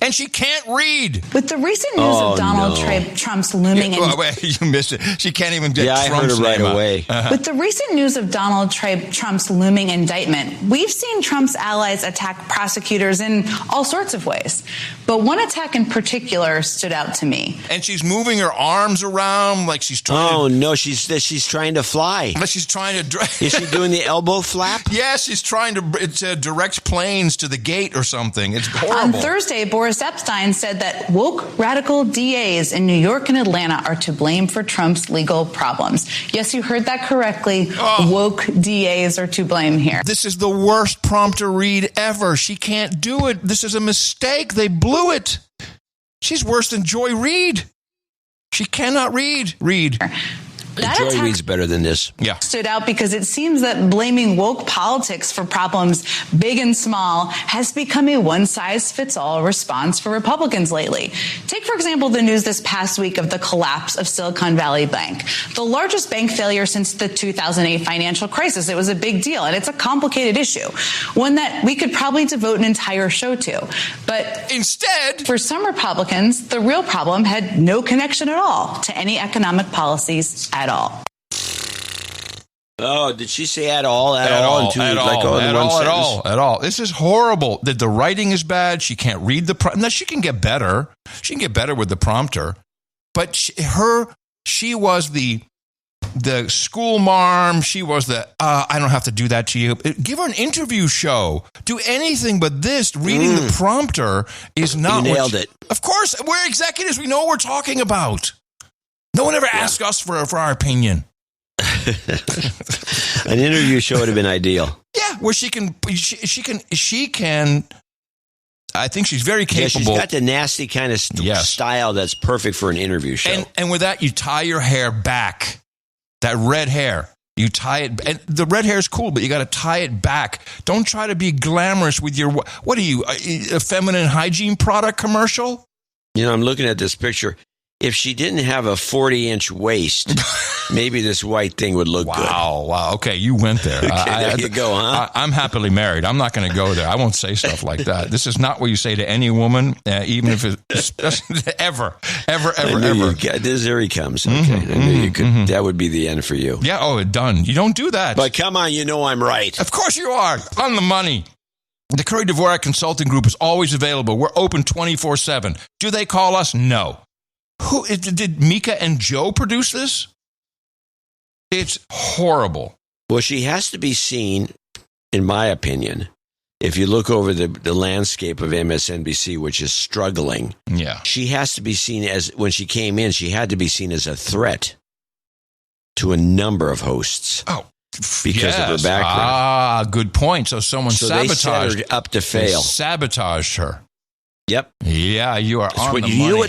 And she can't read. With the recent news of Donald Trump's looming... You missed it. She can't even get Trump's I heard it right away. With the recent news of Donald Trump's looming indictment, we've seen Trump's allies attack prosecutors in all sorts of ways. But one attack in particular stood out to me. And she's moving her arms around like she's trying to... Oh, no, she's trying to fly. But she's trying to... Is she doing the elbow flap? Yes, she's trying to direct planes to the gate or something. It's horrible. On Thursday, Boris Epstein said that woke radical DAs in New York and Atlanta are to blame for Trump's legal problems. Yes, you heard that correctly. Woke DAs are to blame here. This is the worst prompter read ever. She can't do it. This is a mistake. They blew it. She's worse than Joy Reid. She cannot read. Joy reads better than this. Yeah. Stood out because it seems that blaming woke politics for problems big and small has become a one-size-fits-all response for Republicans lately. Take, for example, the news this past week of the collapse of Silicon Valley Bank, the largest bank failure since the 2008 financial crisis. It was a big deal, and it's a complicated issue, one that we could probably devote an entire show to. But instead, for some Republicans, the real problem had no connection at all to any economic policies at all. Oh, did she say at all? At all. This is horrible. The writing is bad. She can't read the prompter. She can get better. She can get better with the prompter. But she was the school marm. She was I don't have to do that to you. Give her an interview show. Do anything but this. Reading the prompter is not. You nailed it. Of course, we're executives. We know what we're talking about. No one ever asked us for our opinion. An interview show would have been ideal. Yeah, where she can. I think she's very capable. Yeah, she's got the nasty kind of style that's perfect for an interview show. And with that, you tie your hair back. That red hair, you tie it. And the red hair is cool, but you got to tie it back. Don't try to be glamorous with your. What are you? A feminine hygiene product commercial? You know, I'm looking at this picture. If she didn't have a 40-inch waist, maybe this white thing would look good. Wow. Okay, you went there. There you go, huh? I'm happily married. I'm not going to go there. I won't say stuff like that. This is not what you say to any woman, even if it's ever. There he comes. Okay, I knew you could. That would be the end for you. Yeah. Oh, done. You don't do that. But come on, you know I'm right. Of course you are. On the money. The Curry Dvorak Consulting Group is always available. We're open 24/7. Do they call us? No. Who did Mika and Joe produce this? It's horrible. Well, she has to be seen, in my opinion, if you look over the landscape of MSNBC, which is struggling. Yeah. She has to be seen as, when she came in, she had to be seen as a threat to a number of hosts. Oh. Because of her background. Good point. So someone sabotaged. They set her up to fail. They sabotaged her. Yep. Yeah, you are on the money. You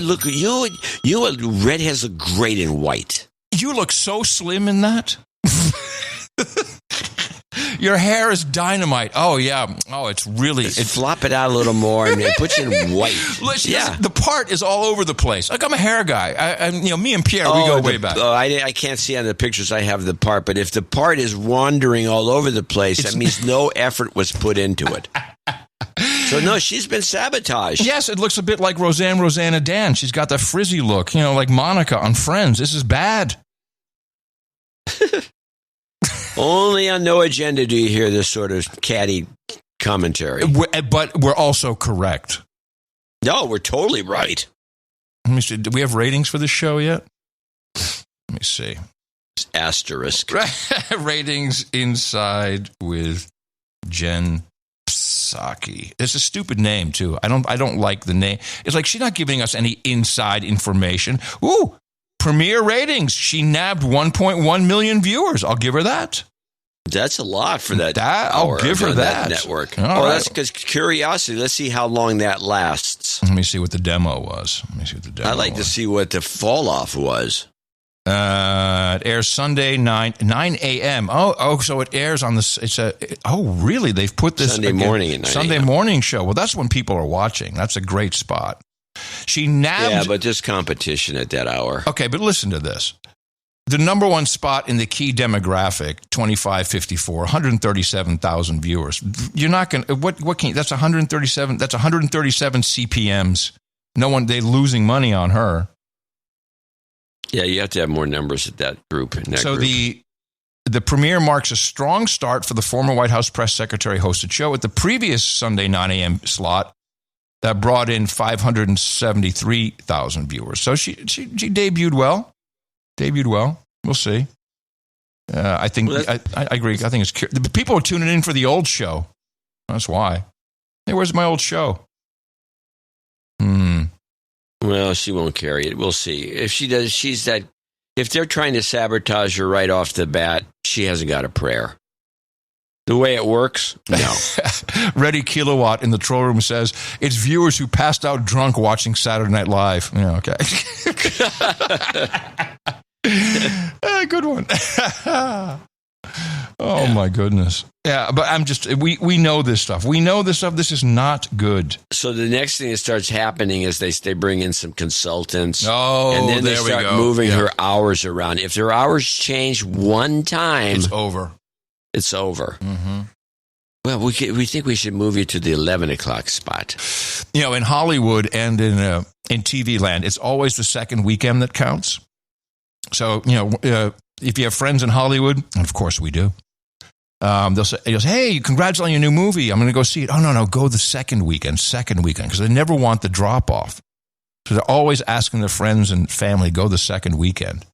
know what redheads look great in white. You look so slim in that. Your hair is dynamite. Oh, yeah. Oh, it's really... flop it out a little more and put you in white. Yeah. The part is all over the place. Like, I'm a hair guy. Me and Pierre, we go way back. I can't see on the pictures I have the part, but if the part is wandering all over the place, that means no effort was put into it. So, no, she's been sabotaged. Yes, it looks a bit like Rosanna Dan. She's got the frizzy look, like Monica on Friends. This is bad. Only on No Agenda do you hear this sort of catty commentary. But we're also correct. No, we're totally right. Let me see. Do we have ratings for this show yet? Let me see. Asterisk. Ratings inside with Jen Psaki. It's a stupid name, too. I don't like the name. It's like she's not giving us any inside information. Ooh. Premier ratings. She nabbed 1.1 million viewers. I'll give her that. That's a lot for that. I'll give her that network. All right. That's because curiosity. Let's see how long that lasts. Let me see what the demo was. I'd like to see what the fall off was. It airs Sunday 9 a.m. Oh, so it airs on the. Really? They've put this Sunday morning at 9 Sunday morning show. Well, that's when people are watching. That's a great spot. She nabbed. Yeah, but there's competition at that hour. Okay, but listen to this. The number one spot in the key demographic, 25-54, 137,000 viewers. You're not going to, what can you, that's 137 CPMs. They're losing money on her. Yeah, you have to have more numbers at that group. The premiere marks a strong start for the former White House press secretary hosted show at the previous Sunday 9 a.m. slot that brought in 573,000 viewers. So she debuted well. We'll see. I think I agree. I think it's people are tuning in for the old show. That's why. Hey, where's my old show? Well, she won't carry it. We'll see. If she does, if they're trying to sabotage her right off the bat, she hasn't got a prayer. The way it works, no. Ready Kilowatt in the troll room says, it's viewers who passed out drunk watching Saturday Night Live. Yeah, okay. Good one. Oh my goodness. Yeah, but we know this stuff. We know this stuff. This is not good. So the next thing that starts happening is they bring in some consultants. Oh, and then they there we start go. moving her hours around. If their hours change one time, it's over. It's over. Mm-hmm. Well, we think we should move you to the 11 o'clock spot. In Hollywood and in TV land, it's always the second weekend that counts. So, if you have friends in Hollywood, and of course we do, they'll say, hey, congrats on your new movie. I'm going to go see it. Oh, no, go the second weekend, because they never want the drop-off. So they're always asking their friends and family to go the second weekend.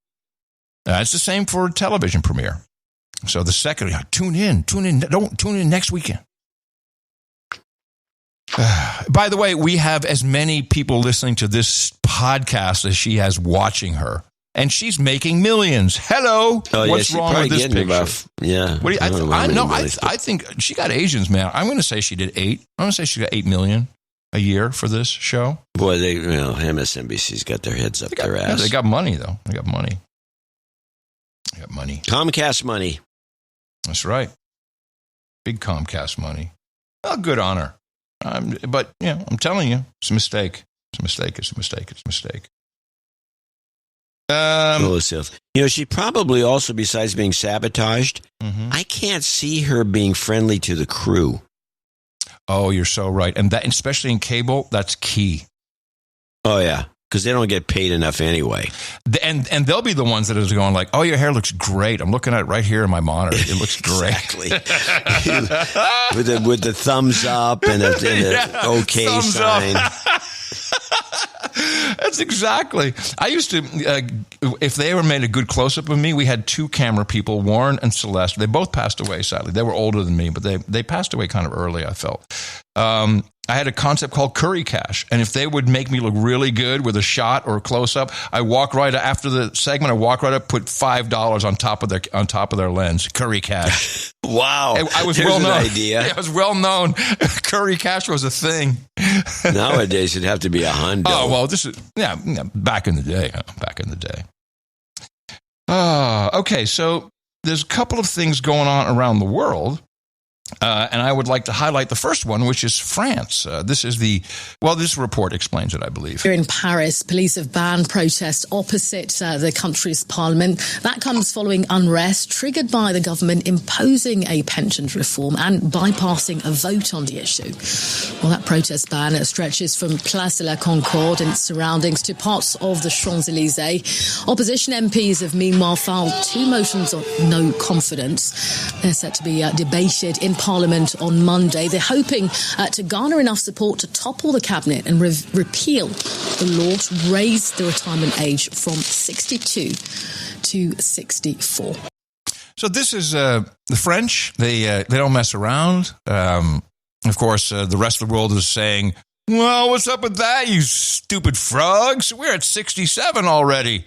It's the same for a television premiere. So the second, tune in, don't tune in next weekend. By the way, we have as many people listening to this podcast as she has watching her. And she's making millions. Hello. Oh, what's wrong with this picture? Yeah. What do I think she got Asians, man. I'm going to say she did 8. I'm going to say she got $8 million a year for this show. Boy, MSNBC's got their heads up their ass. Yeah, they got money, though. They got money. Comcast money. That's right. Big Comcast money. Well, good on her. But, I'm telling you, it's a mistake. It's a mistake. She probably also, besides being sabotaged, I can't see her being friendly to the crew. Oh, you're so right. And that, especially in cable, that's key. Oh, yeah. Because they don't get paid enough anyway. And they'll be the ones that is going like, oh, your hair looks great. I'm looking at it right here in my monitor. It looks great. Exactly. with the thumbs up and the okay thumbs sign. That's exactly. I used to, if they ever made a good close-up of me, we had 2 camera people, Warren and Celeste. They both passed away, sadly. They were older than me, but they passed away kind of early, I felt. I had a concept called Curry Cash, and if they would make me look really good with a shot or a close-up, I walk right after the segment. I walk right up, put $5 on top of their lens. Curry Cash. Wow, I was well known. Idea. It was well known. Curry Cash was a thing. Nowadays, it'd have to be a hundo. Oh well, this is back in the day. Okay, so there's a couple of things going on around the world. And I would like to highlight the first one, which is France. This report explains it, I believe. Here in Paris, police have banned protests opposite the country's parliament. That comes following unrest triggered by the government imposing a pensions reform and bypassing a vote on the issue. Well, that protest ban stretches from Place de la Concorde and its surroundings to parts of the Champs-Élysées. Opposition MPs have meanwhile filed 2 motions of no confidence. They're set to be debated in Parliament on Monday. They're hoping to garner enough support to topple the cabinet and repeal the law to raise the retirement age from 62 to 64. So this is the French. They don't mess around. Of course, the rest of the world is saying, well, what's up with that, you stupid frogs? We're at 67 already.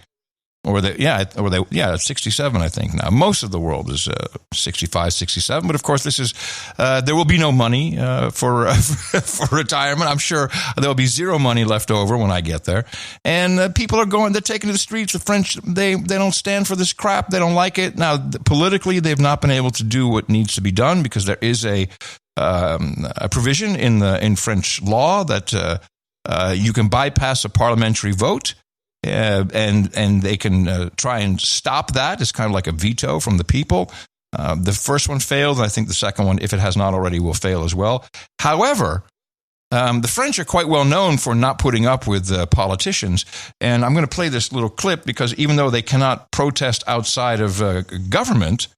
At 67, I think now. Most of the world is 65, 67. But of course, this is there will be no money for retirement. I'm sure there will be 0 money left over when I get there. And people are they're taking to the streets. The French, they don't stand for this crap. They don't like it. Now, politically, they've not been able to do what needs to be done because there is a provision in French law that you can bypass a parliamentary vote. And they can try and stop that. It's kind of like a veto from the people. The first one failed, and I think the second one, if it has not already, will fail as well. However, the French are quite well known for not putting up with politicians. And I'm going to play this little clip because even though they cannot protest outside of government,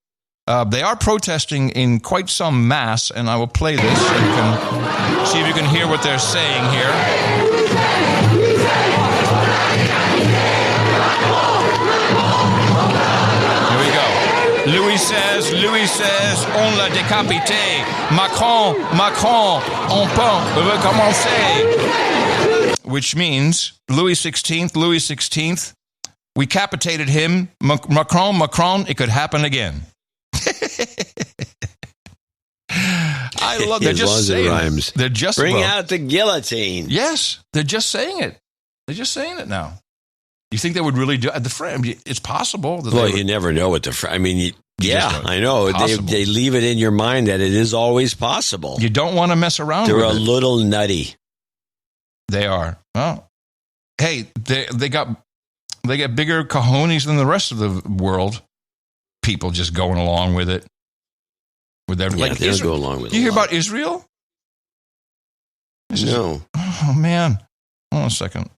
they are protesting in quite some mass. And I will play this so you can see if you can hear what they're saying here. Louis says, on l'a décapité. Macron, on peut recommencer. Which means, Louis XVI, we capitated him. Macron, it could happen again. I love, they're just saying it. They're just bring out the guillotine. Yes, they're just saying it. They're just saying it now. You think they would really do it? It's possible. Well, you never know what I know. They leave it in your mind that it is always possible. You don't want to mess around with it. They're a little nutty. They are. Well, hey, they got bigger cojones than the rest of the world. People just going along with it. With everything. Yeah, they'll go along with it. You hear about Israel? No. Oh, man. Hold on a second.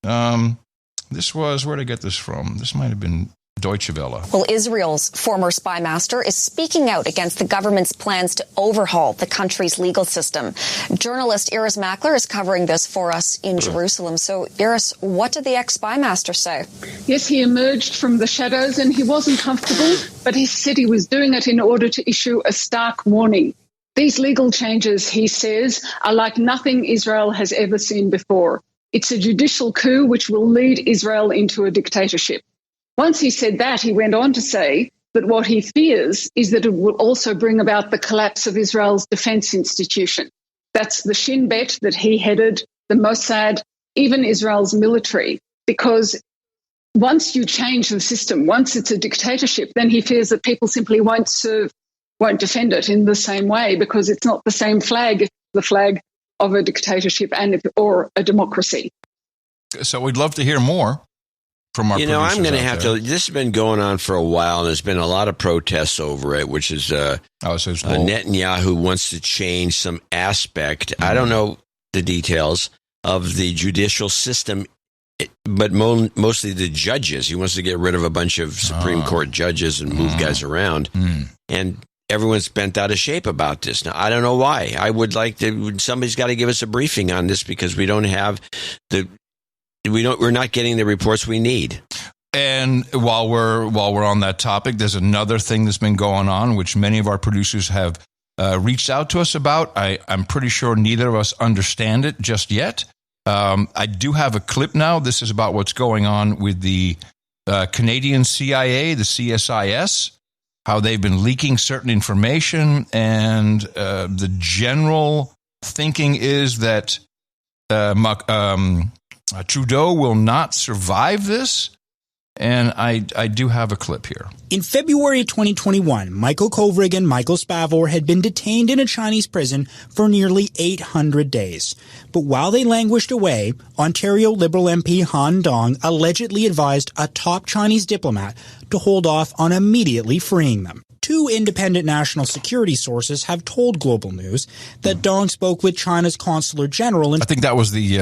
This was, where did I get this from? This might have been Deutsche Welle. Well, Israel's former spy master is speaking out against the government's plans to overhaul the country's legal system. Journalist Iris Mackler is covering this for us in Jerusalem. So, Iris, what did the ex-spy master say? Yes, he emerged from the shadows and he wasn't comfortable, but he said he was doing it in order to issue a stark warning. These legal changes, he says, are like nothing Israel has ever seen before. It's a judicial coup which will lead Israel into a dictatorship. Once he said that, he went on to say that what he fears is that it will also bring about the collapse of Israel's defense institution. That's the Shin Bet that he headed, the Mossad, even Israel's military, because once you change the system, once it's a dictatorship, then he fears that people simply won't defend it in the same way because it's not the same flag, it's the flag of a dictatorship or a democracy. So we'd love to hear more from our producers. I'm going to have to. This has been going on for a while, and there's been a lot of protests over it, which is Netanyahu wants to change some aspect. I don't know the details of the judicial system, but mostly the judges. He wants to get rid of a bunch of Supreme Court judges and move guys around. And everyone's bent out of shape about this. Now, I don't know why. I would like to. Somebody's got to give us a briefing on this because we don't have we're not getting the reports we need. And while we're on that topic, there's another thing that's been going on, which many of our producers have reached out to us about. I'm pretty sure neither of us understand it just yet. I do have a clip now. This is about what's going on with the Canadian CIA, the CSIS, how they've been leaking certain information, and the general thinking is that Trudeau will not survive this, and I do have a clip here. In February 2021, Michael Kovrig and Michael Spavor had been detained in a Chinese prison for nearly 800 days. But while they languished away, Ontario Liberal MP Han Dong allegedly advised a top Chinese diplomat to hold off on immediately freeing them. Two independent national security sources have told Global News that Dong spoke with China's consular general. I think that was the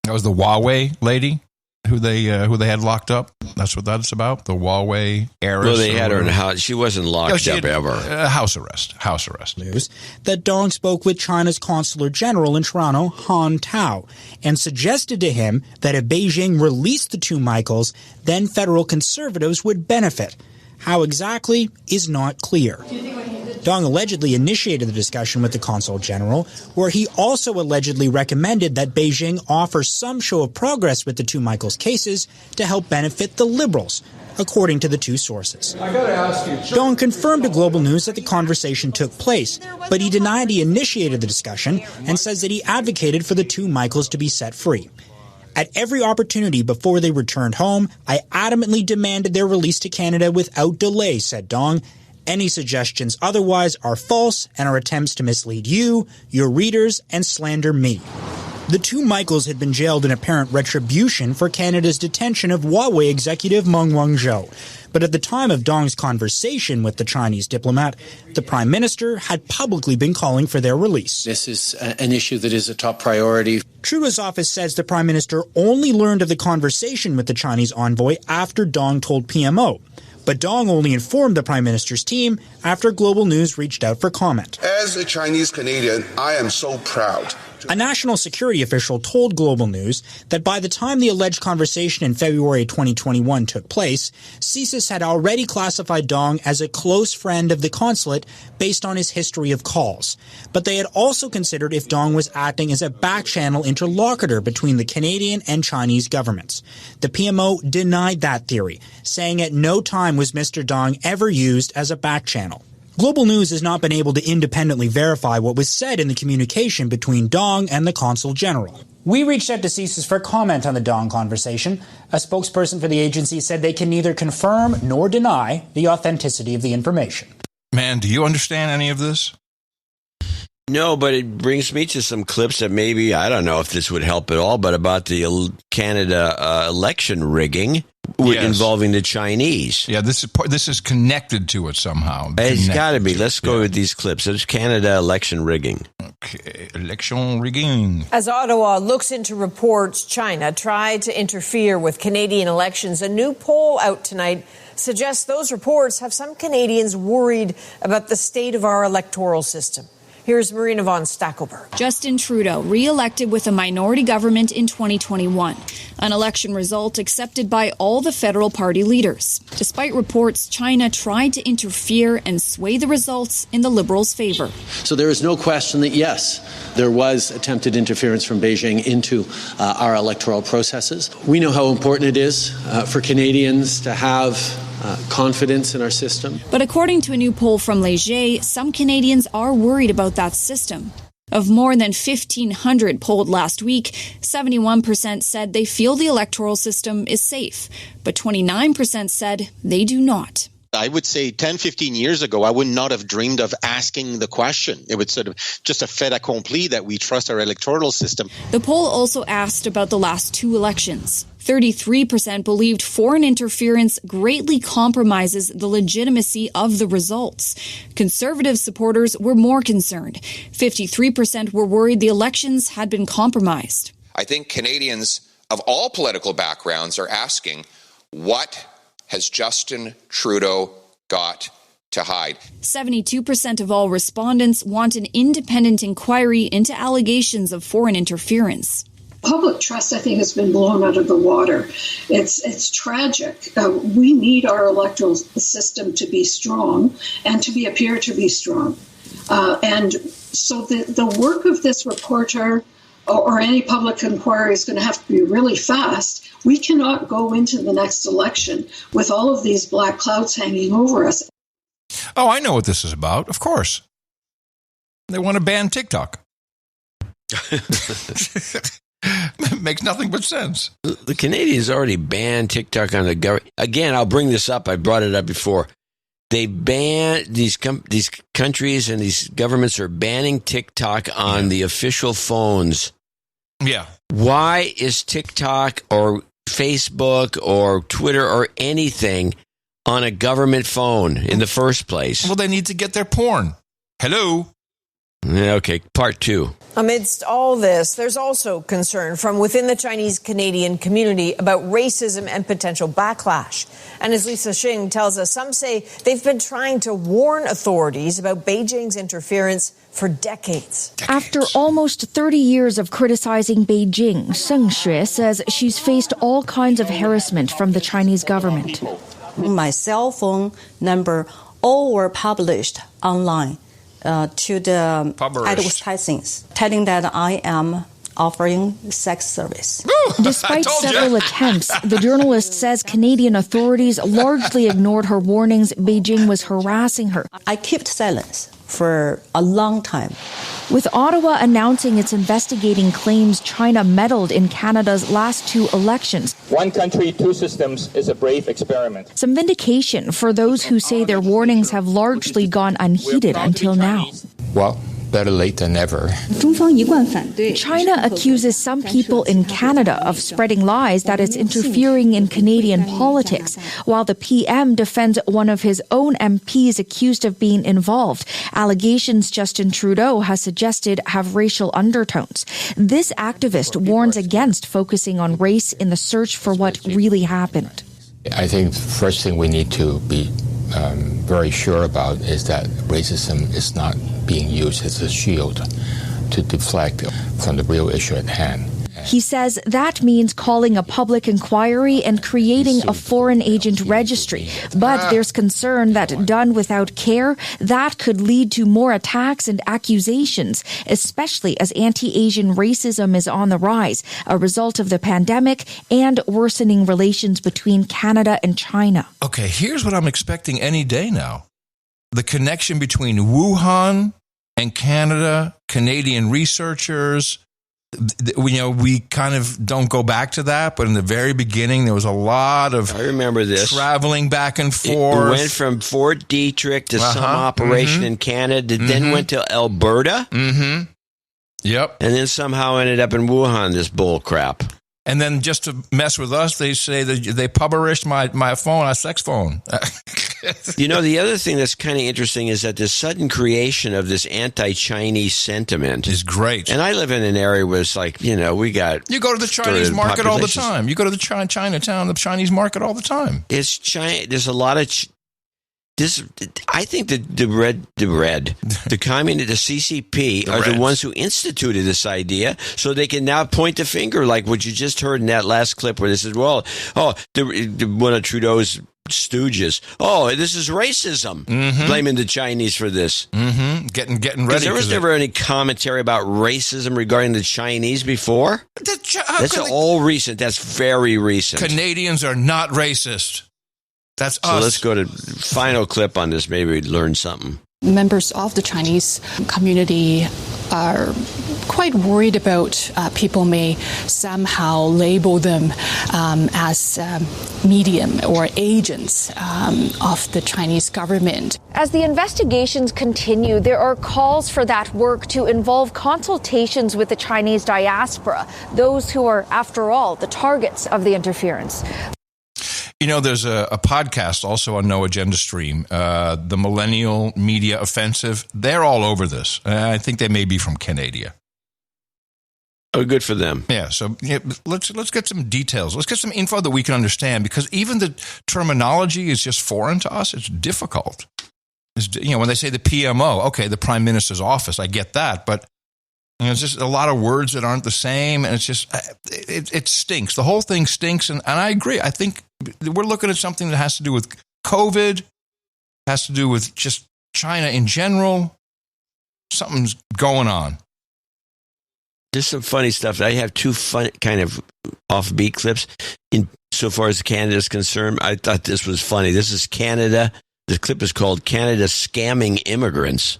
Huawei lady who they had locked up. That's what that's about. The Huawei heiress. Well, they had her in house. She wasn't locked up ever. House arrest. News that Dong spoke with China's consular general in Toronto, Han Tao, and suggested to him that if Beijing released the two Michaels, then federal conservatives would benefit. How exactly is not clear. Dong allegedly initiated the discussion with the consul general, where he also allegedly recommended that Beijing offer some show of progress with the two Michaels cases to help benefit the Liberals, according to the two sources. Dong confirmed to Global News that the conversation took place, but he denied he initiated the discussion and says that he advocated for the two Michaels to be set free. At every opportunity before they returned home, I adamantly demanded their release to Canada without delay, said Dong. Any suggestions otherwise are false and are attempts to mislead you, your readers, and slander me. The two Michaels had been jailed in apparent retribution for Canada's detention of Huawei executive Meng Wanzhou. But at the time of Dong's conversation with the Chinese diplomat, the Prime Minister had publicly been calling for their release. This is an issue that is a top priority. Trudeau's office says the Prime Minister only learned of the conversation with the Chinese envoy after Dong told PMO. But Dong only informed the Prime Minister's team after Global News reached out for comment. As a Chinese Canadian, I am so proud. A national security official told Global News that by the time the alleged conversation in February 2021 took place, CSIS had already classified Dong as a close friend of the consulate based on his history of calls. But they had also considered if Dong was acting as a back-channel interlocutor between the Canadian and Chinese governments. The PMO denied that theory, saying at no time was Mr. Dong ever used as a back-channel. Global News has not been able to independently verify what was said in the communication between Dong and the Consul General. We reached out to CSIS for comment on the Dong conversation. A spokesperson for the agency said they can neither confirm nor deny the authenticity of the information. Man, do you understand any of this? No, but it brings me to some clips that maybe, I don't know if this would help at all, but about the Canada election rigging involving the Chinese. Yeah, this is connected to it somehow. It's got to be. Let's go with these clips. There's Canada election rigging. Okay, election rigging. As Ottawa looks into reports China tried to interfere with Canadian elections, a new poll out tonight suggests those reports have some Canadians worried about the state of our electoral system. Here's Marina von Stackelberg. Justin Trudeau, re-elected with a minority government in 2021, an election result accepted by all the federal party leaders. Despite reports China tried to interfere and sway the results in the Liberals' favor. So there is no question that, yes, there was attempted interference from Beijing into our electoral processes. We know how important it is for Canadians to have confidence in our system. But according to a new poll from Léger, some Canadians are worried about that system. Of more than 1,500 polled last week, 71% said they feel the electoral system is safe, but 29% said they do not. I would say 10, 15 years ago, I would not have dreamed of asking the question. It would sort of just a fait accompli that we trust our electoral system. The poll also asked about the last two elections. 33% believed foreign interference greatly compromises the legitimacy of the results. Conservative supporters were more concerned. 53% were worried the elections had been compromised. I think Canadians of all political backgrounds are asking, what has Justin Trudeau got to hide? 72% of all respondents want an independent inquiry into allegations of foreign interference. Public trust, I think, has been blown out of the water. It's tragic. We need our electoral system to be strong and to appear to be strong. And so the work of this reporter or any public inquiry is going to have to be really fast. We cannot go into the next election with all of these black clouds hanging over us. Oh, I know what this is about. Of course. They want to ban TikTok. Makes nothing but sense. The Canadians already banned TikTok on the government. Again, I'll bring this up. I brought it up before. They ban these countries and these governments are banning TikTok on the official phones. Yeah. Why is TikTok or Facebook or Twitter or anything on a government phone in the first place? Well, they need to get their porn. Hello. Okay, part two. Amidst all this, there's also concern from within the Chinese-Canadian community about racism and potential backlash. And as Lisa Xing tells us, some say they've been trying to warn authorities about Beijing's interference for decades. After almost 30 years of criticizing Beijing, Seng Xue says she's faced all kinds of harassment from the Chinese government. My cell phone number all were published online. To the advertisings, telling that I am offering sex service. Despite several attempts, the journalist says Canadian authorities largely ignored her warnings Beijing was harassing her. I kept silence for a long time. With Ottawa announcing it's investigating claims China meddled in Canada's last two elections. One country, two systems is a brave experiment. Some vindication for those who say their warnings have largely gone unheeded until now. Well, better late than never. China accuses some people in Canada of spreading lies that it's interfering in Canadian politics, while the PM defends one of his own MPs accused of being involved. Allegations Justin Trudeau has suggested have racial undertones. This activist warns against focusing on race in the search for what really happened. I think the first thing we need to be very sure about is that racism is not being used as a shield to deflect from the real issue at hand. He says that means calling a public inquiry and creating a foreign agent registry. But there's concern that done without care, that could lead to more attacks and accusations, especially as anti-Asian racism is on the rise, a result of the pandemic and worsening relations between Canada and China. Okay, here's what I'm expecting any day now. the connection between Wuhan and Canada, Canadian researchers. We kind of don't go back to that, but in the very beginning, there was a lot of I remember this traveling back and forth. It went from Fort Detrick to some operation in Canada, then went to Alberta. Mm-hmm. Yep. And then somehow ended up in Wuhan, this bull crap. And then just to mess with us, they say that they published my phone, a sex phone. The other thing that's kind of interesting is that this sudden creation of this anti-Chinese sentiment is great. And I live in an area where it's like, we got... You go to the Chinese market all the time. You go to the Chinatown, the Chinese market all the time. It's China. There's a lot of... I think the communist, the CCP are the ones who instituted this idea, so they can now point the finger, like what you just heard in that last clip, where they said, "Well, one of Trudeau's stooges, this is racism," blaming the Chinese for this. Mm-hmm. Getting ready. There was never any commentary about racism regarding the Chinese before. That's all recent. That's very recent. Canadians are not racist. That's us. So let's go to final clip on this. Maybe we'd learn something. Members of the Chinese community are quite worried about people may somehow label them as medium or agents of the Chinese government. As the investigations continue, there are calls for that work to involve consultations with the Chinese diaspora, those who are, after all, the targets of the interference. There's a podcast also on No Agenda Stream, the Millennial Media Offensive. They're all over this. I think they may be from Canada. Oh, good for them. Yeah, so let's get some details. Let's get some info that we can understand, because even the terminology is just foreign to us. It's difficult. When they say the PMO, okay, the Prime Minister's office, I get that, but it's just a lot of words that aren't the same, and it's just, it stinks. The whole thing stinks, and I agree. I think we're looking at something that has to do with COVID, has to do with just China in general. Something's going on. There's some funny stuff. I have two fun, kind of offbeat clips. In so far as Canada is concerned, I thought this was funny. This is Canada. The clip is called "Canada Scamming Immigrants."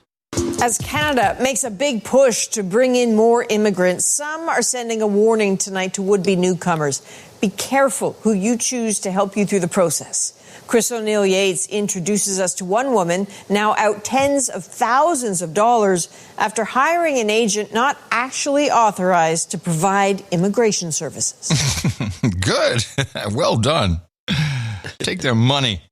As Canada makes a big push to bring in more immigrants, some are sending a warning tonight to would-be newcomers. Be careful who you choose to help you through the process. Chris O'Neill Yates introduces us to one woman now out tens of thousands of dollars after hiring an agent not actually authorized to provide immigration services. Good. Well done. Take their money.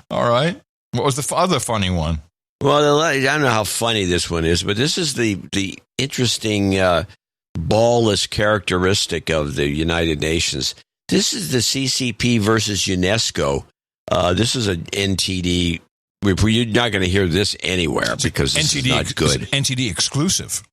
All right. What was the other funny one? Well, I don't know how funny this one is, but this is the interesting ballless characteristic of the United Nations. This is the CCP versus UNESCO. This is an NTD. You're not going to hear this anywhere because this is not good. NTD exclusive.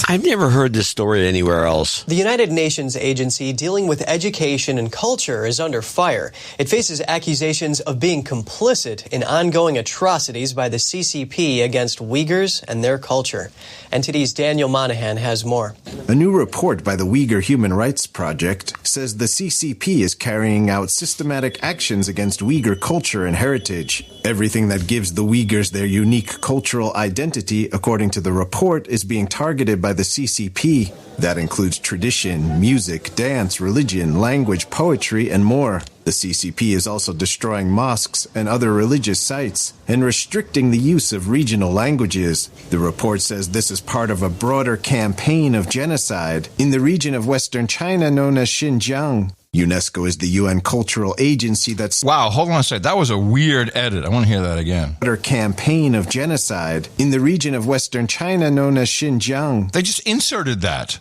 I've never heard this story anywhere else. The United Nations agency dealing with education and culture is under fire. It faces accusations of being complicit in ongoing atrocities by the CCP against Uyghurs and their culture. NTD's Daniel Monahan has more. A new report by the Uyghur Human Rights Project says the CCP is carrying out systematic actions against Uyghur culture and heritage. Everything that gives the Uyghurs their unique cultural identity, according to the report, is being targeted by the CCP. That includes tradition, music, dance, religion, language, poetry, and more. The CCP is also destroying mosques and other religious sites and restricting the use of regional languages. The report says this is part of a broader campaign of genocide in the region of Western China known as Xinjiang. UNESCO is the UN cultural agency that's... Wow, hold on a second. That was a weird edit. I want to hear that again. ...campaign of genocide in the region of Western China known as Xinjiang. They just inserted that.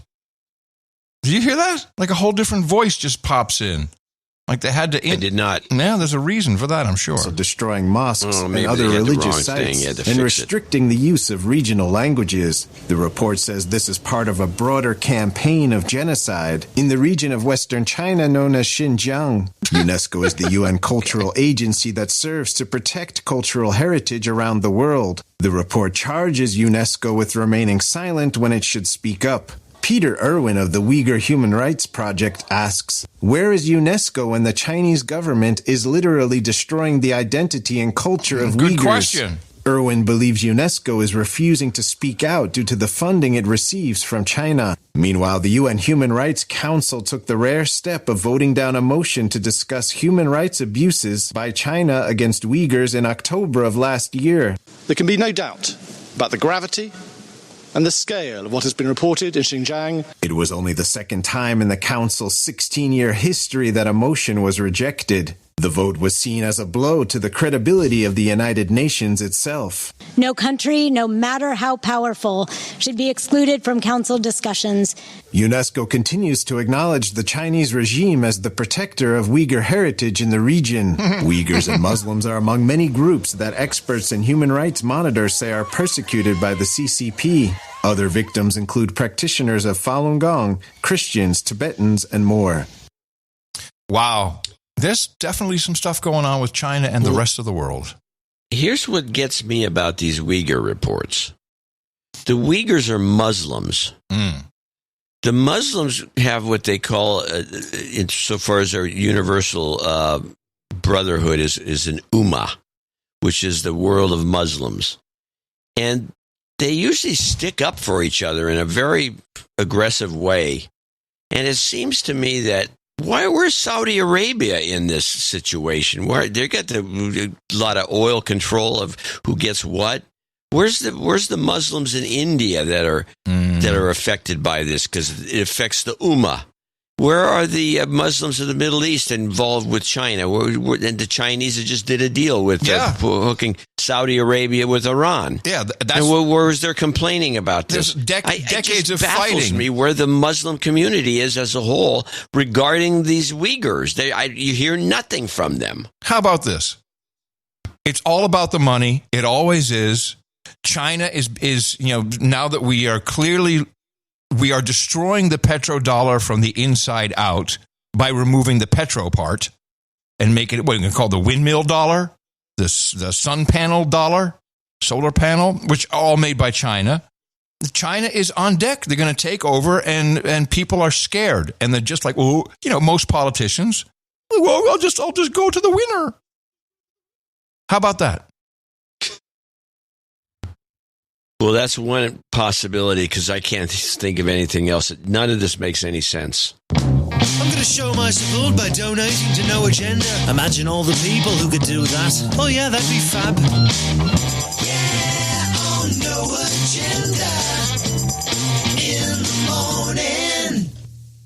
Did you hear that? Like a whole different voice just pops in. Like they had to... I did not. Yeah, there's a reason for that, I'm sure. So destroying mosques and other religious sites and restricting the use of regional languages. The report says this is part of a broader campaign of genocide in the region of Western China known as Xinjiang. UNESCO is the UN cultural agency that serves to protect cultural heritage around the world. The report charges UNESCO with remaining silent when it should speak up. Peter Irwin of the Uyghur Human Rights Project asks, where is UNESCO when the Chinese government is literally destroying the identity and culture of Uyghurs? Good question. Irwin believes UNESCO is refusing to speak out due to the funding it receives from China. Meanwhile, the UN Human Rights Council took the rare step of voting down a motion to discuss human rights abuses by China against Uyghurs in October of last year. There can be no doubt about the gravity and the scale of what has been reported in Xinjiang. It was only the second time in the Council's 16-year history that a motion was rejected. The vote was seen as a blow to the credibility of the United Nations itself. No country, no matter how powerful, should be excluded from Council discussions. UNESCO continues to acknowledge the Chinese regime as the protector of Uyghur heritage in the region. Uyghurs and Muslims are among many groups that experts and human rights monitors say are persecuted by the CCP. Other victims include practitioners of Falun Gong, Christians, Tibetans, and more. Wow. There's definitely some stuff going on with China and the rest of the world. Here's what gets me about these Uyghur reports. The Uyghurs are Muslims. The Muslims have what they call, insofar as their universal brotherhood is an ummah, which is the world of Muslims. And they usually stick up for each other in a very aggressive way. And it seems to me that where's Saudi Arabia in this situation? Where they got a lot of oil control of who gets what? Where's the Muslims in India that are affected by this because it affects the Ummah? Where are the Muslims of the Middle East involved with China? And the Chinese just did a deal with hooking Saudi Arabia with Iran. Yeah, and where is they're complaining about this? Decades of baffles fighting. Me where the Muslim community is as a whole regarding these Uyghurs. You hear nothing from them. How about this? It's all about the money. It always is. China is now that we are destroying the petrodollar from the inside out by removing the petro part and make it what you can call the windmill dollar, the sun panel dollar, solar panel, which are all made by China. China is on deck. They're going to take over, and people are scared, and they're just like, most politicians. Well, I'll just go to the winner. How about that? Well, that's one possibility because I can't think of anything else. None of this makes any sense. I'm going to show my support by donating to No Agenda. Imagine all the people who could do that. Oh, yeah, that'd be fab. Yeah, on No Agenda in the morning.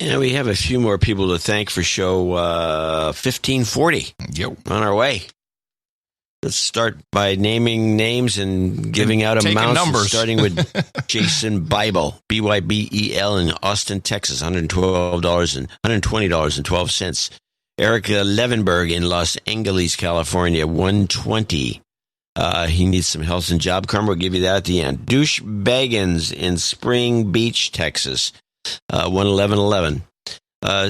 And we have a few more people to thank for show 1540. Yep. On our way. Let's start by naming names and giving out amounts. Numbers. Starting with Jason Bybel, Bybel in Austin, Texas, $120.12. Eric Levenberg in Los Angeles, California, $120. He needs some health and job karma. We'll give you that at the end. Douche Baggins in Spring Beach, Texas, $111.11.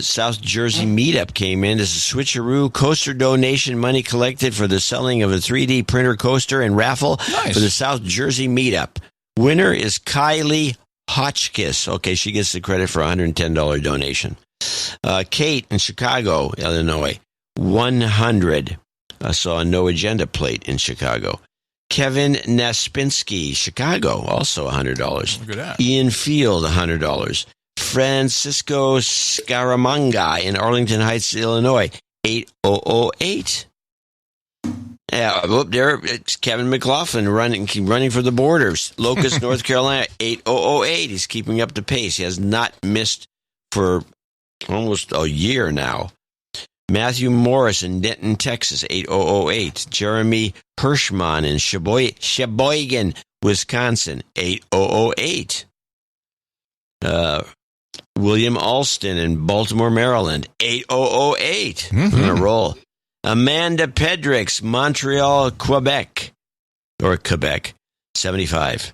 South Jersey Meetup came in. This is switcheroo coaster donation money collected for the selling of a 3D printer coaster and raffle for the South Jersey Meetup. Winner is Kylie Hotchkiss. Okay, she gets the credit for a $110 donation. Kate in Chicago, Illinois, $100. I saw a No Agenda plate in Chicago. Kevin Naspinski, Chicago, also $100. Look at that. Ian Field, $100. Francisco Scaramanga in Arlington Heights, Illinois, 8008. Yeah, there it's Kevin McLaughlin running for the Borders, Locust, North Carolina, 8008. He's keeping up the pace. He has not missed for almost a year now. Matthew Morris in Denton, Texas, 8008. Jeremy Hirschman in Sheboygan, Wisconsin, 8008. William Alston in Baltimore, Maryland, 8008. On a roll. Amanda Pedrix, Montreal, Quebec, 75.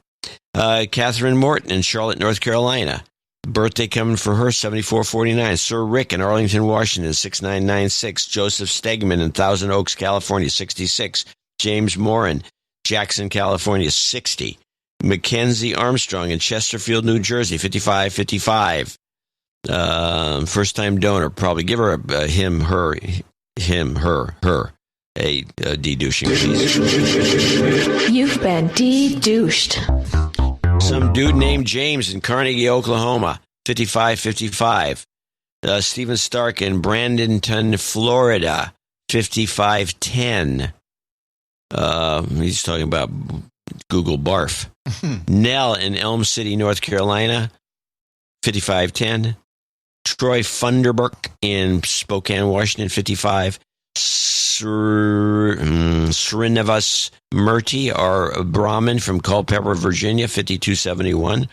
Catherine Morton in Charlotte, North Carolina. Birthday coming for her, 7449. Sir Rick in Arlington, Washington, 6996. Joseph Stegman in Thousand Oaks, California, 66. James Morin, Jackson, California, 60. Mackenzie Armstrong in Chesterfield, New Jersey, 5555. First-time donor. Probably give her a him, her, a de-douching, please. You've been de-douched. Some dude named James in Carnegie, Oklahoma, 5555. Stephen Stark in Bradenton, Florida, 5510. He's talking about Google Barf. Nell in Elm City, North Carolina, 5510. Troy Funderburk in Spokane, Washington, 55. Srinivas Murti or Brahmin from Culpeper, Virginia, 5271.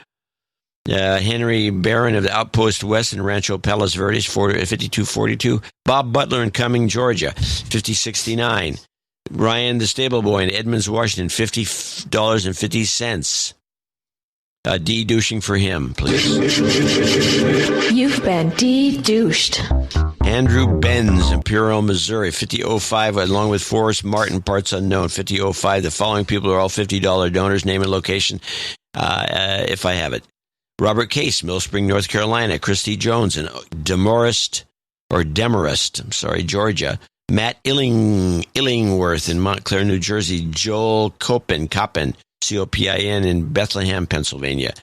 Henry Barron of the Outpost West in Rancho Palos Verdes, 5242. Bob Butler in Cumming, Georgia, 5069. Ryan the Stable Boy in Edmonds, Washington, $50.50. De-douching for him, please. You've been de-douched. Andrew Benz, Imperial, Missouri, 5005, along with Forrest Martin, parts unknown, 5005. The following people are all $50 donors. Name and location, if I have it. Robert Case, Mill Spring, North Carolina. Christy Jones in Demarest, Georgia. Matt Illingworth in Montclair, New Jersey. Joel Coppin, Copin in Bethlehem, Pennsylvania.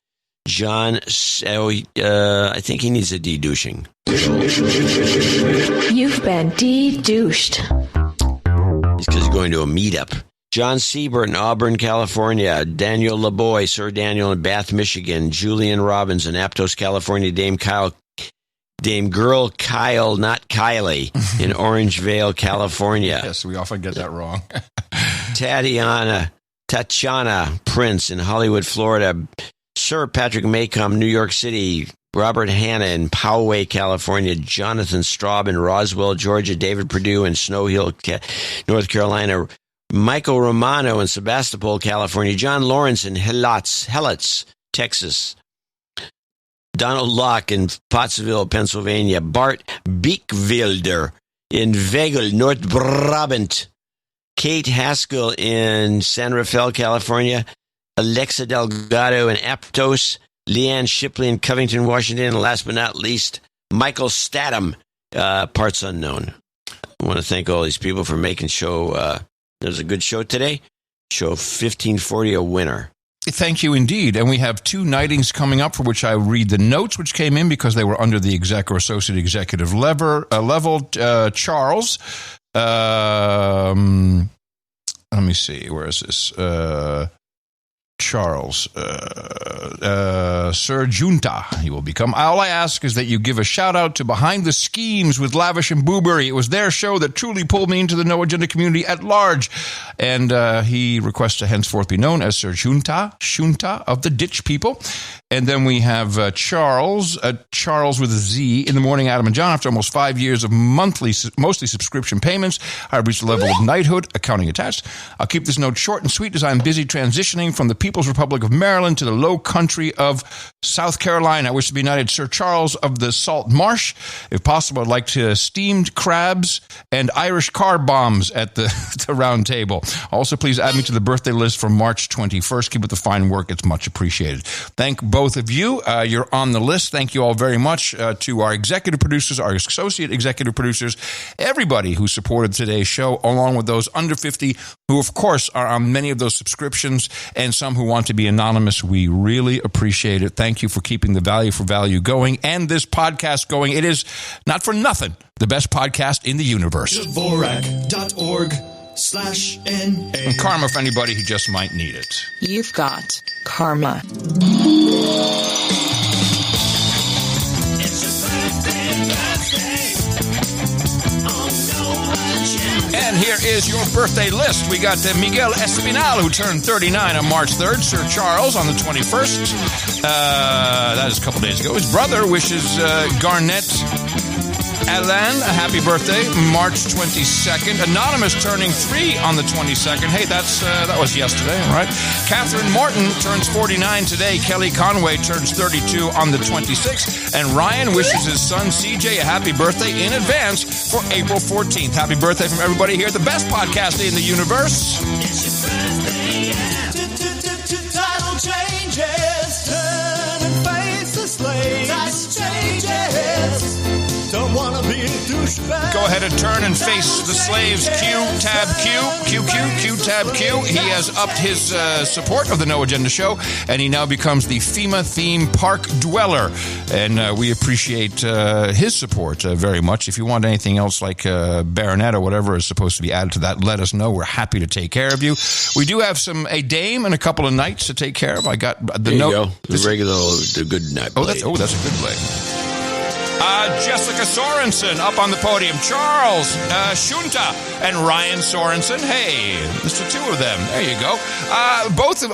John, I think he needs a de-douching. You've been de-douched. It's because he's going to a meetup. John Siebert in Auburn, California. Daniel LeBoy, Sir Daniel in Bath, Michigan. Julian Robbins in Aptos, California. Dame Girl Kyle, not Kylie, in Orangevale, California. Yes, we often get that wrong. Tatiana Prince in Hollywood, Florida. Sir Patrick Maycomb, New York City. Robert Hanna in Poway, California. Jonathan Straub in Roswell, Georgia. David Perdue in Snow Hill, North Carolina. Michael Romano in Sebastopol, California. John Lawrence in Helots, Texas. Donald Locke in Pottsville, Pennsylvania. Bart Beekwilder in Vegel, North Brabant. Kate Haskell in San Rafael, California. Alexa Delgado in Aptos. Leanne Shipley in Covington, Washington. And last but not least, Michael Statham, parts unknown. I want to thank all these people for making show. It was a good show today. Show 1540, a winner. Thank you indeed. And we have two knightings coming up for which I read the notes which came in because they were under the exec or associate executive level. Charles, let me see, where is this? Charles, Sir Junta, he will become. All I ask is that you give a shout out to Behind the Schemes with Lavish and Boobery. It was their show that truly pulled me into the No Agenda community at large. And he requests to henceforth be known as Sir Junta of the Ditch People. And then we have Charles with a Z. In the morning, Adam and John, after almost 5 years of mostly subscription payments, I've reached the level of knighthood, accounting attached. I'll keep this note short and sweet as I'm busy transitioning from the People's Republic of Maryland to the low country of South Carolina. I wish to be knighted Sir Charles of the Salt Marsh. If possible, I'd like to steamed crabs and Irish car bombs at the round table. Also, please add me to the birthday list for March 21st. Keep up the fine work. It's much appreciated. Thank both of you. You're on the list. Thank you all very much to our executive producers, our associate executive producers, everybody who supported today's show, along with those under 50 who, of course, are on many of those subscriptions and some who want to be anonymous. We really appreciate it. Thank you for keeping the Value for Value going and this podcast going. It is, not for nothing, the best podcast in the universe. Dvorak.org/NA. And karma for anybody who just might need it. You've got karma. And here is your birthday list. We got Miguel Espinal, who turned 39 on March 3rd. Sir Charles on the 21st. That is a couple days ago. His brother wishes Garnett Alain a happy birthday, March 22nd. Anonymous turning 3 on the 22nd. Hey, that was yesterday, right? Catherine Morton turns 49 today. Kelly Conway turns 32 on the 26th. And Ryan wishes his son CJ a happy birthday in advance for April 14th. Happy birthday from everybody here at the best podcast in the universe. It's your birthday, yeah. Title check. Times changes. Don't wanna be a douchebag. Go ahead and turn and face the slaves. Q-Tab Q. Q-Tab Q. He has upped his support of the No Agenda Show, and he now becomes the FEMA theme park dweller. And we appreciate his support very much. If you want anything else like Baronet or whatever is supposed to be added to that, let us know. We're happy to take care of you. We do have a dame and a couple of knights to take care of. I got the there you go. The good night blade. That's a good blade. Jessica Sorensen up on the podium. Charles Shunta and Ryan Sorensen. Hey, there's the two of them. There you go.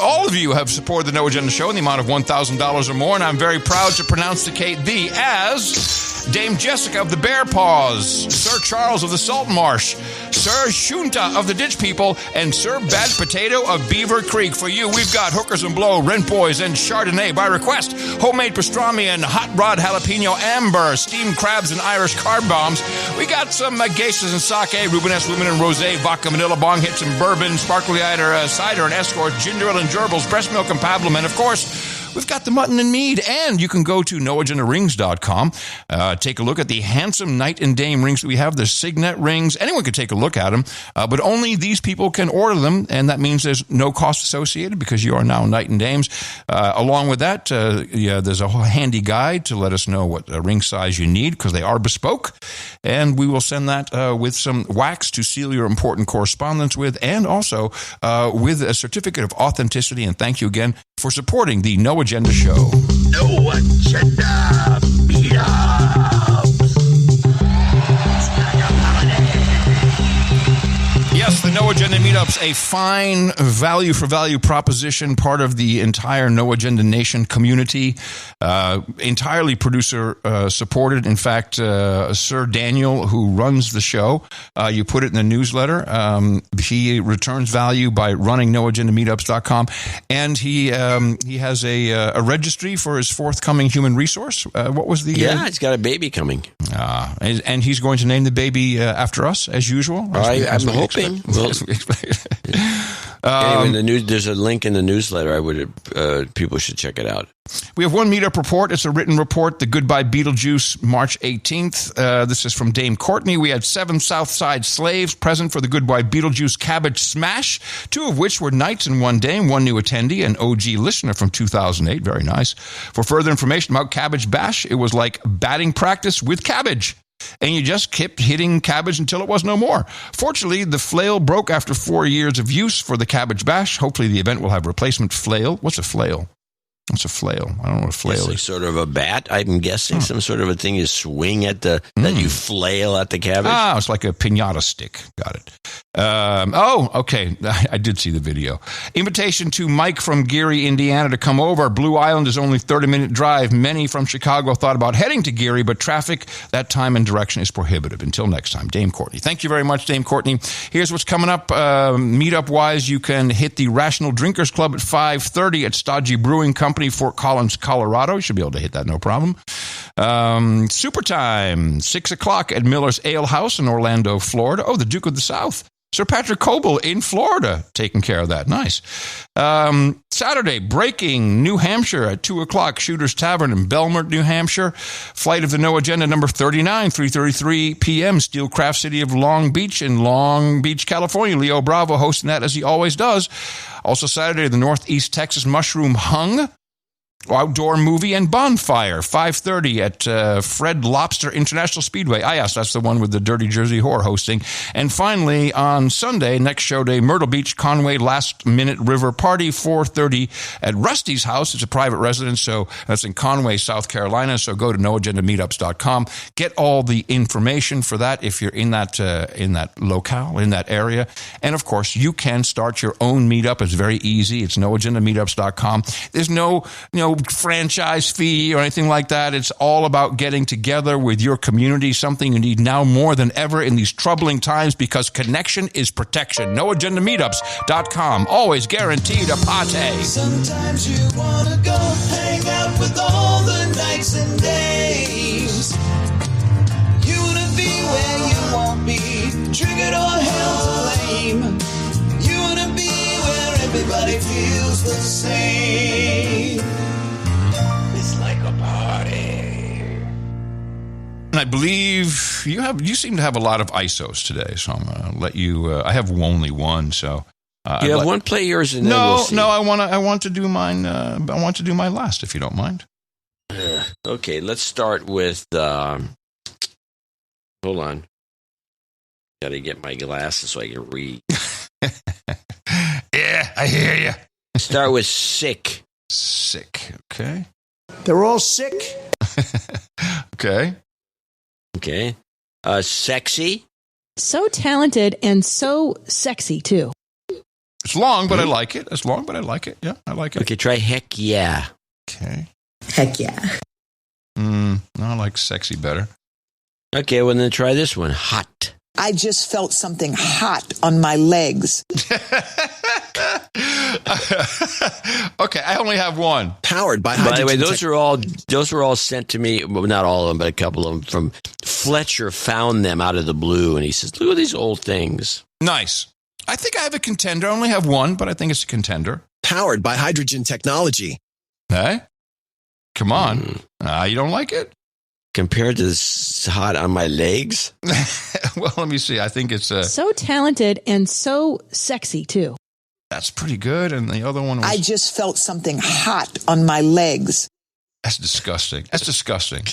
All of you have supported the No Agenda Show in the amount of $1,000 or more, and I'm very proud to pronounce-ticate thee as Dame Jessica of the Bear Paws, Sir Charles of the Salt Marsh, Sir Shunta of the Ditch People, and Sir Bad Potato of Beaver Creek. For you, we've got Hookers and Blow, Rent Boys, and Chardonnay by request, homemade pastrami and hot rod jalapeno amber, steamed crabs and Irish carb bombs. We got some geishas and sake, Rubenesque women and rosé, vodka, manila bong hits and bourbon, sparkly cider and escort, ginger ale and gerbils, breast milk and pablum, and of course, we've got the mutton and mead, and you can go to noagendarings.com. Take a look at the handsome knight and dame rings that we have. The signet rings. Anyone can take a look at them, but only these people can order them, and that means there's no cost associated because you are now knight and dames. Along with that, there's a handy guide to let us know what ring size you need because they are bespoke, and we will send that with some wax to seal your important correspondence with, and also with a certificate of authenticity. And thank you again for supporting the No Agenda Show. No Agenda Meetups. Yes, the No Agenda Meetups, a fine value-for-value proposition, part of the entire No Agenda Nation community, entirely producer-supported. In fact, Sir Daniel, who runs the show, you put it in the newsletter. He returns value by running noagendameetups.com, and he has a registry for his forthcoming human resource. What was the... Yeah, he's got a baby coming. And he's going to name the baby after us, as usual. I'm hoping. Well, anyway, there's a link in the newsletter. People should check it out. We have one meetup report. It's a written report. The Goodbye Beetlejuice, March 18th. This is from Dame Courtney. We had 7 Southside slaves present for the Goodbye Beetlejuice Cabbage Smash, 2 of which were knights and 1 dame, 1 new attendee, an OG listener from 2008. Very nice. For further information about Cabbage Bash, it was like batting practice with cabbage. And you just kept hitting cabbage until it was no more. Fortunately, the flail broke after 4 years of use for the Cabbage Bash. Hopefully, the event will have replacement flail. What's a flail? What's a flail? I don't know what a flail is. Like sort of a bat, I'm guessing. Some sort of a thing you swing at that you flail at the cabbage. It's like a piñata stick. Got it. Okay. I did see the video. Invitation to Mike from Geary, Indiana to come over. Blue Island is only 30-minute drive. Many from Chicago thought about heading to Geary, but traffic, that time and direction is prohibitive. Until next time, Dame Courtney. Thank you very much, Dame Courtney. Here's what's coming up. Meetup-wise, you can hit the Rational Drinkers Club at 5:30 at Stodgy Brewing Company, Fort Collins, Colorado. You should be able to hit that, no problem. Super Time, 6 o'clock at Miller's Ale House in Orlando, Florida. Oh, the Duke of the South, Sir Patrick Coble in Florida, taking care of that. Nice. Saturday, Breaking, New Hampshire at 2 o'clock, Shooter's Tavern in Belmont, New Hampshire. Flight of the No Agenda number 39, 3:33 p.m., Steelcraft City of Long Beach in Long Beach, California. Leo Bravo hosting that as he always does. Also Saturday, the Northeast Texas Mushroom Hung outdoor movie and bonfire, 5:30 at Fred Lobster International Speedway. Yes, that's the one with the Dirty Jersey Whore hosting. And finally, on Sunday, next show day, Myrtle Beach, Conway Last Minute River Party, 4:30 at Rusty's house. It's a private residence, so that's in Conway, South Carolina. So go to noagendameetups.com. Get all the information for that if you're in that locale, in that area. And of course, you can start your own meetup. It's very easy. It's noagendameetups.com. There's no franchise fee or anything like that. It's all about getting together with your community, something you need now more than ever in these troubling times, because connection is protection. NoAgendaMeetups.com. Always guaranteed a party. Sometimes you want to go hang out with all the nights and days. You want to be where you won't be triggered or held to blame. You want to be where everybody feels the same. It's like a party. And I believe you seem to have a lot of ISOs today, so I'm going to let you. I have only one, so you have one. Play yours, and then we'll see. I want to do mine. I want to do mine last, if you don't mind. Okay, let's start with. Hold on, got to get my glasses so I can read. Yeah, I hear you. Start with sick. Sick. Okay. They're all sick. Okay. Okay. Sexy. So talented and so sexy, too. It's long, but I like it. It's long, but I like it. Yeah, I like it. Okay, try heck yeah. Okay. Heck yeah. No, I like sexy better. Okay, well, then try this one. Hot. I just felt something hot on my legs. Okay, I only have one. Powered by the way, those were all sent to me. Well, not all of them, but a couple of them from Fletcher. Found them out of the blue, and he says, "Look at these old things." Nice. I think I have a contender. I only have one, but I think it's a contender. Powered by hydrogen technology. Hey, come on. You don't like it? Compared to this hot on my legs? Well, let me see. I think it's so talented and so sexy, too. That's pretty good. And the other one was... I just felt something hot on my legs. That's disgusting. That's disgusting.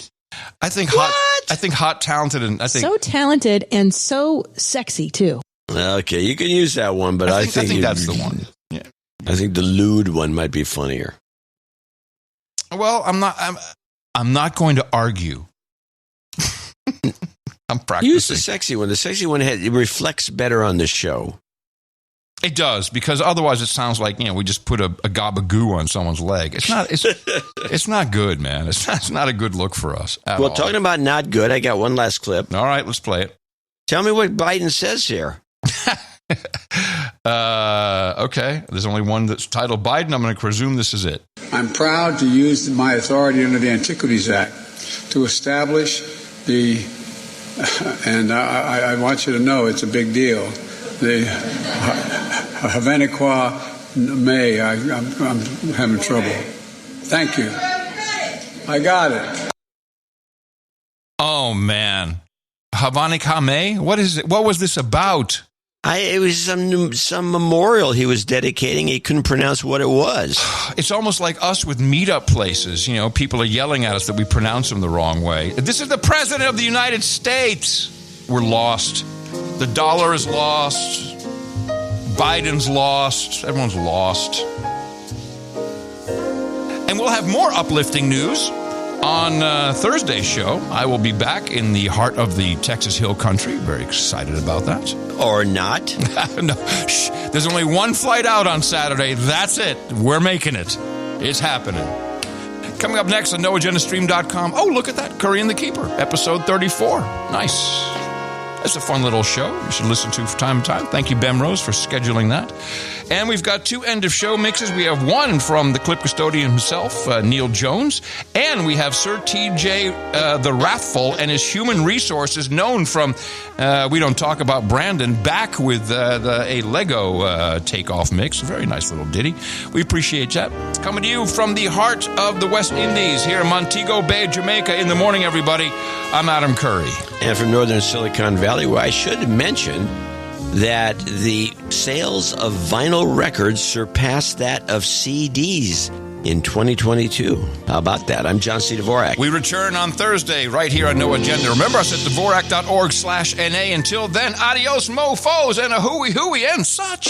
I think hot, talented, and I think... So talented and so sexy, too. Okay, you can use that one, but I think that's the one. Yeah. I think the lewd one might be funnier. Well, I'm not going to argue. I'm practicing. Use the sexy one. The sexy one it reflects better on the show. It does, because otherwise it sounds like we just put a gob of goo on someone's leg. It's not. It's not good, man. It's not a good look for us. Well, talking about not good, I got one last clip. All right, let's play it. Tell me what Biden says here. Okay. There's only one that's titled Biden. I'm going to presume this is it. I'm proud to use my authority under the Antiquities Act to establish and I want you to know it's a big deal, the Havaniqua May. I'm having trouble. Thank you. I got it. Oh, man. Havaniqua May? What is it? What was this about? It was some memorial he was dedicating. He couldn't pronounce what it was. It's almost like us with meetup places. People are yelling at us that we pronounce them the wrong way. This is the President of the United States. We're lost. The dollar is lost. Biden's lost. Everyone's lost. And we'll have more uplifting news on Thursday's show. I will be back in the heart of the Texas Hill Country. Very excited about that. Or not. No. Shh. There's only one flight out on Saturday. That's it. We're making it. It's happening. Coming up next on NoAgendaStream.com. Oh, look at that. Curry and the Keeper, episode 34. Nice. That's a fun little show you should listen to from time to time. Thank you, Ben Rose, for scheduling that. And we've got 2 end-of-show mixes. We have one from the clip custodian himself, Neil Jones. And we have Sir T.J. the Wrathful and his human resources, known from We Don't Talk About Brandon, back with a Lego takeoff mix. Very nice little ditty. We appreciate that. Coming to you from the heart of the West Indies, here in Montego Bay, Jamaica. In the morning, everybody. I'm Adam Curry. And from northern Silicon Valley, where I should mention that the sales of vinyl records surpassed that of CDs in 2022. How about that? I'm John C. Dvorak. We return on Thursday right here on No Agenda. Remember us at Dvorak.org/NA. Until then, adios, mofos, and a hooey hooey and such.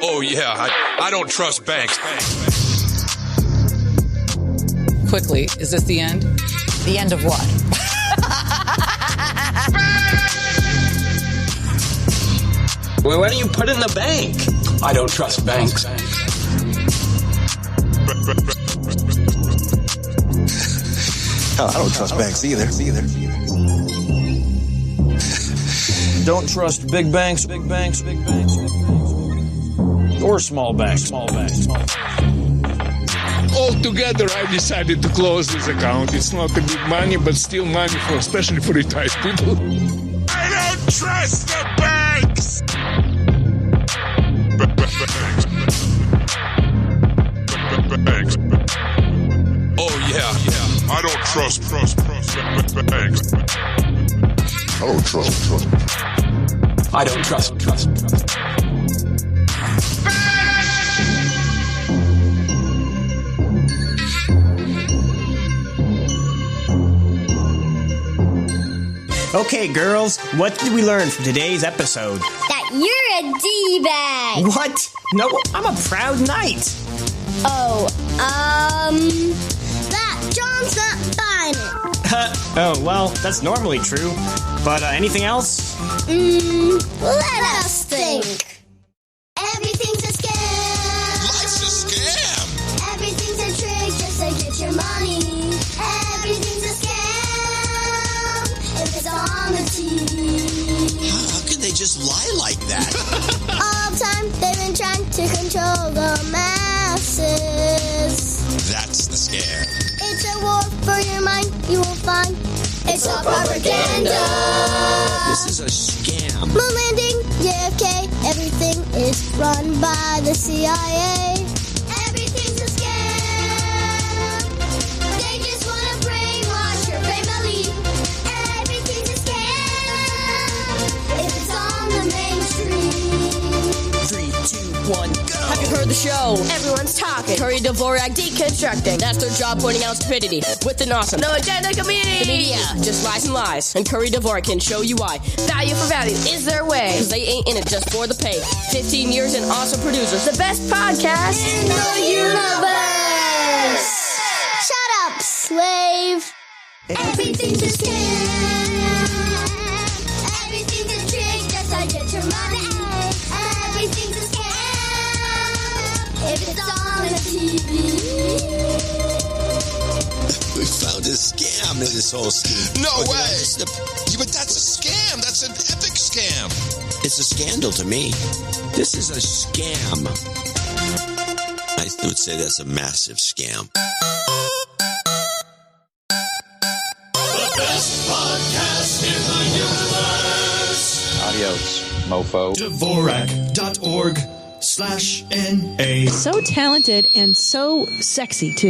Oh, yeah, I don't trust banks. Quickly, is this the end? The end of what? Well, what do you put in the bank? I don't trust banks. Hell, I don't trust banks either. Don't trust big banks. Or small banks. Altogether, I decided to close this account. It's not a big money, but still money, especially for retired people. I don't trust the banks! trust banks. I don't trust. Okay, girls, what did we learn from today's episode? That you're a D-bag. What? No, I'm a proud knight. Oh, that John's not buying it. Oh, well, that's normally true. But anything else? Let us think. Everything's a scam. Life's a scam. Everything's a trick just to get your money. Everything's a scam. If it's on the TV. How can they just lie like that? All the time they've been trying to control the masses. That's the scam. It's a war for your mind, you will find. It's all propaganda. This is a scam. Moon landing, JFK, everything is run by the CIA. Everything's a scam. They just want to brainwash your family. Everything's a scam. If it's on the mainstream. 3, 2, 1, go! Have you heard the show? Everyone's talking. Curry Dvorak deconstructing. That's their job, pointing out stupidity with an awesome no agenda community. The media just lies and lies, and Curry Dvorak can show you why. Value for value is their way, because they ain't in it just for the pay. 15 years and awesome producers. The best podcast in the universe. Shut up, slave. Everything's a scam. Everything's a trick just to get your money. Everything's a scam. If it's on the TV. We found a scam in this whole scheme. No way. Yeah, but that's a scam. That's an epic scam. It's a scandal to me. This is a scam. I would say that's a massive scam. The best podcast in the universe. Adios, mofo. Dvorak.org/NA. So talented and so sexy, too.